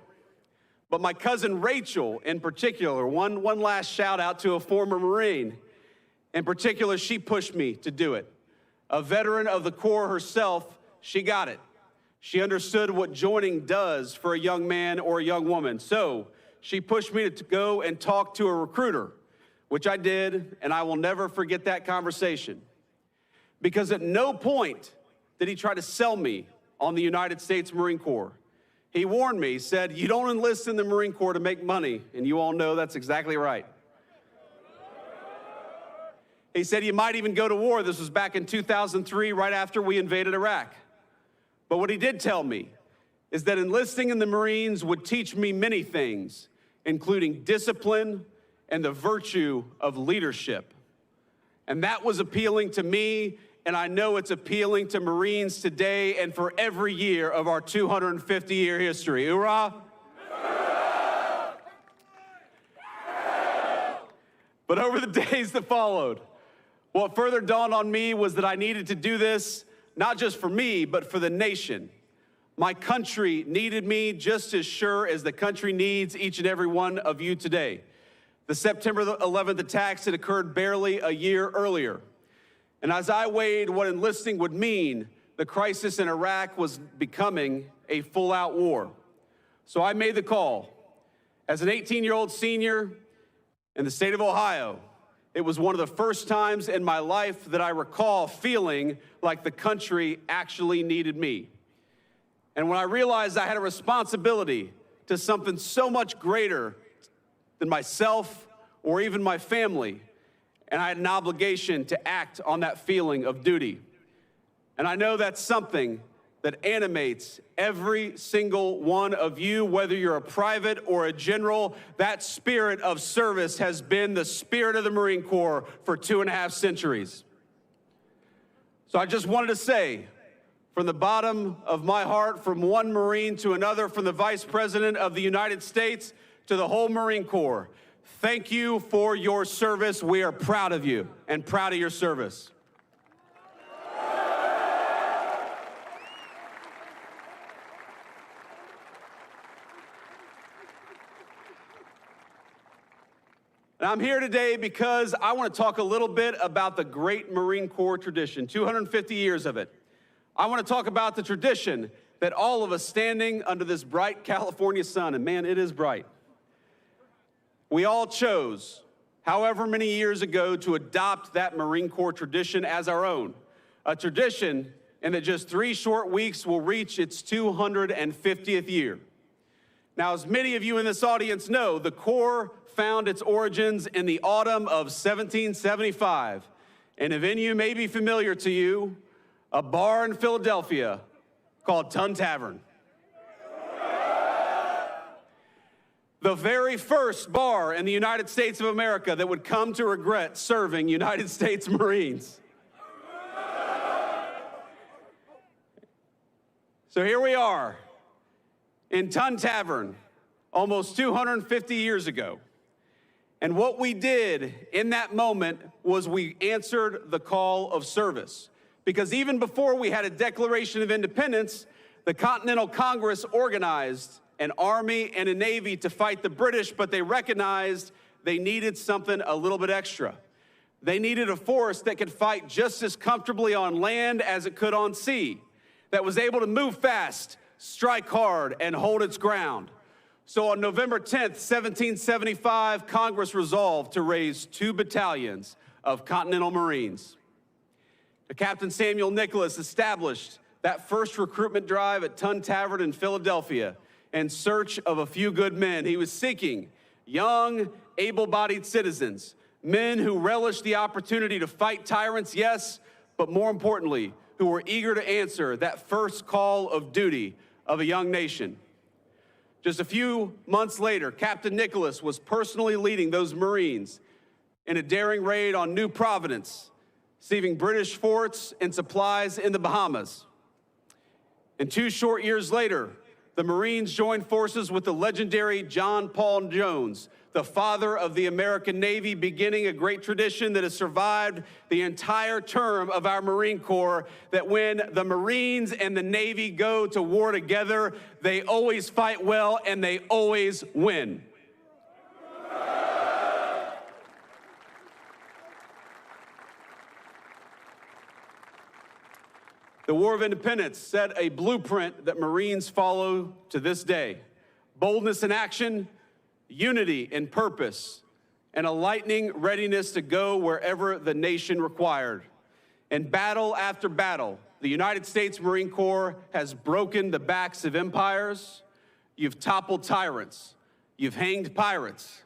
But my cousin Rachel, in particular, one last shout out to a former Marine. In particular, she pushed me to do it. A veteran of the Corps herself, she got it. She understood what joining does for a young man or a young woman. So she pushed me to go and talk to a recruiter, which I did, and I will never forget that conversation. Because at no point did he try to sell me on the United States Marine Corps. He warned me, said, "You don't enlist in the Marine Corps to make money," and you all know that's exactly right. He said, "You might even go to war." This was back in 2003, right after we invaded Iraq. But what he did tell me is that enlisting in the Marines would teach me many things, including discipline and the virtue of leadership. And that was appealing to me, and I know it's appealing to Marines today and for every year of our 250-year history. Hoorah! But over the days that followed, what further dawned on me was that I needed to do this not just for me, but for the nation. My country needed me just as sure as the country needs each and every one of you today. The September 11th attacks had occurred barely a year earlier. And as I weighed what enlisting would mean, the crisis in Iraq was becoming a full-out war. So I made the call. As an 18-year-old senior in the state of Ohio, it was one of the first times in my life that I recall feeling like the country actually needed me. And when I realized I had a responsibility to something so much greater than myself or even my family, and I had an obligation to act on that feeling of duty. And I know that's something that animates every single one of you, whether you're a private or a general. That spirit of service has been the spirit of the Marine Corps for 2.5 centuries. So I just wanted to say, from the bottom of my heart, from one Marine to another, from the Vice President of the United States to the whole Marine Corps, thank you for your service. We are proud of you and proud of your service. And I'm here today because I want to talk a little bit about the great Marine Corps tradition, 250 years of it. I want to talk about the tradition that all of us standing under this bright California sun, and man, it is bright, we all chose, however many years ago, to adopt that Marine Corps tradition as our own. A tradition in that just 3 short weeks will reach its 250th year. Now, as many of you in this audience know, the Corps found its origins in the autumn of 1775 in a venue may be familiar to you, a bar in Philadelphia called Tun Tavern. The very first bar in the United States of America that would come to regret serving United States Marines. So here we are in Tun Tavern almost 250 years ago. And what we did in that moment was we answered the call of service. Because even before we had a Declaration of Independence, the Continental Congress organized an army and a navy to fight the British, but they recognized they needed something a little bit extra. They needed a force that could fight just as comfortably on land as it could on sea, that was able to move fast, strike hard, and hold its ground. So on November 10th, 1775, Congress resolved to raise 2 battalions of Continental Marines. Captain Samuel Nicholas established that first recruitment drive at Tun Tavern in Philadelphia in search of a few good men. He was seeking young, able-bodied citizens, men who relished the opportunity to fight tyrants, yes, but more importantly, who were eager to answer that first call of duty of a young nation. Just a few months later, Captain Nicholas was personally leading those Marines in a daring raid on New Providence, seizing British forts and supplies in the Bahamas. And 2 short years later, the Marines joined forces with the legendary John Paul Jones, the father of the American Navy, beginning a great tradition that has survived the entire term of our Marine Corps, that when the Marines and the Navy go to war together, they always fight well and they always win. The War of Independence set a blueprint that Marines follow to this day. Boldness in action, unity in purpose, and a lightning readiness to go wherever the nation required. In battle after battle, the United States Marine Corps has broken the backs of empires, you've toppled tyrants, you've hanged pirates,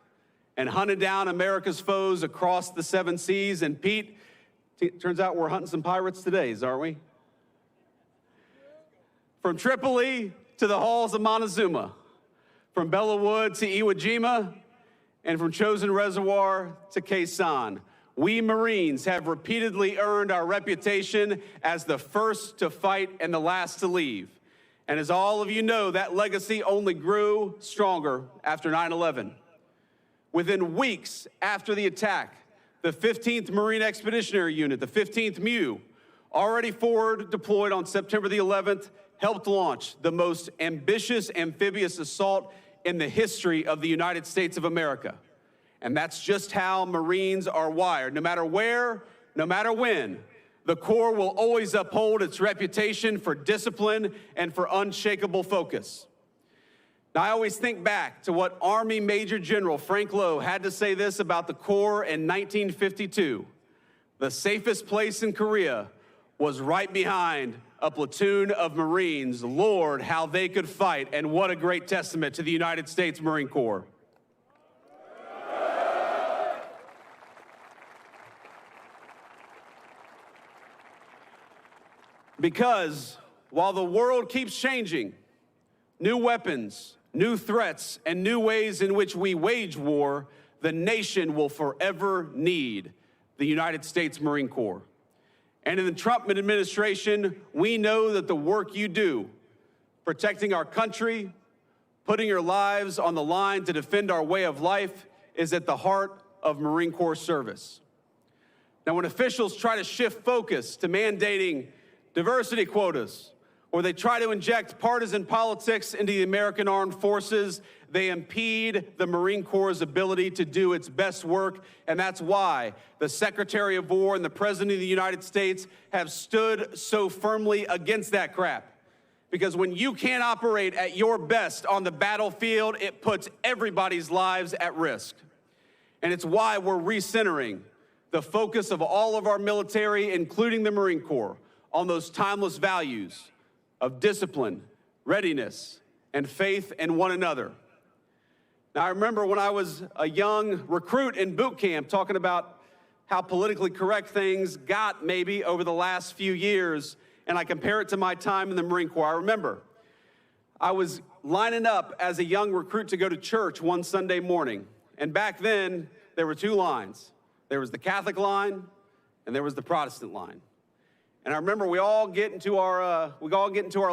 and hunted down America's foes across the 7 seas. And Pete, turns out we're hunting some pirates today, aren't we? From Tripoli to the halls of Montezuma, from Bella Wood to Iwo Jima, and from Chosin Reservoir to Khe Sanh, we Marines have repeatedly earned our reputation as the first to fight and the last to leave. And as all of you know, that legacy only grew stronger after 9/11. Within weeks after the attack, the 15th Marine Expeditionary Unit, the 15th MEU, already forward deployed on September the 11th, helped launch the most ambitious amphibious assault in the history of the United States of America. And that's just how Marines are wired. No matter where, no matter when, the Corps will always uphold its reputation for discipline and for unshakable focus. Now, I always think back to what Army Major General Frank Lowe had to say this about the Corps in 1952. The safest place in Korea was right behind a platoon of Marines. Lord, how they could fight, and what a great testament to the United States Marine Corps. Because while the world keeps changing, new weapons, new threats, and new ways in which we wage war, the nation will forever need the United States Marine Corps. And in the Trump administration, we know that the work you do, protecting our country, putting your lives on the line to defend our way of life, is at the heart of Marine Corps service. Now, when officials try to shift focus to mandating diversity quotas, or they try to inject partisan politics into the American Armed Forces, they impede the Marine Corps' ability to do its best work. And that's why the Secretary of War and the President of the United States have stood so firmly against that crap. Because when you can't operate at your best on the battlefield, it puts everybody's lives at risk. And it's why we're recentering the focus of all of our military, including the Marine Corps, on those timeless values of discipline, readiness, and faith in one another. Now, I remember when I was a young recruit in boot camp talking about how politically correct things got maybe over the last few years, and I compare it to my time in the Marine Corps. I remember I was lining up as a young recruit to go to church one Sunday morning, and back then there were 2 lines. There was the Catholic line, and there was the Protestant line. And I remember we all get into our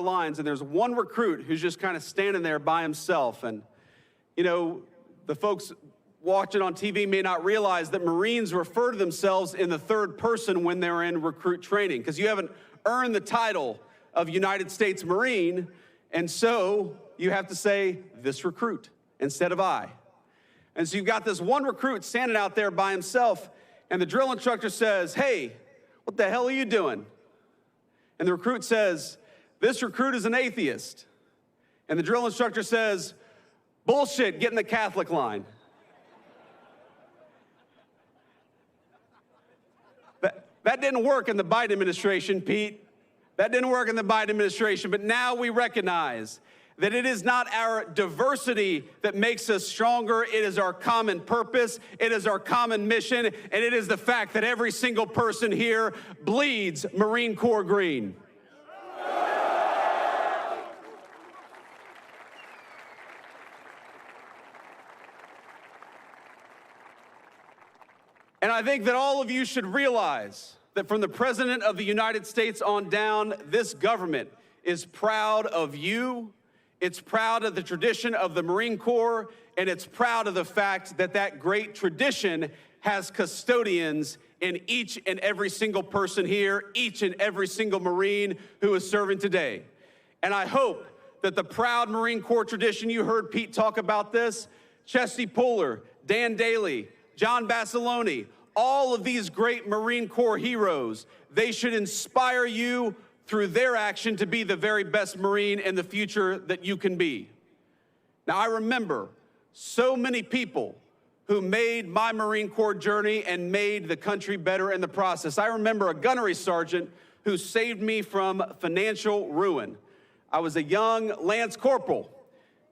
lines, and there's one recruit who's just kind of standing there by himself. And, you know, the folks watching on TV may not realize that Marines refer to themselves in the third person when they're in recruit training, because you haven't earned the title of United States Marine, and so you have to say, this recruit, instead of I. And so you've got this one recruit standing out there by himself, and the drill instructor says, hey, what the hell are you doing? And the recruit says, this recruit is an atheist. And the drill instructor says, bullshit, get in the Catholic line. That That didn't work in the Biden administration, Pete. That didn't work in the Biden administration, but now we recognize that it is not our diversity that makes us stronger. It is our common purpose. It is our common mission. And it is the fact that every single person here bleeds Marine Corps green. And I think that all of you should realize that from the President of the United States on down, this government is proud of you. It's proud of the tradition of the Marine Corps, and it's proud of the fact that that great tradition has custodians in each and every single person here, each and every single Marine who is serving today. And I hope that the proud Marine Corps tradition, you heard Pete talk about this, Chesty Puller, Dan Daly, John Basilone, all of these great Marine Corps heroes, they should inspire you through their action to be the very best Marine in the future that you can be. Now, I remember so many people who made my Marine Corps journey and made the country better in the process. I remember a gunnery sergeant who saved me from financial ruin. I was a young Lance Corporal,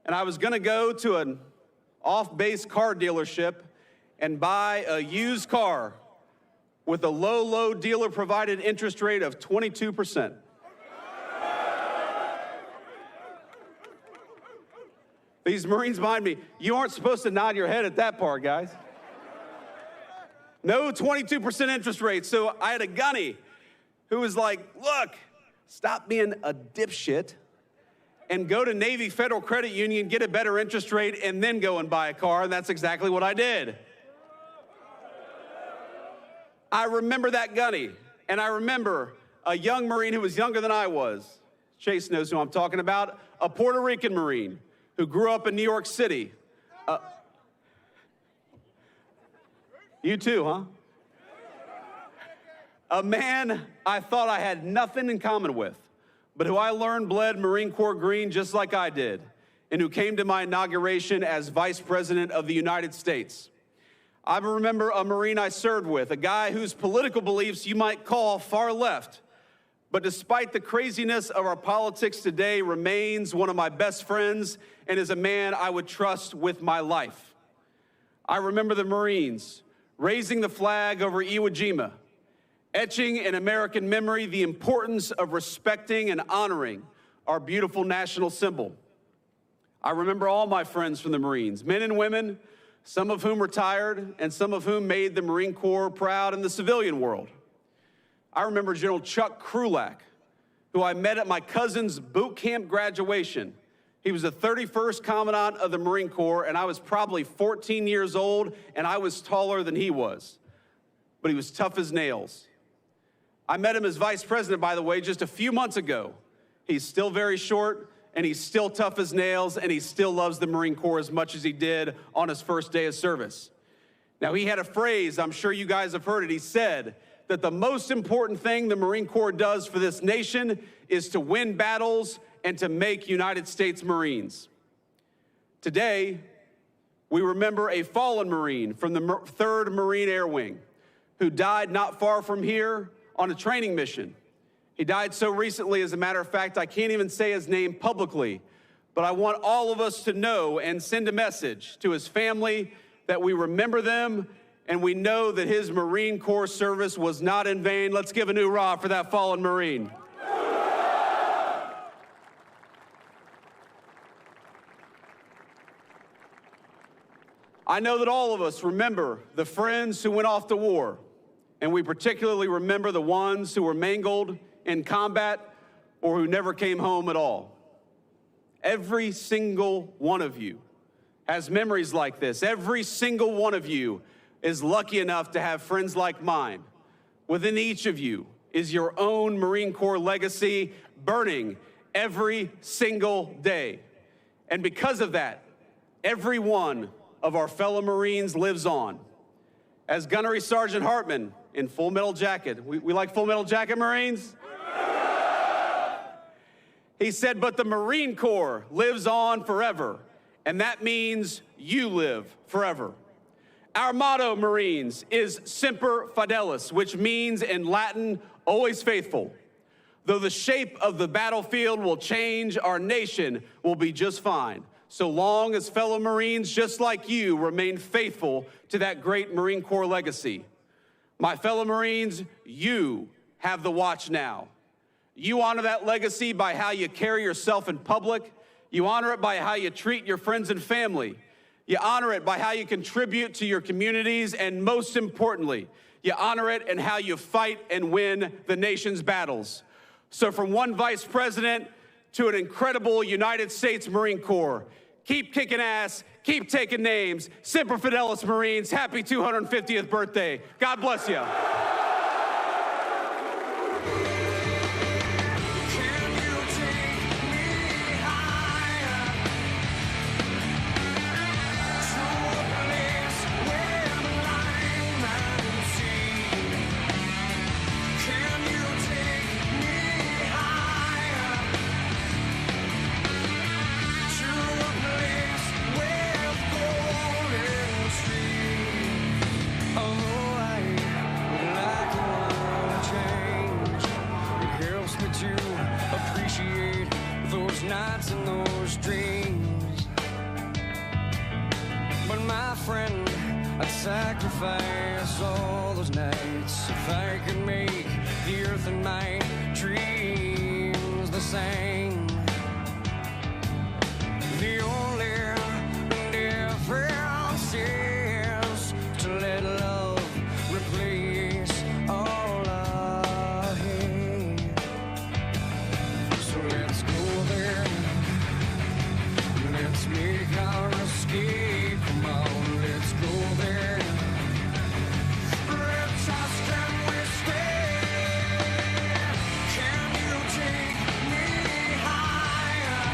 and I was gonna go to an off-base car dealership and buy a used car with a low dealer-provided interest rate of 22%. These Marines behind me, you aren't supposed to nod your head at that part, guys. No 22% interest rate. So I had a gunny who was like, look, stop being a dipshit and go to Navy Federal Credit Union, get a better interest rate, and then go and buy a car. And that's exactly what I did. I remember that gunny, and I remember a young Marine who was younger than I was. Chase knows who I'm talking about, a Puerto Rican Marine who grew up in New York City. You too, huh? A man I thought I had nothing in common with, but who I learned bled Marine Corps green just like I did, and who came to my inauguration as Vice President of the United States. I remember a Marine I served with, a guy whose political beliefs you might call far left, but despite the craziness of our politics today, remains one of my best friends and is a man I would trust with my life. I remember the Marines raising the flag over Iwo Jima, etching in American memory the importance of respecting and honoring our beautiful national symbol. I remember all my friends from the Marines, men and women, some of whom retired and some of whom made the Marine Corps proud in the civilian world. I remember General Chuck Krulak, who I met at my cousin's boot camp graduation. He was the 31st Commandant of the Marine Corps, and I was probably 14 years old, and I was taller than he was. But he was tough as nails. I met him as Vice President, by the way, just a few months ago. He's still very short, and he's still tough as nails, and he still loves the Marine Corps as much as he did on his first day of service. Now, he had a phrase, I'm sure you guys have heard it. He said that the most important thing the Marine Corps does for this nation is to win battles and to make United States Marines. Today, we remember a fallen Marine from the 3rd Marine Air Wing who died not far from here on a training mission. He died so recently, as a matter of fact, I can't even say his name publicly, but I want all of us to know and send a message to his family that we remember them and we know that his Marine Corps service was not in vain. Let's give a new hoorah for that fallen Marine. I know that all of us remember the friends who went off to war, and we particularly remember the ones who were mangled in combat or who never came home at all. Every single one of you has memories like this. Every single one of you is lucky enough to have friends like mine. Within each of you is your own Marine Corps legacy burning every single day. And because of that, every one of our fellow Marines lives on. As Gunnery Sergeant Hartman in Full Metal Jacket, we like Full Metal Jacket, Marines? He said, but the Marine Corps lives on forever, and that means you live forever. Our motto, Marines, is Semper Fidelis, which means in Latin, always faithful. Though the shape of the battlefield will change, our nation will be just fine, so long as fellow Marines just like you remain faithful to that great Marine Corps legacy. My fellow Marines, you have the watch now. You honor that legacy by how you carry yourself in public. You honor it by how you treat your friends and family. You honor it by how you contribute to your communities, and most importantly, you honor it in how you fight and win the nation's battles. So from one vice president to an incredible United States Marine Corps, keep kicking ass, keep taking names. Semper Fidelis, Marines. Happy 250th birthday. God bless you. Nights and those dreams, but my friend, I'd sacrifice all those nights if I could make the earth and my dreams the same. The only difference is to let love replace all I hate. So let's go there. Let's make our escape. Come on, let's go there. Reptiles, can we stay? Can you take me higher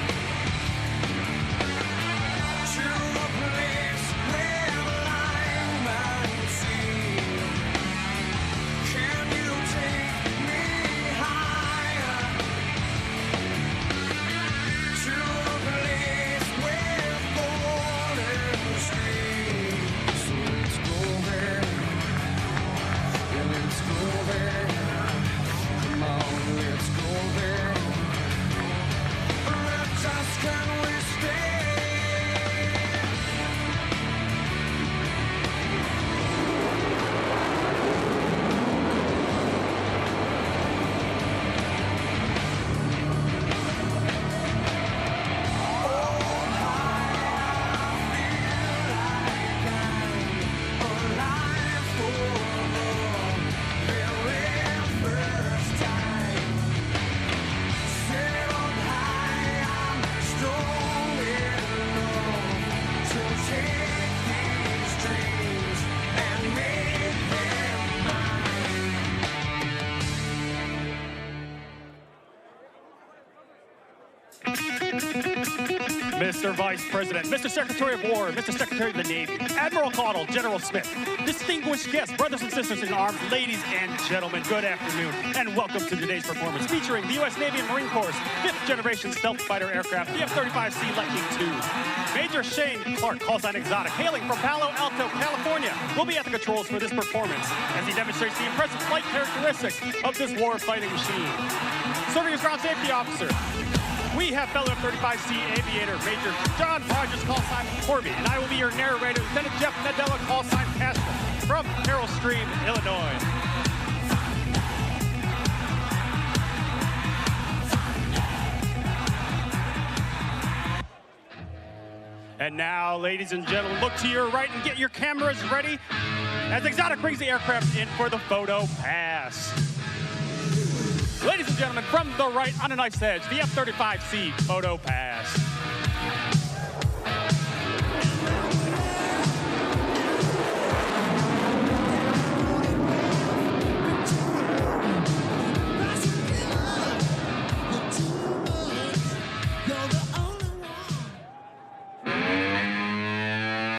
to a place where light might see? Can you take me higher to a place with golden streams? So let's go there. Yeah, let's go there. Come on, let's go there. Reptiles, can we stay? Mr. Vice President, Mr. Secretary of War, Mr. Secretary of the Navy, Admiral Caudle, General Smith, distinguished guests, brothers and sisters in arms, ladies and gentlemen, good afternoon, and welcome to today's performance featuring the U.S. Navy and Marine Corps' 5th generation stealth fighter aircraft, the F-35C Lightning II. Major Shane Clark, call sign Exotic, hailing from Palo Alto, California, will be at the controls for this performance as he demonstrates the impressive flight characteristics of this war-fighting machine. Serving as ground safety officer, we have fellow F-35C aviator Major John Rogers, call sign Corby, and I will be your narrator, Lieutenant Jeff Nadella, call sign Castro, from Carroll Stream, Illinois. And now, ladies and gentlemen, look to your right and get your cameras ready as Exotic brings the aircraft in for the photo pass. Ladies and gentlemen, from the right on a nice edge, the F-35C photo pass.